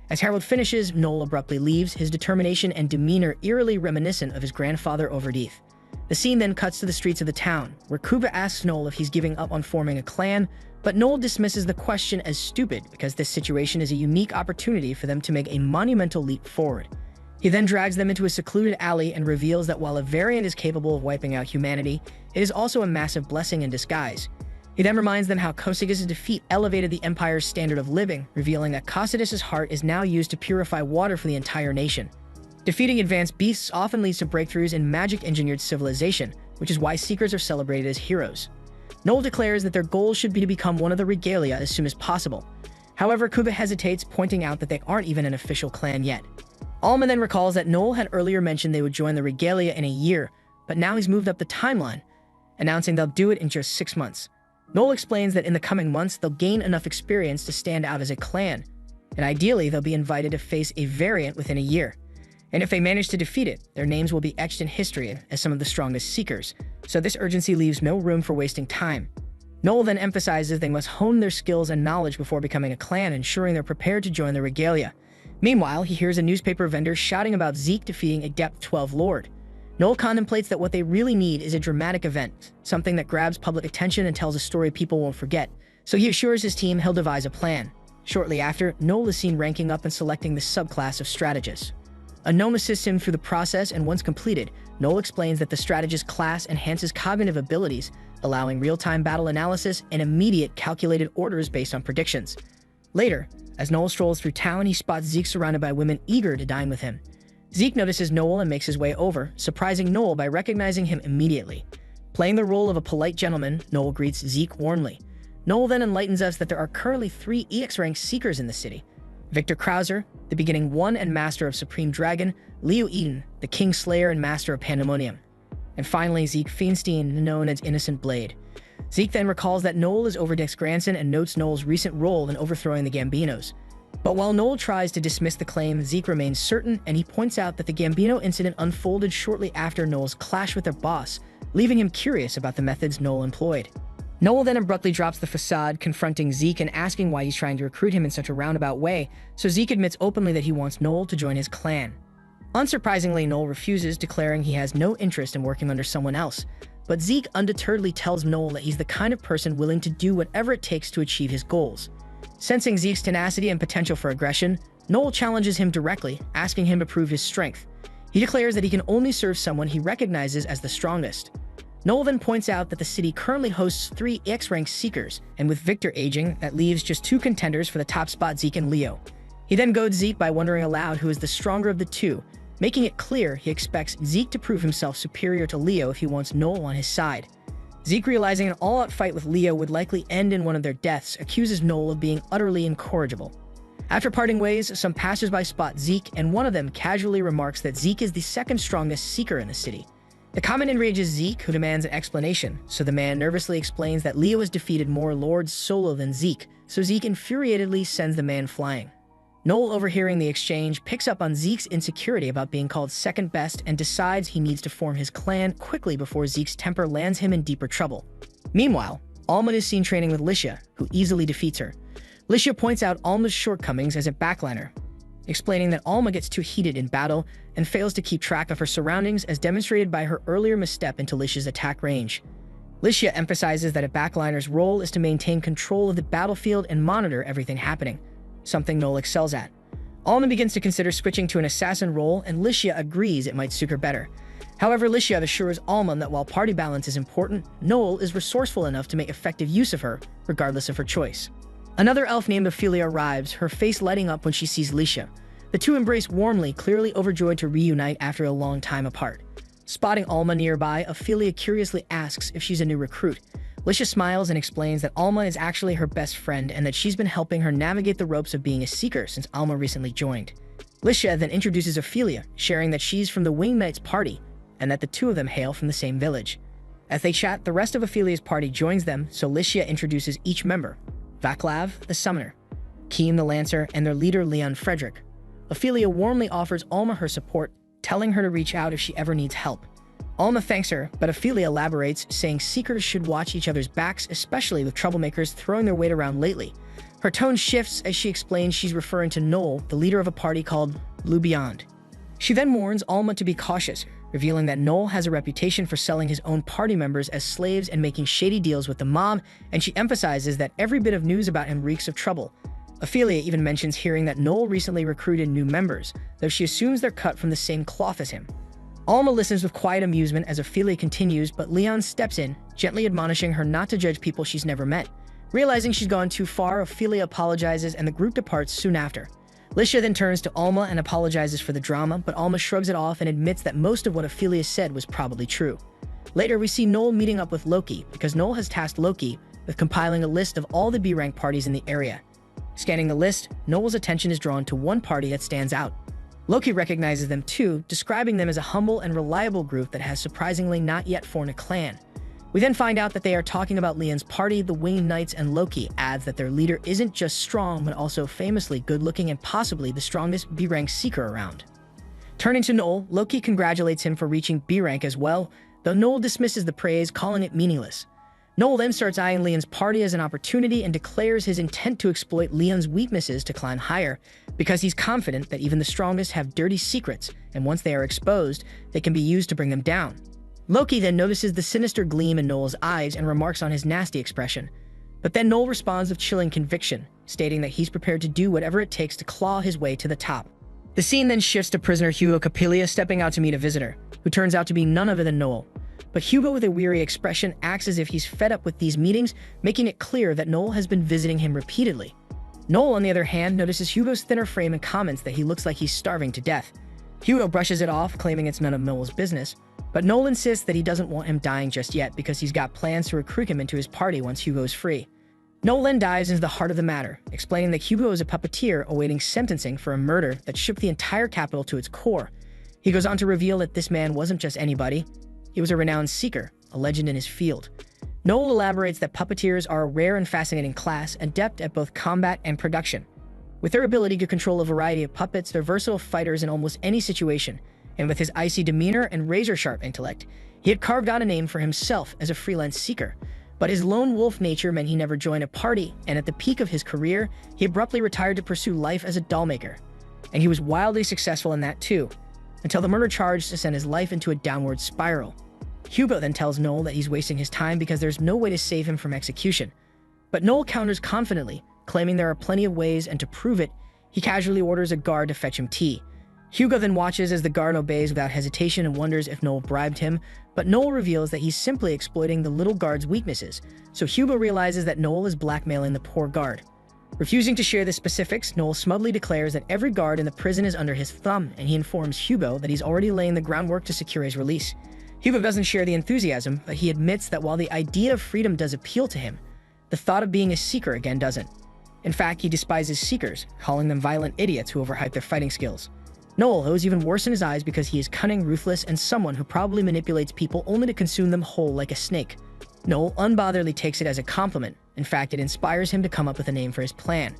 [SPEAKER 1] As Harold finishes, Noel abruptly leaves, his determination and demeanor eerily reminiscent of his grandfather Overdeath. The scene then cuts to the streets of the town, where Kuba asks Noel if he's giving up on forming a clan, but Noel dismisses the question as stupid because this situation is a unique opportunity for them to make a monumental leap forward. He then drags them into a secluded alley and reveals that while a variant is capable of wiping out humanity, it is also a massive blessing in disguise. He then reminds them how Cocytus' defeat elevated the Empire's standard of living, revealing that Cocytus' heart is now used to purify water for the entire nation. Defeating advanced beasts often leads to breakthroughs in magic-engineered civilization, which is why Seekers are celebrated as heroes. Noel declares that their goal should be to become one of the Regalia as soon as possible. However, Kuba hesitates, pointing out that they aren't even an official clan yet. Alma then recalls that Noel had earlier mentioned they would join the Regalia in a year, but now he's moved up the timeline, announcing they'll do it in just 6 months. Noel explains that in the coming months, they'll gain enough experience to stand out as a clan, and ideally they'll be invited to face a variant within a year. And if they manage to defeat it, their names will be etched in history as some of the strongest Seekers, so this urgency leaves no room for wasting time. Noel then emphasizes they must hone their skills and knowledge before becoming a clan, ensuring they're prepared to join the Regalia. Meanwhile, he hears a newspaper vendor shouting about Zeke defeating a Depth 12 Lord. Noel contemplates that what they really need is a dramatic event, something that grabs public attention and tells a story people won't forget, so he assures his team he'll devise a plan. Shortly after, Noel is seen ranking up and selecting the subclass of Strategist. A gnome assists him through the process, and once completed, Noel explains that the Strategist class enhances cognitive abilities, allowing real-time battle analysis and immediate calculated orders based on predictions. Later, as Noel strolls through town, he spots Zeke surrounded by women eager to dine with him. Zeke notices Noel and makes his way over, surprising Noel by recognizing him immediately. Playing the role of a polite gentleman, Noel greets Zeke warmly. Noel then enlightens us that there are currently 3 EX-ranked Seekers in the city: Victor Krauser, the Beginning 1 and Master of Supreme Dragon; Leo Eden, the King Slayer and Master of Pandemonium; and finally Zeke Feinstein, known as Innocent Blade. Zeke then recalls that Noel is Overdeath's grandson and notes Noel's recent role in overthrowing the Gambinos. But while Noel tries to dismiss the claim, Zeke remains certain, and he points out that the Gambino incident unfolded shortly after Noel's clash with their boss, leaving him curious about the methods Noel employed. Noel then abruptly drops the facade, confronting Zeke and asking why he's trying to recruit him in such a roundabout way, so Zeke admits openly that he wants Noel to join his clan. Unsurprisingly, Noel refuses, declaring he has no interest in working under someone else, but Zeke undeterredly tells Noel that he's the kind of person willing to do whatever it takes to achieve his goals. Sensing Zeke's tenacity and potential for aggression, Noel challenges him directly, asking him to prove his strength. He declares that he can only serve someone he recognizes as the strongest. Noel then points out that the city currently hosts 3 X-ranked Seekers, and with Victor aging, that leaves just 2 contenders for the top spot, Zeke and Leo. He then goads Zeke by wondering aloud who is the stronger of the 2, making it clear he expects Zeke to prove himself superior to Leo if he wants Noel on his side. Zeke, realizing an all-out fight with Leo would likely end in one of their deaths, accuses Noel of being utterly incorrigible. After parting ways, some passersby spot Zeke, and one of them casually remarks that Zeke is the 2nd strongest Seeker in the city. The comment enrages Zeke, who demands an explanation, so the man nervously explains that Leo has defeated more Lords solo than Zeke, so Zeke infuriatedly sends the man flying. Noel, overhearing the exchange, picks up on Zeke's insecurity about being called second best and decides he needs to form his clan quickly before Zeke's temper lands him in deeper trouble. Meanwhile, Alma is seen training with Licia, who easily defeats her. Licia points out Alma's shortcomings as a backliner, explaining that Alma gets too heated in battle and fails to keep track of her surroundings as demonstrated by her earlier misstep into Licia's attack range. Licia emphasizes that a backliner's role is to maintain control of the battlefield and monitor everything happening, something Noel excels at. Alma begins to consider switching to an assassin role, and Licia agrees it might suit her better. However, Licia assures Alma that while party balance is important, Noel is resourceful enough to make effective use of her, regardless of her choice. Another elf named Ophelia arrives, her face lighting up when she sees Licia. The two embrace warmly, clearly overjoyed to reunite after a long time apart. Spotting Alma nearby, Ophelia curiously asks if she's a new recruit. Licia smiles and explains that Alma is actually her best friend and that she's been helping her navigate the ropes of being a seeker since Alma recently joined. Licia then introduces Ophelia, sharing that she's from the Winged Knights party and that the two of them hail from the same village. As they chat, the rest of Ophelia's party joins them, so Licia introduces each member: Vaclav, the summoner, Keen the lancer, and their leader Leon Frederick. Ophelia warmly offers Alma her support, telling her to reach out if she ever needs help. Alma thanks her, but Ophelia elaborates, saying seekers should watch each other's backs, especially with troublemakers throwing their weight around lately. Her tone shifts as she explains she's referring to Noel, the leader of a party called Blue Beyond. She then warns Alma to be cautious, revealing that Noel has a reputation for selling his own party members as slaves and making shady deals with the mob, and she emphasizes that every bit of news about him reeks of trouble. Ophelia even mentions hearing that Noel recently recruited new members, though she assumes they're cut from the same cloth as him. Alma listens with quiet amusement as Ophelia continues, but Leon steps in, gently admonishing her not to judge people she's never met. Realizing she's gone too far, Ophelia apologizes and the group departs soon after. Licia then turns to Alma and apologizes for the drama, but Alma shrugs it off and admits that most of what Ophelia said was probably true. Later, we see Noel meeting up with Loki, because Noel has tasked Loki with compiling a list of all the B-rank parties in the area. Scanning the list, Noel's attention is drawn to one party that stands out. Loki recognizes them too, describing them as a humble and reliable group that has surprisingly not yet formed a clan. We then find out that they are talking about Leon's party, the Winged Knights, and Loki adds that their leader isn't just strong, but also famously good-looking and possibly the strongest B-rank seeker around. Turning to Noel, Loki congratulates him for reaching B-rank as well, though Noel dismisses the praise, calling it meaningless. Noel then starts eyeing Leon's party as an opportunity and declares his intent to exploit Leon's weaknesses to climb higher, because he's confident that even the strongest have dirty secrets, and once they are exposed, they can be used to bring them down. Loki then notices the sinister gleam in Noel's eyes and remarks on his nasty expression. But then Noel responds with chilling conviction, stating that he's prepared to do whatever it takes to claw his way to the top. The scene then shifts to prisoner Hugo Capilia stepping out to meet a visitor, who turns out to be none other than Noel. But Hugo, with a weary expression, acts as if he's fed up with these meetings, making it clear that Noel has been visiting him repeatedly. Noel, on the other hand, notices Hugo's thinner frame and comments that he looks like he's starving to death. Hugo brushes it off, claiming it's none of Noel's business, but Noel insists that he doesn't want him dying just yet because he's got plans to recruit him into his party once Hugo's free. Noel then dives into the heart of the matter, explaining that Hugo is a puppeteer awaiting sentencing for a murder that shook the entire capital to its core. He goes on to reveal that this man wasn't just anybody. He was a renowned seeker, a legend in his field. Noel elaborates that puppeteers are a rare and fascinating class, adept at both combat and production. With their ability to control a variety of puppets, they're versatile fighters in almost any situation, and with his icy demeanor and razor-sharp intellect, he had carved out a name for himself as a freelance seeker. But his lone wolf nature meant he never joined a party, and at the peak of his career, he abruptly retired to pursue life as a dollmaker. And he was wildly successful in that too, until the murder charge to send his life into a downward spiral. Hugo then tells Noel that he's wasting his time because there's no way to save him from execution. But Noel counters confidently, claiming there are plenty of ways, and to prove it, he casually orders a guard to fetch him tea. Hugo then watches as the guard obeys without hesitation and wonders if Noel bribed him, but Noel reveals that he's simply exploiting the little guard's weaknesses, so Hugo realizes that Noel is blackmailing the poor guard. Refusing to share the specifics, Noel smugly declares that every guard in the prison is under his thumb, and he informs Hugo that he's already laying the groundwork to secure his release. Hugo doesn't share the enthusiasm, but he admits that while the idea of freedom does appeal to him, the thought of being a seeker again doesn't. In fact, he despises seekers, calling them violent idiots who overhype their fighting skills. Noel, who is even worse in his eyes because he is cunning, ruthless, and someone who probably manipulates people only to consume them whole like a snake. Noel unbotheredly takes it as a compliment. In fact, it inspires him to come up with a name for his plan.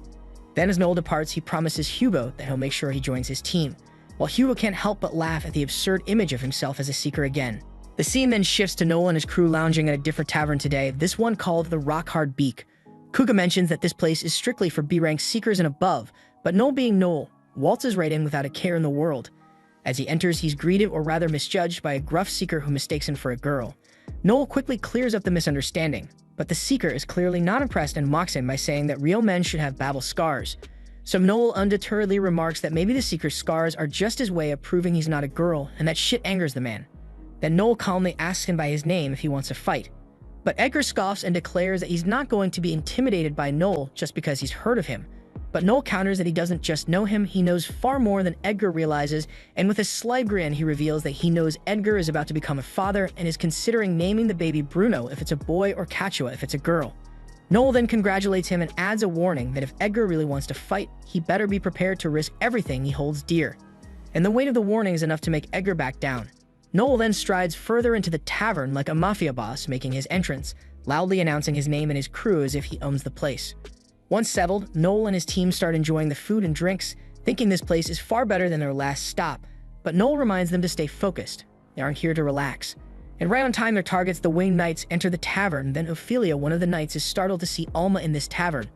[SPEAKER 1] Then as Noel departs, he promises Hugo that he'll make sure he joins his team, while Hugo can't help but laugh at the absurd image of himself as a seeker again. The scene then shifts to Noel and his crew lounging at a different tavern today, this one called the Rock-Hard Beak. Kuga mentions that this place is strictly for B-rank seekers and above, but Noel being Noel, waltzes right in without a care in the world. As he enters, he's greeted, or rather misjudged, by a gruff seeker who mistakes him for a girl. Noel quickly clears up the misunderstanding, but the seeker is clearly not impressed and mocks him by saying that real men should have battle scars. So Noel undeterredly remarks that maybe the seeker's scars are just his way of proving he's not a girl, and that shit angers the man. Then Noel calmly asks him by his name if he wants to fight. But Edgar scoffs and declares that he's not going to be intimidated by Noel just because he's heard of him. But Noel counters that he doesn't just know him, he knows far more than Edgar realizes, and with a sly grin he reveals that he knows Edgar is about to become a father and is considering naming the baby Bruno if it's a boy or Cachua if it's a girl. Noel then congratulates him and adds a warning that if Edgar really wants to fight, he better be prepared to risk everything he holds dear. And the weight of the warning is enough to make Edgar back down. Noel then strides further into the tavern like a mafia boss, making his entrance, loudly announcing his name and his crew as if he owns the place. Once settled, Noel and his team start enjoying the food and drinks, thinking this place is far better than their last stop. But Noel reminds them to stay focused. They aren't here to relax. And right on time, their targets, the winged knights, enter the tavern. Then Ophelia, one of the knights, is startled to see Alma in this tavern.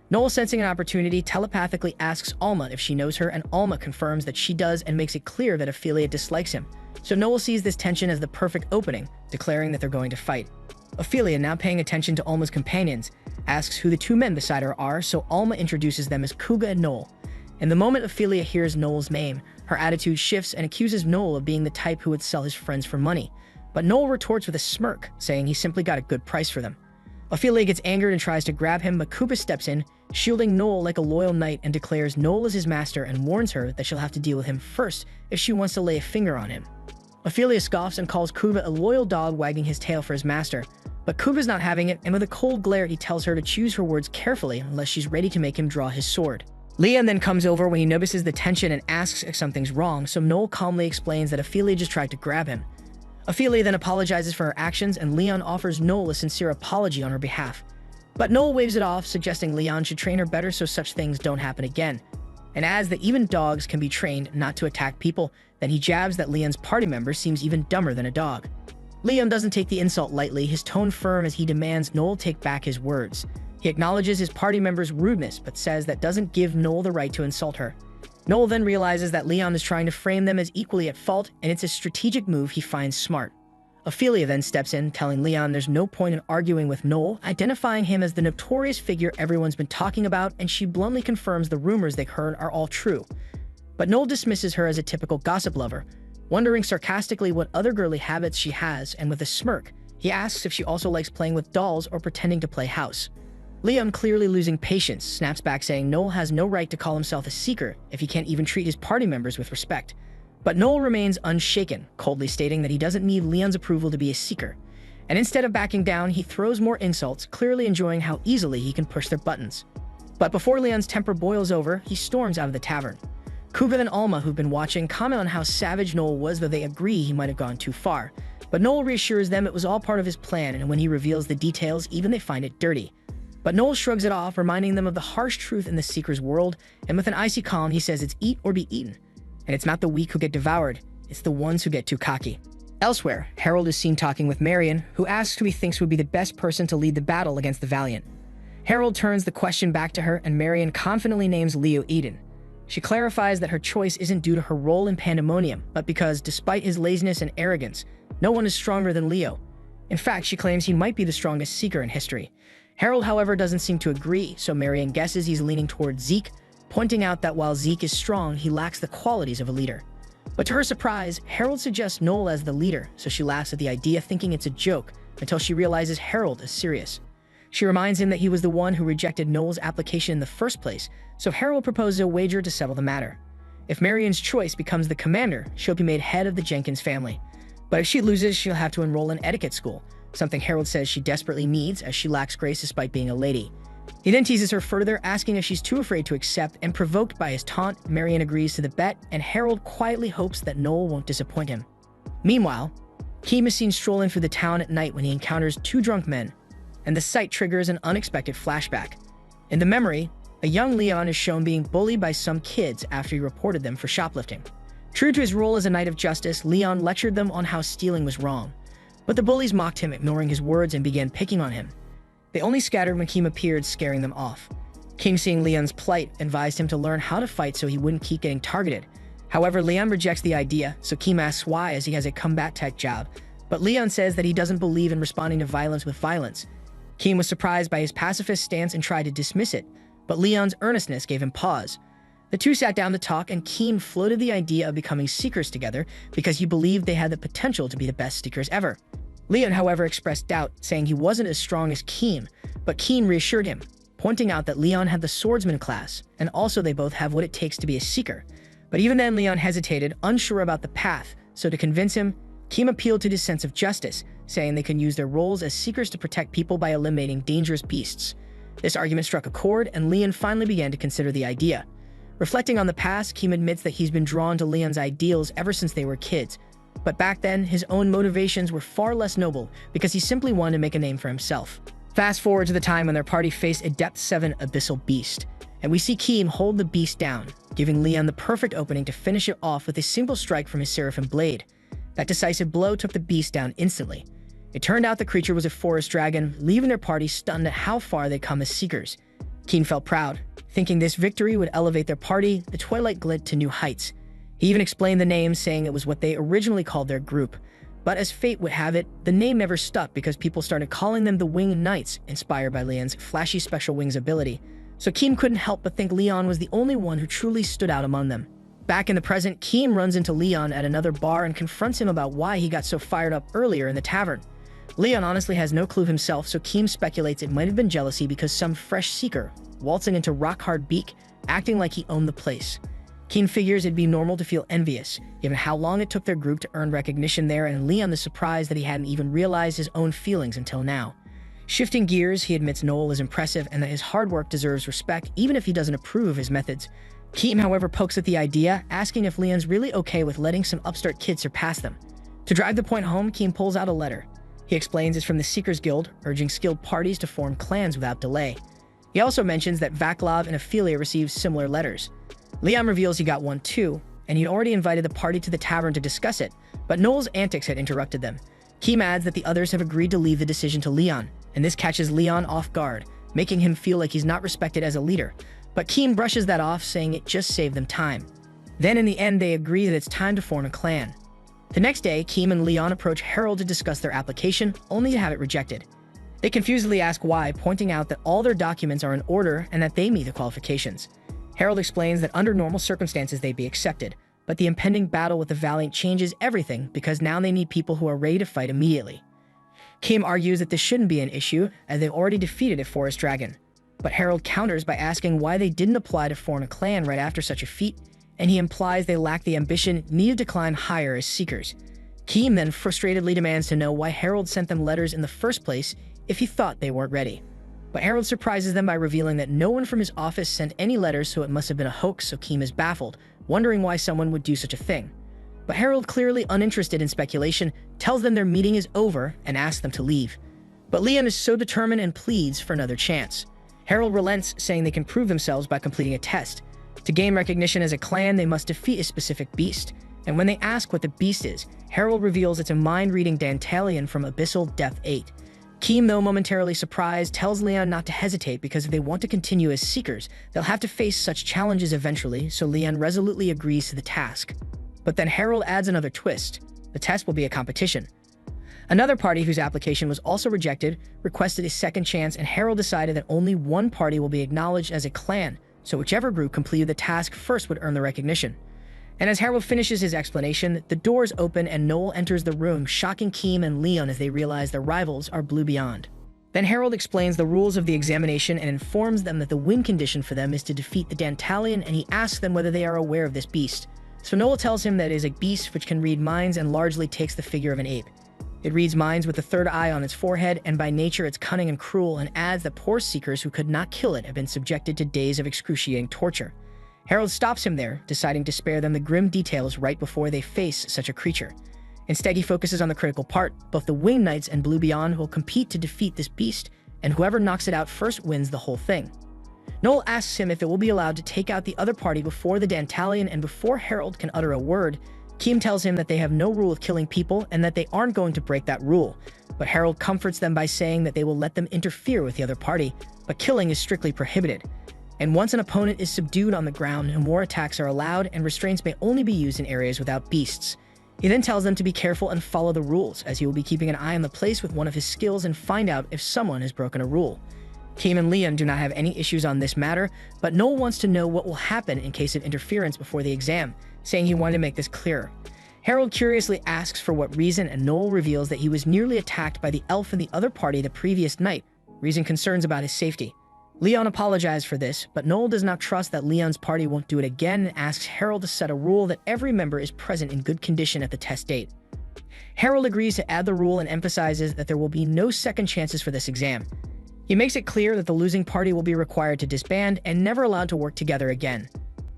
[SPEAKER 1] Noel, sensing an opportunity, telepathically asks Alma if she knows her, and Alma confirms that she does and makes it clear that Ophelia dislikes him. So Noel sees this tension as the perfect opening, declaring that they're going to fight. Ophelia, now paying attention to Alma's companions, asks who the two men beside her are, so Alma introduces them as Kuga and Noel. And the moment Ophelia hears Noel's name, her attitude shifts and accuses Noel of being the type who would sell his friends for money. But Noel retorts with a smirk, saying he simply got a good price for them. Ophelia gets angered and tries to grab him, but Kuga steps in, shielding Noel like a loyal knight, and declares Noel is his master and warns her that she'll have to deal with him first if she wants to lay a finger on him. Ophelia scoffs and calls Kuga a loyal dog wagging his tail for his master, but Kuga's not having it, and with a cold glare he tells her to choose her words carefully unless she's ready to make him draw his sword. Leon then comes over when he notices the tension and asks if something's wrong, so Noel calmly explains that Ophelia just tried to grab him. Ophelia then apologizes for her actions, and Leon offers Noel a sincere apology on her behalf. But Noel waves it off, suggesting Leon should train her better so such things don't happen again, and adds that even dogs can be trained not to attack people. Then he jabs that Leon's party member seems even dumber than a dog. Leon doesn't take the insult lightly, his tone firm as he demands Noel take back his words. He acknowledges his party member's rudeness, but says that doesn't give Noel the right to insult her. Noel then realizes that Leon is trying to frame them as equally at fault, and it's a strategic move he finds smart. Ophelia then steps in, telling Leon there's no point in arguing with Noel, identifying him as the notorious figure everyone's been talking about, and she bluntly confirms the rumors they heard are all true. But Noel dismisses her as a typical gossip lover, wondering sarcastically what other girly habits she has, and with a smirk, he asks if she also likes playing with dolls or pretending to play house. Leon, clearly losing patience, snaps back saying Noel has no right to call himself a seeker if he can't even treat his party members with respect. But Noel remains unshaken, coldly stating that he doesn't need Leon's approval to be a seeker. And instead of backing down, he throws more insults, clearly enjoying how easily he can push their buttons. But before Leon's temper boils over, he storms out of the tavern. Kuga and Alma, who've been watching, comment on how savage Noel was, though they agree he might have gone too far. But Noel reassures them it was all part of his plan, and when he reveals the details, even they find it dirty. But Noel shrugs it off, reminding them of the harsh truth in the Seeker's world, and with an icy calm, he says it's eat or be eaten. And it's not the weak who get devoured, it's the ones who get too cocky. Elsewhere, Harold is seen talking with Marion, who asks who he thinks would be the best person to lead the battle against the Valiant. Harold turns the question back to her, and Marion confidently names Leo Eden. She clarifies that her choice isn't due to her role in Pandemonium, but because, despite his laziness and arrogance, no one is stronger than Leo. In fact, she claims he might be the strongest Seeker in history. Harold, however, doesn't seem to agree, so Marion guesses he's leaning towards Zeke, pointing out that while Zeke is strong, he lacks the qualities of a leader. But to her surprise, Harold suggests Noel as the leader, so she laughs at the idea, thinking it's a joke, until she realizes Harold is serious. She reminds him that he was the one who rejected Noel's application in the first place, so Harold proposes a wager to settle the matter. If Marion's choice becomes the commander, she'll be made head of the Jenkins family. But if she loses, she'll have to enroll in etiquette school, something Harold says she desperately needs as she lacks grace despite being a lady. He then teases her further, asking if she's too afraid to accept, and provoked by his taunt, Marion agrees to the bet, and Harold quietly hopes that Noel won't disappoint him. Meanwhile, Keem is seen strolling through the town at night when he encounters two drunk men, and the sight triggers an unexpected flashback. In the memory, a young Leon is shown being bullied by some kids after he reported them for shoplifting. True to his role as a knight of justice, Leon lectured them on how stealing was wrong, but the bullies mocked him, ignoring his words, and began picking on him. They only scattered when Keem appeared, scaring them off. Keem, seeing Leon's plight, advised him to learn how to fight so he wouldn't keep getting targeted. However, Leon rejects the idea, so Keem asks why, as he has a combat-type job, but Leon says that he doesn't believe in responding to violence with violence. Keem was surprised by his pacifist stance and tried to dismiss it, but Leon's earnestness gave him pause. The two sat down to talk, and Keem floated the idea of becoming seekers together because he believed they had the potential to be the best seekers ever. Leon, however, expressed doubt, saying he wasn't as strong as Keem, but Keem reassured him, pointing out that Leon had the swordsman class, and also they both have what it takes to be a seeker. But even then, Leon hesitated, unsure about the path, so to convince him, Keem appealed to his sense of justice, saying they can use their roles as seekers to protect people by eliminating dangerous beasts. This argument struck a chord, and Leon finally began to consider the idea. Reflecting on the past, Keem admits that he's been drawn to Leon's ideals ever since they were kids. But back then, his own motivations were far less noble because he simply wanted to make a name for himself. Fast forward to the time when their party faced a Depth 7 abyssal beast, and we see Keem hold the beast down, giving Leon the perfect opening to finish it off with a single strike from his seraphim blade. That decisive blow took the beast down instantly. It turned out the creature was a forest dragon, leaving their party stunned at how far they'd come as seekers. Keem felt proud, thinking this victory would elevate their party, the Twilight Glint, to new heights. He even explained the name, saying it was what they originally called their group. But as fate would have it, the name never stuck because people started calling them the Winged Knights, inspired by Leon's flashy special wings ability. So Keem couldn't help but think Leon was the only one who truly stood out among them. Back in the present, Keem runs into Leon at another bar and confronts him about why he got so fired up earlier in the tavern. Leon honestly has no clue himself, so Keem speculates it might have been jealousy because some fresh seeker, waltzing into rock-hard beak, acting like he owned the place. Keem figures it'd be normal to feel envious, given how long it took their group to earn recognition there, and Leon is surprised that he hadn't even realized his own feelings until now. Shifting gears, he admits Noel is impressive and that his hard work deserves respect even if he doesn't approve of his methods. Keem, however, pokes at the idea, asking if Leon's really okay with letting some upstart kid surpass them. To drive the point home, Keem pulls out a letter. He explains it's from the Seekers Guild, urging skilled parties to form clans without delay. He also mentions that Vaclav and Ophelia received similar letters. Leon reveals he got one too, and he'd already invited the party to the tavern to discuss it, but Noel's antics had interrupted them. Keem adds that the others have agreed to leave the decision to Leon, and this catches Leon off guard, making him feel like he's not respected as a leader. But Keem brushes that off, saying it just saved them time. Then in the end, they agree that it's time to form a clan. The next day, Keem and Leon approach Harold to discuss their application, only to have it rejected. They confusedly ask why, pointing out that all their documents are in order and that they meet the qualifications. Harold explains that under normal circumstances they'd be accepted, but the impending battle with the Valiant changes everything because now they need people who are ready to fight immediately. Keem argues that this shouldn't be an issue as they've already defeated a forest dragon. But Harold counters by asking why they didn't apply to form a clan right after such a feat, and he implies they lack the ambition needed to climb higher as seekers. Keem then frustratedly demands to know why Harold sent them letters in the first place if he thought they weren't ready. But Harold surprises them by revealing that no one from his office sent any letters, so it must have been a hoax, so Keem is baffled, wondering why someone would do such a thing. But Harold, clearly uninterested in speculation, tells them their meeting is over and asks them to leave. But Leon is so determined and pleads for another chance. Harold relents, saying they can prove themselves by completing a test. To gain recognition as a clan, they must defeat a specific beast. And when they ask what the beast is, Harold reveals it's a mind-reading Dantalian from Abyssal Depth 8. Keem, though momentarily surprised, tells Leon not to hesitate because if they want to continue as seekers, they'll have to face such challenges eventually, so Leon resolutely agrees to the task. But then Harold adds another twist. The test will be a competition. Another party whose application was also rejected requested a second chance, and Harold decided that only one party will be acknowledged as a clan, so whichever group completed the task first would earn the recognition. And as Harold finishes his explanation, the doors open and Noel enters the room, shocking Keem and Leon as they realize their rivals are blue beyond. Then Harold explains the rules of the examination and informs them that the win condition for them is to defeat the Dantalian, and he asks them whether they are aware of this beast. So Noel tells him that it is a beast which can read minds and largely takes the figure of an ape. It reads minds with the third eye on its forehead, and by nature it's cunning and cruel, and adds that poor seekers who could not kill it have been subjected to days of excruciating torture. Harold stops him there, deciding to spare them the grim details right before they face such a creature. Instead, he focuses on the critical part. Both the Winged Knights and Blue Beyond will compete to defeat this beast, and whoever knocks it out first wins the whole thing. Noel asks him if it will be allowed to take out the other party before the Dantalian, and before Harold can utter a word, Keem tells him that they have no rule of killing people and that they aren't going to break that rule. But Harold comforts them by saying that they will let them interfere with the other party, but killing is strictly prohibited. And once an opponent is subdued on the ground, more attacks are allowed, and restraints may only be used in areas without beasts. He then tells them to be careful and follow the rules, as he will be keeping an eye on the place with one of his skills and find out if someone has broken a rule. Keem and Leon do not have any issues on this matter, but Noel wants to know what will happen in case of interference before the exam, saying he wanted to make this clearer. Harold curiously asks for what reason, and Noel reveals that he was nearly attacked by the elf in the other party the previous night, raising concerns about his safety. Leon apologized for this, but Noel does not trust that Leon's party won't do it again and asks Harold to set a rule that every member is present in good condition at the test date. Harold agrees to add the rule and emphasizes that there will be no second chances for this exam. He makes it clear that the losing party will be required to disband and never allowed to work together again.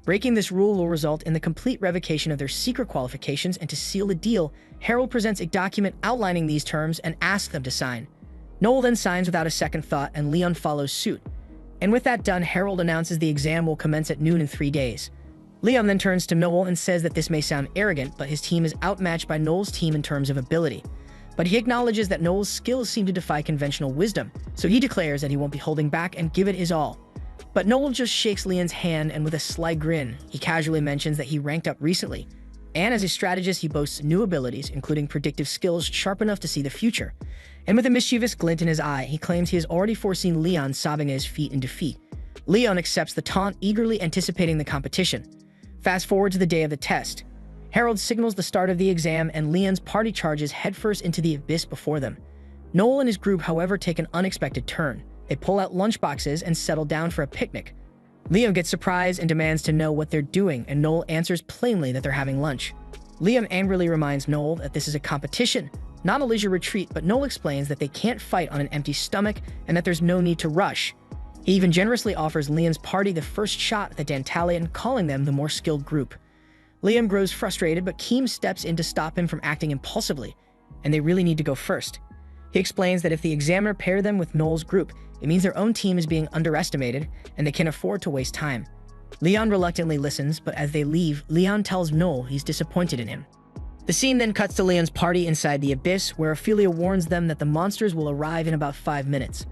[SPEAKER 1] Breaking this rule will result in the complete revocation of their secret qualifications, and to seal the deal, Harold presents a document outlining these terms and asks them to sign. Noel then signs without a second thought, and Leon follows suit. And with that done, Harold announces the exam will commence at noon in 3 days. Leon then turns to Noel and says that this may sound arrogant, but his team is outmatched by Noel's team in terms of ability. But he acknowledges that Noel's skills seem to defy conventional wisdom, so he declares that he won't be holding back and give it his all. But Noel just shakes Leon's hand, and with a sly grin, he casually mentions that he ranked up recently. And as a strategist, he boasts new abilities, including predictive skills sharp enough to see the future. And with a mischievous glint in his eye, he claims he has already foreseen Leon sobbing at his feet in defeat. Leon accepts the taunt, eagerly anticipating the competition. Fast forward to the day of the test. Harold signals the start of the exam, and Leon's party charges headfirst into the abyss before them. Noel and his group, however, take an unexpected turn. They pull out lunchboxes and settle down for a picnic. Leon gets surprised and demands to know what they're doing, and Noel answers plainly that they're having lunch. Leon angrily reminds Noel that this is a competition, not a leisure retreat, but Noel explains that they can't fight on an empty stomach and that there's no need to rush. He even generously offers Leon's party the first shot at the Dantalian, calling them the more skilled group. Liam grows frustrated, but Keem steps in to stop him from acting impulsively, and they really need to go first. He explains that if the examiner paired them with Noel's group, it means their own team is being underestimated, and they can't afford to waste time. Leon reluctantly listens, but as they leave, Leon tells Noel he's disappointed in him. The scene then cuts to Leon's party inside the abyss, where Ophelia warns them that the monsters will arrive in about 5 minutes.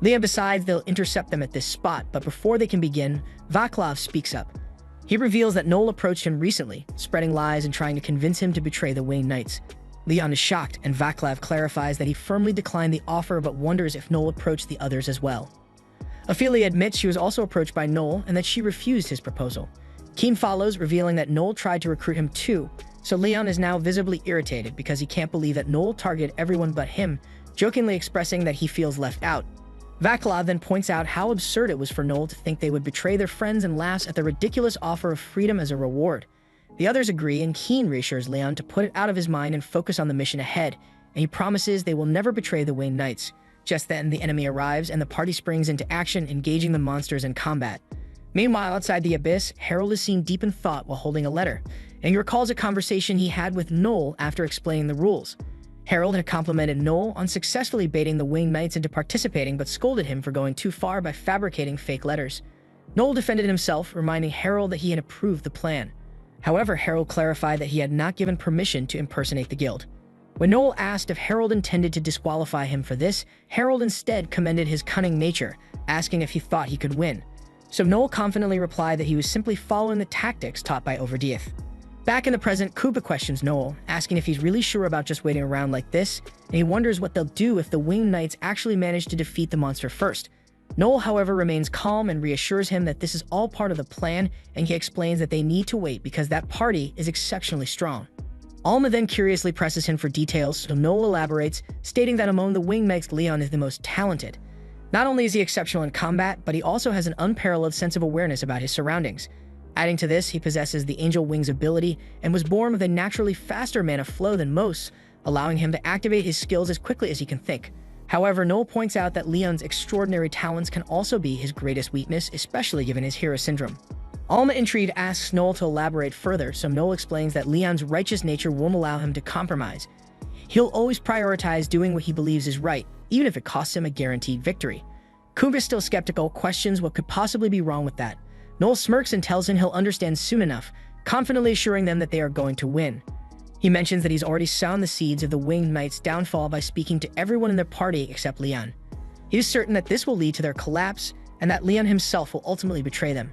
[SPEAKER 1] Leon decides they'll intercept them at this spot, but before they can begin, Vaclav speaks up. He reveals that Noel approached him recently, spreading lies and trying to convince him to betray the Winged Knights. Leon is shocked, and Vaclav clarifies that he firmly declined the offer but wonders if Noel approached the others as well. Ophelia admits she was also approached by Noel and that she refused his proposal. Keem follows, revealing that Noel tried to recruit him too, so Leon is now visibly irritated because he can't believe that Noel targeted everyone but him, jokingly expressing that he feels left out. Vaclav then points out how absurd it was for Noel to think they would betray their friends and laughs at the ridiculous offer of freedom as a reward. The others agree, and Keen reassures Leon to put it out of his mind and focus on the mission ahead, and he promises they will never betray the Winged Knights. Just then, the enemy arrives, and the party springs into action, engaging the monsters in combat. Meanwhile, outside the abyss, Harold is seen deep in thought while holding a letter, and he recalls a conversation he had with Noel after explaining the rules. Harold had complimented Noel on successfully baiting the Winged Knights into participating, but scolded him for going too far by fabricating fake letters. Noel defended himself, reminding Harold that he had approved the plan. However, Harold clarified that he had not given permission to impersonate the guild. When Noel asked if Harold intended to disqualify him for this, Harold instead commended his cunning nature, asking if he thought he could win. So Noel confidently replied that he was simply following the tactics taught by Overdeath. Back in the present, Kuba questions Noel, asking if he's really sure about just waiting around like this, and he wonders what they'll do if the Winged Knights actually manage to defeat the monster first. Noel, however, remains calm and reassures him that this is all part of the plan, and he explains that they need to wait because that party is exceptionally strong. Alma then curiously presses him for details, so Noel elaborates, stating that among the Winged Knights, Leon is the most talented. Not only is he exceptional in combat, but he also has an unparalleled sense of awareness about his surroundings. Adding to this, he possesses the Angel Wings ability and was born with a naturally faster mana flow than most, allowing him to activate his skills as quickly as he can think. However, Noel points out that Leon's extraordinary talents can also be his greatest weakness, especially given his hero syndrome. Alma, intrigued, asks Noel to elaborate further, so Noel explains that Leon's righteous nature won't allow him to compromise. He'll always prioritize doing what he believes is right, even if it costs him a guaranteed victory. Kuga, still skeptical, questions what could possibly be wrong with that. Noel smirks and tells him he'll understand soon enough, confidently assuring them that they are going to win. He mentions that he's already sown the seeds of the Winged Knight's downfall by speaking to everyone in their party except Leon. He is certain that this will lead to their collapse, and that Leon himself will ultimately betray them.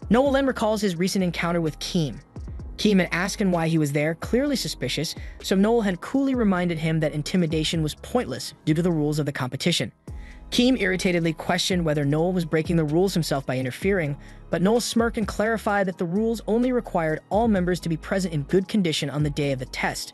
[SPEAKER 1] Noel then recalls his recent encounter with Keem. Keem had asked him why he was there, clearly suspicious, so Noel had coolly reminded him that intimidation was pointless due to the rules of the competition. Keem irritatedly questioned whether Noel was breaking the rules himself by interfering, but Noel smirked and clarified that the rules only required all members to be present in good condition on the day of the test.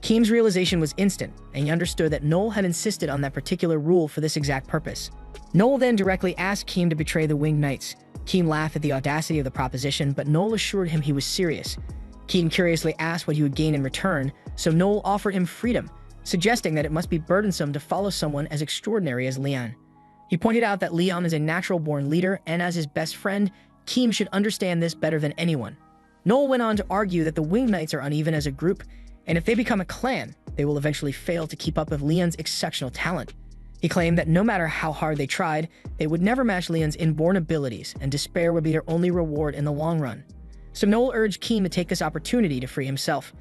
[SPEAKER 1] Keem's realization was instant, and he understood that Noel had insisted on that particular rule for this exact purpose. Noel then directly asked Keem to betray the Winged Knights. Keem laughed at the audacity of the proposition, but Noel assured him he was serious. Keem curiously asked what he would gain in return, so Noel offered him freedom, suggesting that it must be burdensome to follow someone as extraordinary as Leon. He pointed out that Leon is a natural-born leader, and as his best friend, Keem should understand this better than anyone. Noel went on to argue that the Winged Knights are uneven as a group, and if they become a clan, they will eventually fail to keep up with Leon's exceptional talent. He claimed that no matter how hard they tried, they would never match Leon's inborn abilities, and despair would be their only reward in the long run. So Noel urged Keem to take this opportunity to free himself.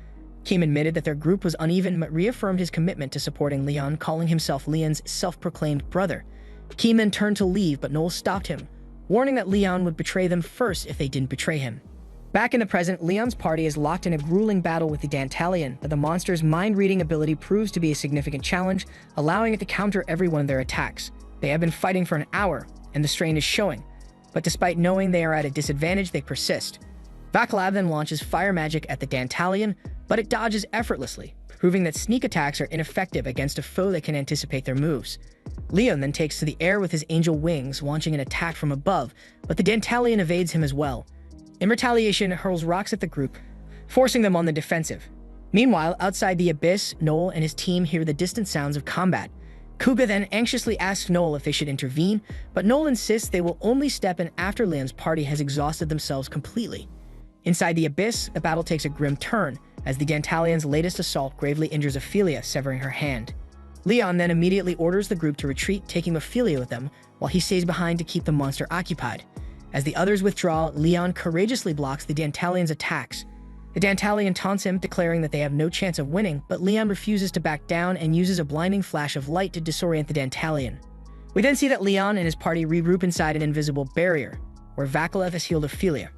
[SPEAKER 1] Keem admitted that their group was uneven, but reaffirmed his commitment to supporting Leon, calling himself Leon's self-proclaimed brother. Keem then turned to leave, but Noel stopped him, warning that Leon would betray them first if they didn't betray him. Back in the present, Leon's party is locked in a grueling battle with the Dantalion, but the monster's mind-reading ability proves to be a significant challenge, allowing it to counter every one of their attacks. They have been fighting for an hour, and the strain is showing, but despite knowing they are at a disadvantage, they persist. Vaclav then launches fire magic at the Dantalion, but it dodges effortlessly, proving that sneak attacks are ineffective against a foe that can anticipate their moves. Leon then takes to the air with his angel wings, launching an attack from above, but the Dantalion evades him as well. In retaliation, it hurls rocks at the group, forcing them on the defensive. Meanwhile, outside the abyss, Noel and his team hear the distant sounds of combat. Kuga then anxiously asks Noel if they should intervene, but Noel insists they will only step in after Leon's party has exhausted themselves completely. Inside the abyss, the battle takes a grim turn, as the Dantalion's latest assault gravely injures Ophelia, severing her hand. Leon then immediately orders the group to retreat, taking Ophelia with them, while he stays behind to keep the monster occupied. As the others withdraw, Leon courageously blocks the Dantalion's attacks. The Dantalion taunts him, declaring that they have no chance of winning, but Leon refuses to back down and uses a blinding flash of light to disorient the Dantalion. We then see that Leon and his party regroup inside an invisible barrier, where Vaclav has healed Ophelia.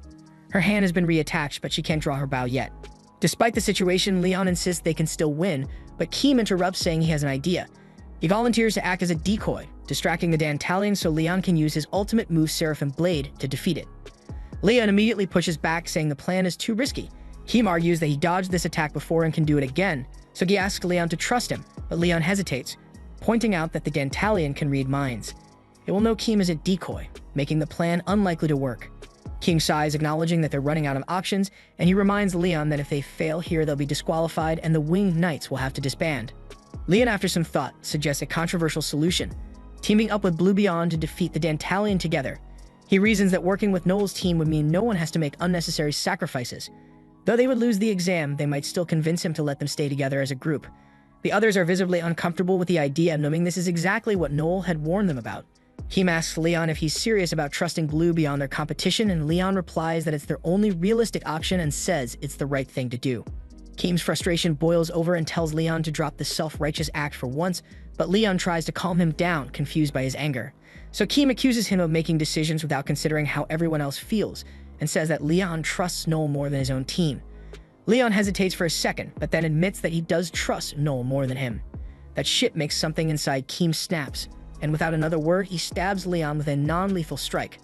[SPEAKER 1] Her hand has been reattached, but she can't draw her bow yet. Despite the situation, Leon insists they can still win, but Keem interrupts, saying he has an idea. He volunteers to act as a decoy, distracting the Dantalion so Leon can use his ultimate move, Seraphim Blade, to defeat it. Leon immediately pushes back, saying the plan is too risky. Keem argues that he dodged this attack before and can do it again, so he asks Leon to trust him, but Leon hesitates, pointing out that the Dantalion can read minds. It will know Keem is a decoy, making the plan unlikely to work. Keem sighs, acknowledging that they're running out of options, and he reminds Leon that if they fail here, they'll be disqualified and the Winged Knights will have to disband. Leon, after some thought, suggests a controversial solution, teaming up with Blue Beyond to defeat the Dantalion together. He reasons that working with Noel's team would mean no one has to make unnecessary sacrifices. Though they would lose the exam, they might still convince him to let them stay together as a group. The others are visibly uncomfortable with the idea, knowing this is exactly what Noel had warned them about. Keem asks Leon if he's serious about trusting Blue beyond their competition, and Leon replies that it's their only realistic option and says it's the right thing to do. Keem's frustration boils over and tells Leon to drop this self-righteous act for once, but Leon tries to calm him down, confused by his anger. So Keem accuses him of making decisions without considering how everyone else feels, and says that Leon trusts Noel more than his own team. Leon hesitates for a second, but then admits that he does trust Noel more than him. That shit makes something inside Keem snaps, and without another word, he stabs Leon with a non-lethal strike.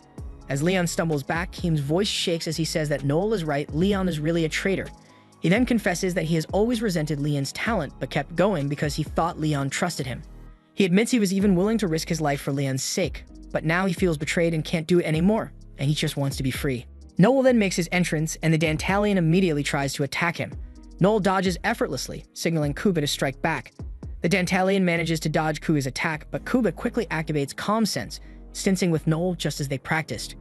[SPEAKER 1] As Leon stumbles back, Keem's voice shakes as he says that Noel is right, Leon is really a traitor. He then confesses that he has always resented Leon's talent, but kept going because he thought Leon trusted him. He admits he was even willing to risk his life for Leon's sake, but now he feels betrayed and can't do it anymore, and he just wants to be free. Noel then makes his entrance, and the Dantalion immediately tries to attack him. Noel dodges effortlessly, signaling Kuba to strike back. The Dantalian manages to dodge Kuba's attack, but Kuba quickly activates Calm Sense, stincing with Noel just as they practiced.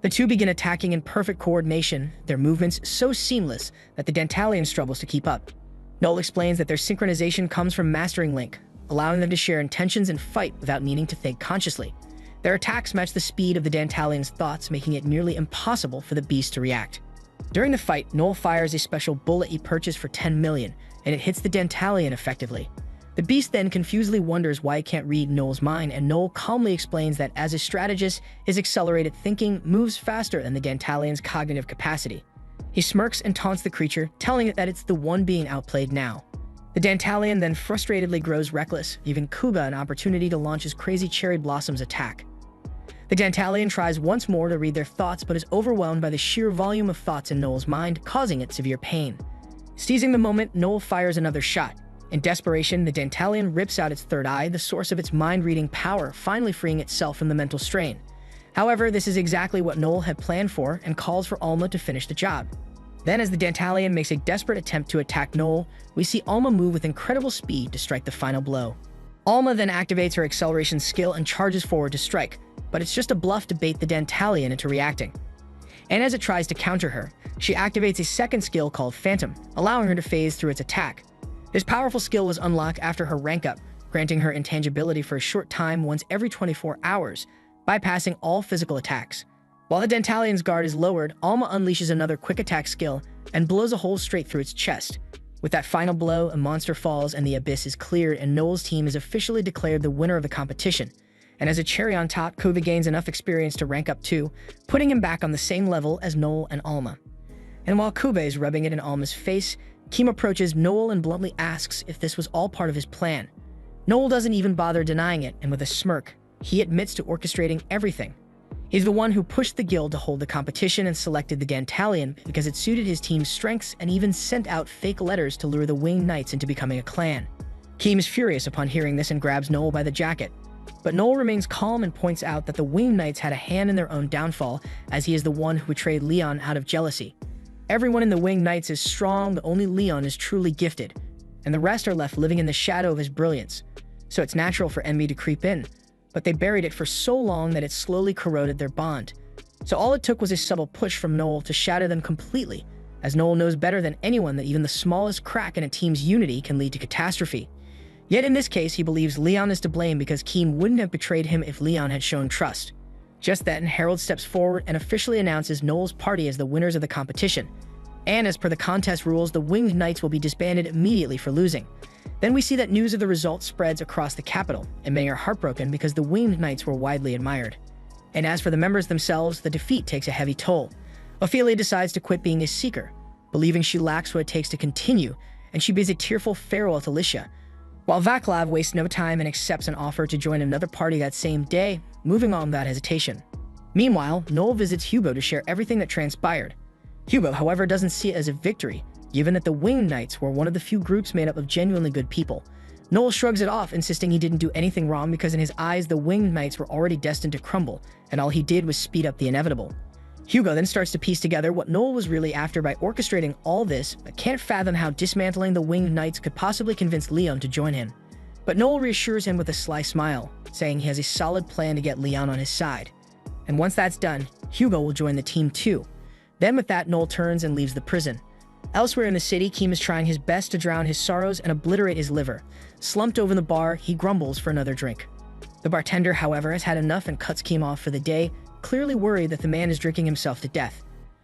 [SPEAKER 1] The two begin attacking in perfect coordination, their movements so seamless that the Dantalian struggles to keep up. Noel explains that their synchronization comes from mastering Link, allowing them to share intentions and fight without needing to think consciously. Their attacks match the speed of the Dantalian's thoughts, making it nearly impossible for the beast to react. During the fight, Noel fires a special bullet he purchased for 10 million, and it hits the Dantalian effectively. The beast then confusedly wonders why it can't read Noel's mind, and Noel calmly explains that as a strategist, his accelerated thinking moves faster than the Dantalian's cognitive capacity. He smirks and taunts the creature, telling it that it's the one being outplayed now. The Dantalian then frustratedly grows reckless, giving Kuba an opportunity to launch his crazy Cherry Blossoms attack. The Dantalian tries once more to read their thoughts, but is overwhelmed by the sheer volume of thoughts in Noel's mind, causing it severe pain. Seizing the moment, Noel fires another shot. In desperation, the Dantalian rips out its third eye, the source of its mind-reading power, finally freeing itself from the mental strain. However, this is exactly what Noel had planned for and calls for Alma to finish the job. Then, as the Dantalian makes a desperate attempt to attack Noel, we see Alma move with incredible speed to strike the final blow. Alma then activates her acceleration skill and charges forward to strike, but it's just a bluff to bait the Dantalian into reacting. And as it tries to counter her, she activates a second skill called Phantom, allowing her to phase through its attack. This powerful skill was unlocked after her rank up, granting her intangibility for a short time once every 24 hours, bypassing all physical attacks. While the Dantalian's guard is lowered, Alma unleashes another quick attack skill and blows a hole straight through its chest. With that final blow, a monster falls and the abyss is cleared, and Noel's team is officially declared the winner of the competition. And as a cherry on top, Kuba gains enough experience to rank up too, putting him back on the same level as Noel and Alma. And while Kuba is rubbing it in Alma's face, Keem approaches Noel and bluntly asks if this was all part of his plan. Noel doesn't even bother denying it, and with a smirk, he admits to orchestrating everything. He's the one who pushed the guild to hold the competition and selected the Dantalian because it suited his team's strengths, and even sent out fake letters to lure the Winged Knights into becoming a clan. Keem is furious upon hearing this and grabs Noel by the jacket. But Noel remains calm and points out that the Winged Knights had a hand in their own downfall, as he is the one who betrayed Leon out of jealousy. Everyone in the Winged Knights is strong, but only Leon is truly gifted, and the rest are left living in the shadow of his brilliance. So it's natural for envy to creep in, but they buried it for so long that it slowly corroded their bond. So all it took was a subtle push from Noel to shatter them completely, as Noel knows better than anyone that even the smallest crack in a team's unity can lead to catastrophe. Yet in this case, he believes Leon is to blame because Keem wouldn't have betrayed him if Leon had shown trust. Just then, Harold steps forward and officially announces Noel's party as the winners of the competition. And as per the contest rules, the Winged Knights will be disbanded immediately for losing. Then we see that news of the result spreads across the capital, and many are heartbroken because the Winged Knights were widely admired. And as for the members themselves, the defeat takes a heavy toll. Ophelia decides to quit being a seeker, believing she lacks what it takes to continue, and she bids a tearful farewell to Alicia. While Vaclav wastes no time and accepts an offer to join another party that same day, moving on without hesitation. Meanwhile, Noel visits Hugo to share everything that transpired. Hugo, however, doesn't see it as a victory, given that the Winged Knights were one of the few groups made up of genuinely good people. Noel shrugs it off, insisting he didn't do anything wrong because in his eyes the Winged Knights were already destined to crumble, and all he did was speed up the inevitable. Hugo then starts to piece together what Noel was really after by orchestrating all this, but can't fathom how dismantling the Winged Knights could possibly convince Leon to join him. But Noel reassures him with a sly smile, saying he has a solid plan to get Leon on his side. And once that's done, Hugo will join the team too. Then with that, Noel turns and leaves the prison. Elsewhere in the city, Keem is trying his best to drown his sorrows and obliterate his liver. Slumped over the bar, he grumbles for another drink. The bartender, however, has had enough and cuts Keem off for the day, clearly worried that the man is drinking himself to death.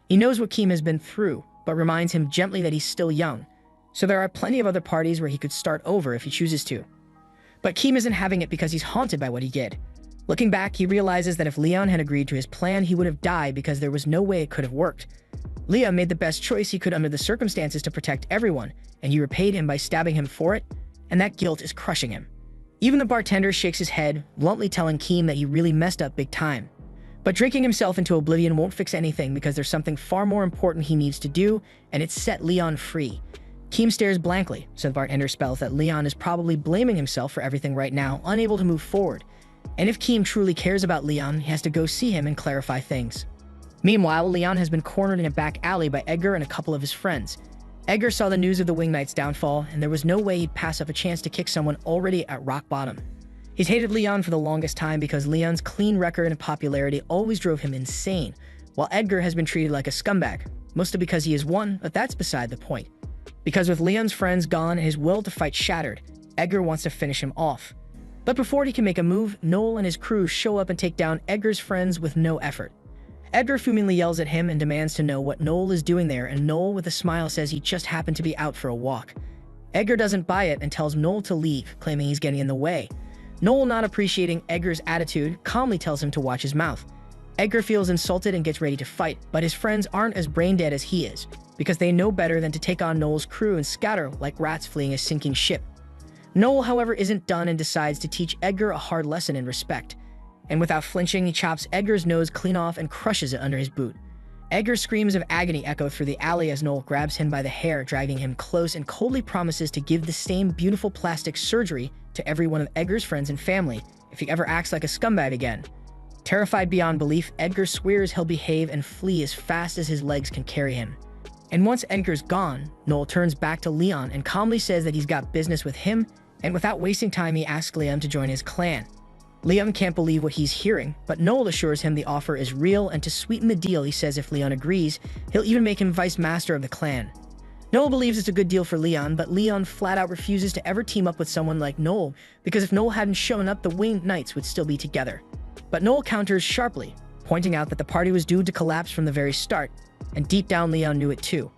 [SPEAKER 1] He knows what Keem has been through, but reminds him gently that he's still young. So there are plenty of other parties where he could start over if he chooses to. But Keem isn't having it because he's haunted by what he did. Looking back, he realizes that if Leon had agreed to his plan, he would have died because there was no way it could have worked. Leon made the best choice he could under the circumstances to protect everyone, and he repaid him by stabbing him for it, and that guilt is crushing him. Even the bartender shakes his head, bluntly telling Keem that he really messed up big time. But drinking himself into oblivion won't fix anything because there's something far more important he needs to do, and it's set Leon free. Keem stares blankly, so the bartender spells that Leon is probably blaming himself for everything right now, unable to move forward. And if Keem truly cares about Leon, he has to go see him and clarify things. Meanwhile, Leon has been cornered in a back alley by Edgar and a couple of his friends. Edgar saw the news of the Wing Knight's downfall, and there was no way he'd pass up a chance to kick someone already at rock bottom. He's hated Leon for the longest time because Leon's clean record and popularity always drove him insane, while Edgar has been treated like a scumbag, mostly because he has won, but that's beside the point. Because with Leon's friends gone and his will to fight shattered, Edgar wants to finish him off. But before he can make a move, Noel and his crew show up and take down Edgar's friends with no effort. Edgar fumingly yells at him and demands to know what Noel is doing there, and Noel with a smile says he just happened to be out for a walk. Edgar doesn't buy it and tells Noel to leave, claiming he's getting in the way. Noel, not appreciating Edgar's attitude, calmly tells him to watch his mouth. Edgar feels insulted and gets ready to fight, but his friends aren't as brain-dead as he is, because they know better than to take on Noel's crew and scatter like rats fleeing a sinking ship. Noel, however, isn't done and decides to teach Edgar a hard lesson in respect. And without flinching, he chops Edgar's nose clean off and crushes it under his boot. Edgar's screams of agony echo through the alley as Noel grabs him by the hair, dragging him close, and coldly promises to give the same beautiful plastic surgery to every one of Edgar's friends and family if he ever acts like a scumbag again. Terrified beyond belief, Edgar swears he'll behave and flee as fast as his legs can carry him. And once Edgar's gone, Noel turns back to Leon and calmly says that he's got business with him, and without wasting time, he asks Liam to join his clan. Liam can't believe what he's hearing, but Noel assures him the offer is real, and to sweeten the deal, he says if Leon agrees, he'll even make him vice master of the clan. Noel believes it's a good deal for Leon, but Leon flat out refuses to ever team up with someone like Noel, because if Noel hadn't shown up, the Winged Knights would still be together. But Noel counters sharply, pointing out that the party was doomed to collapse from the very start, and deep down Leon knew it too.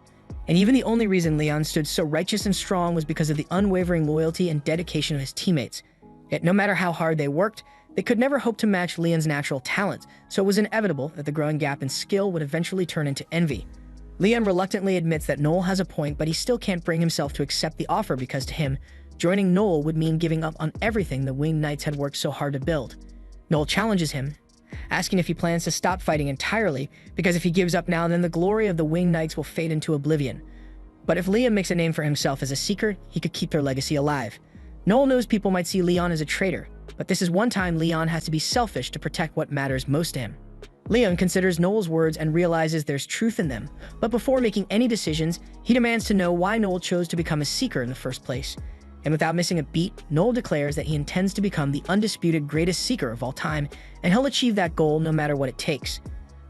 [SPEAKER 1] And even the only reason Leon stood so righteous and strong was because of the unwavering loyalty and dedication of his teammates. Yet no matter how hard they worked, they could never hope to match Leon's natural talent, so it was inevitable that the growing gap in skill would eventually turn into envy. Leon reluctantly admits that Noel has a point, but he still can't bring himself to accept the offer because to him, joining Noel would mean giving up on everything the Winged Knights had worked so hard to build. Noel challenges him, asking if he plans to stop fighting entirely, because if he gives up now, then the glory of the Winged Knights will fade into oblivion. But if Liam makes a name for himself as a seeker, he could keep their legacy alive. Noel knows people might see Leon as a traitor, but this is one time Leon has to be selfish to protect what matters most to him. Leon considers Noel's words and realizes there's truth in them, but before making any decisions, he demands to know why Noel chose to become a seeker in the first place. And without missing a beat, Noel declares that he intends to become the undisputed greatest seeker of all time, and he'll achieve that goal no matter what it takes.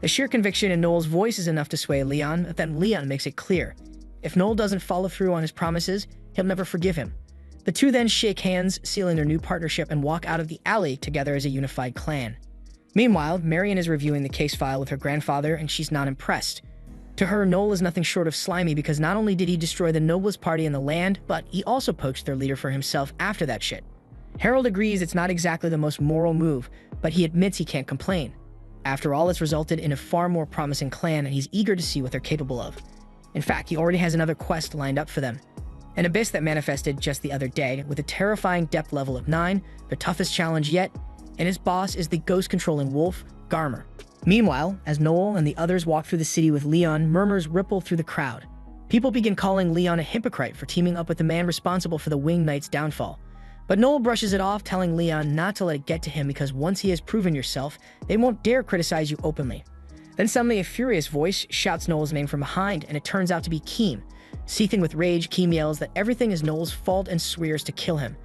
[SPEAKER 1] The sheer conviction in Noel's voice is enough to sway Leon, but then Leon makes it clear. If Noel doesn't follow through on his promises, he'll never forgive him. The two then shake hands, sealing their new partnership, and walk out of the alley together as a unified clan. Meanwhile, Marion is reviewing the case file with her grandfather, and she's not impressed. To her, Noel is nothing short of slimy because not only did he destroy the noblest party in the land, but he also poached their leader for himself after that shit. Harold agrees it's not exactly the most moral move, but he admits he can't complain. After all, it's resulted in a far more promising clan, and he's eager to see what they're capable of. In fact, he already has another quest lined up for them. An abyss that manifested just the other day, with a terrifying depth level of 9, the toughest challenge yet, and his boss is the ghost-controlling wolf, Garmer. Meanwhile, as Noel and the others walk through the city with Leon, murmurs ripple through the crowd. People begin calling Leon a hypocrite for teaming up with the man responsible for the Winged Knight's downfall. But Noel brushes it off, telling Leon not to let it get to him because once he has proven yourself, they won't dare criticize you openly. Then suddenly a furious voice shouts Noel's name from behind, and it turns out to be Keem. Seething with rage, Keem yells that everything is Noel's fault and swears to kill him.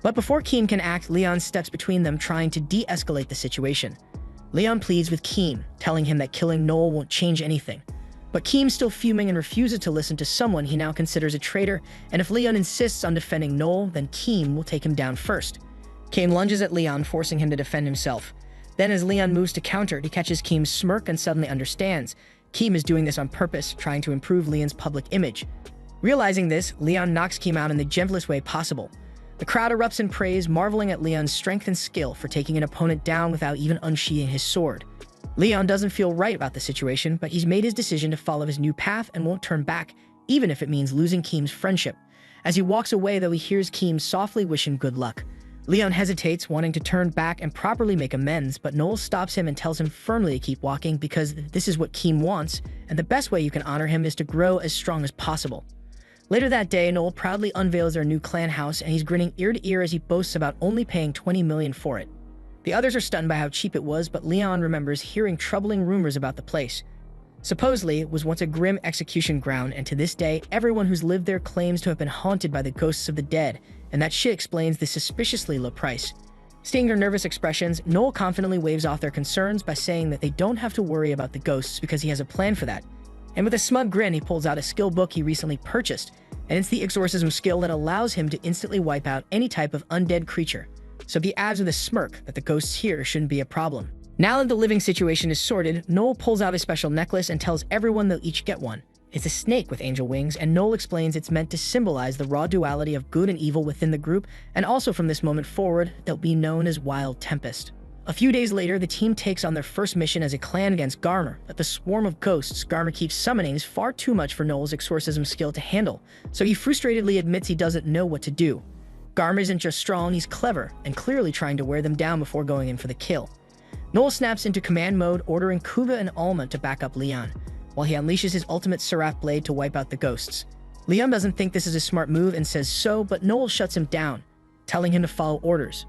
[SPEAKER 1] But before Keem can act, Leon steps between them, trying to de-escalate the situation. Leon pleads with Keem, telling him that killing Noel won't change anything. But Keem's still fuming and refuses to listen to someone he now considers a traitor, and if Leon insists on defending Noel, then Keem will take him down first. Keem lunges at Leon, forcing him to defend himself. Then as Leon moves to counter, he catches Keem's smirk and suddenly understands. Keem is doing this on purpose, trying to improve Leon's public image. Realizing this, Leon knocks Keem out in the gentlest way possible. The crowd erupts in praise, marveling at Leon's strength and skill for taking an opponent down without even unsheathing his sword. Leon doesn't feel right about the situation, but he's made his decision to follow his new path and won't turn back, even if it means losing Keem's friendship. As he walks away, though, he hears Keem softly wish him good luck. Leon hesitates, wanting to turn back and properly make amends, but Noel stops him and tells him firmly to keep walking because this is what Keem wants, and the best way you can honor him is to grow as strong as possible. Later that day, Noel proudly unveils their new clan house, and he's grinning ear to ear as he boasts about only paying $20 million for it. The others are stunned by how cheap it was, but Leon remembers hearing troubling rumors about the place. Supposedly, it was once a grim execution ground, and to this day, everyone who's lived there claims to have been haunted by the ghosts of the dead, and that shit explains the suspiciously low price. Seeing their nervous expressions, Noel confidently waves off their concerns by saying that they don't have to worry about the ghosts because he has a plan for that. And with a smug grin, he pulls out a skill book he recently purchased, and it's the exorcism skill that allows him to instantly wipe out any type of undead creature. So he adds with a smirk that the ghosts here shouldn't be a problem. Now that the living situation is sorted, Noel pulls out a special necklace and tells everyone they'll each get one. It's a snake with angel wings, and Noel explains it's meant to symbolize the raw duality of good and evil within the group, and also from this moment forward, they'll be known as Wild Tempest. A few days later, the team takes on their first mission as a clan against Garmer, but the swarm of ghosts Garmer keeps summoning is far too much for Noel's exorcism skill to handle, so he frustratedly admits he doesn't know what to do. Garmer isn't just strong, he's clever, and clearly trying to wear them down before going in for the kill. Noel snaps into command mode, ordering Kuba and Alma to back up Leon, while he unleashes his ultimate Seraph blade to wipe out the ghosts. Leon doesn't think this is a smart move and says so, but Noel shuts him down, telling him to follow orders.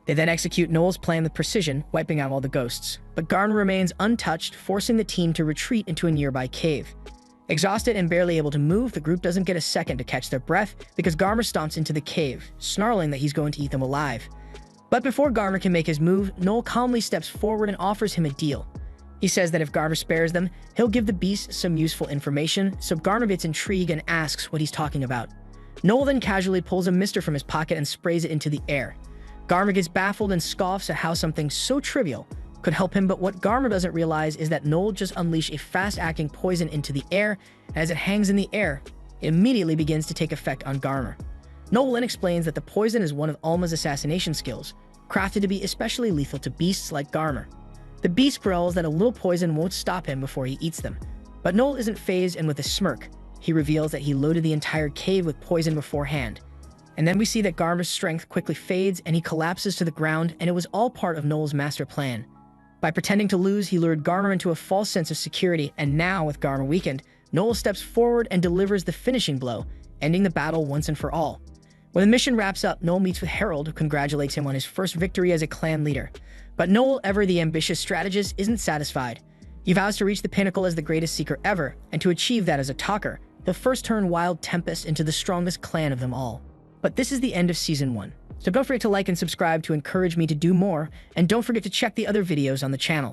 [SPEAKER 1] They then execute Noel's plan with precision, wiping out all the ghosts, but Garner remains untouched, forcing the team to retreat into a nearby cave. Exhausted and barely able to move, the group doesn't get a second to catch their breath because Garmer stomps into the cave, snarling that he's going to eat them alive. But before Garmer can make his move, Noel calmly steps forward and offers him a deal. He says that if Garmer spares them, he'll give the beasts some useful information, so Garmer gets intrigued and asks what he's talking about. Noel then casually pulls a mister from his pocket and sprays it into the air. Garmer gets baffled and scoffs at how something so trivial could help him, but what Garmer doesn't realize is that Noel just unleashed a fast-acting poison into the air, and as it hangs in the air, it immediately begins to take effect on Garmer. Noel then explains that the poison is one of Alma's assassination skills, crafted to be especially lethal to beasts like Garmer. The beast growls that a little poison won't stop him before he eats them, but Noel isn't fazed, and with a smirk, he reveals that he loaded the entire cave with poison beforehand. And then we see that Garmer's strength quickly fades and he collapses to the ground, and it was all part of Noel's master plan. By pretending to lose, he lured Garmer into a false sense of security, and now, with Garmer weakened, Noel steps forward and delivers the finishing blow, ending the battle once and for all. When the mission wraps up, Noel meets with Harold, who congratulates him on his first victory as a clan leader. But Noel, ever the ambitious strategist, isn't satisfied. He vows to reach the pinnacle as the greatest seeker ever, and to achieve that as a talker, he'll first turn Wild Tempest into the strongest clan of them all. But this is the end of Season 1, so don't forget to like and subscribe to encourage me to do more, and don't forget to check the other videos on the channel.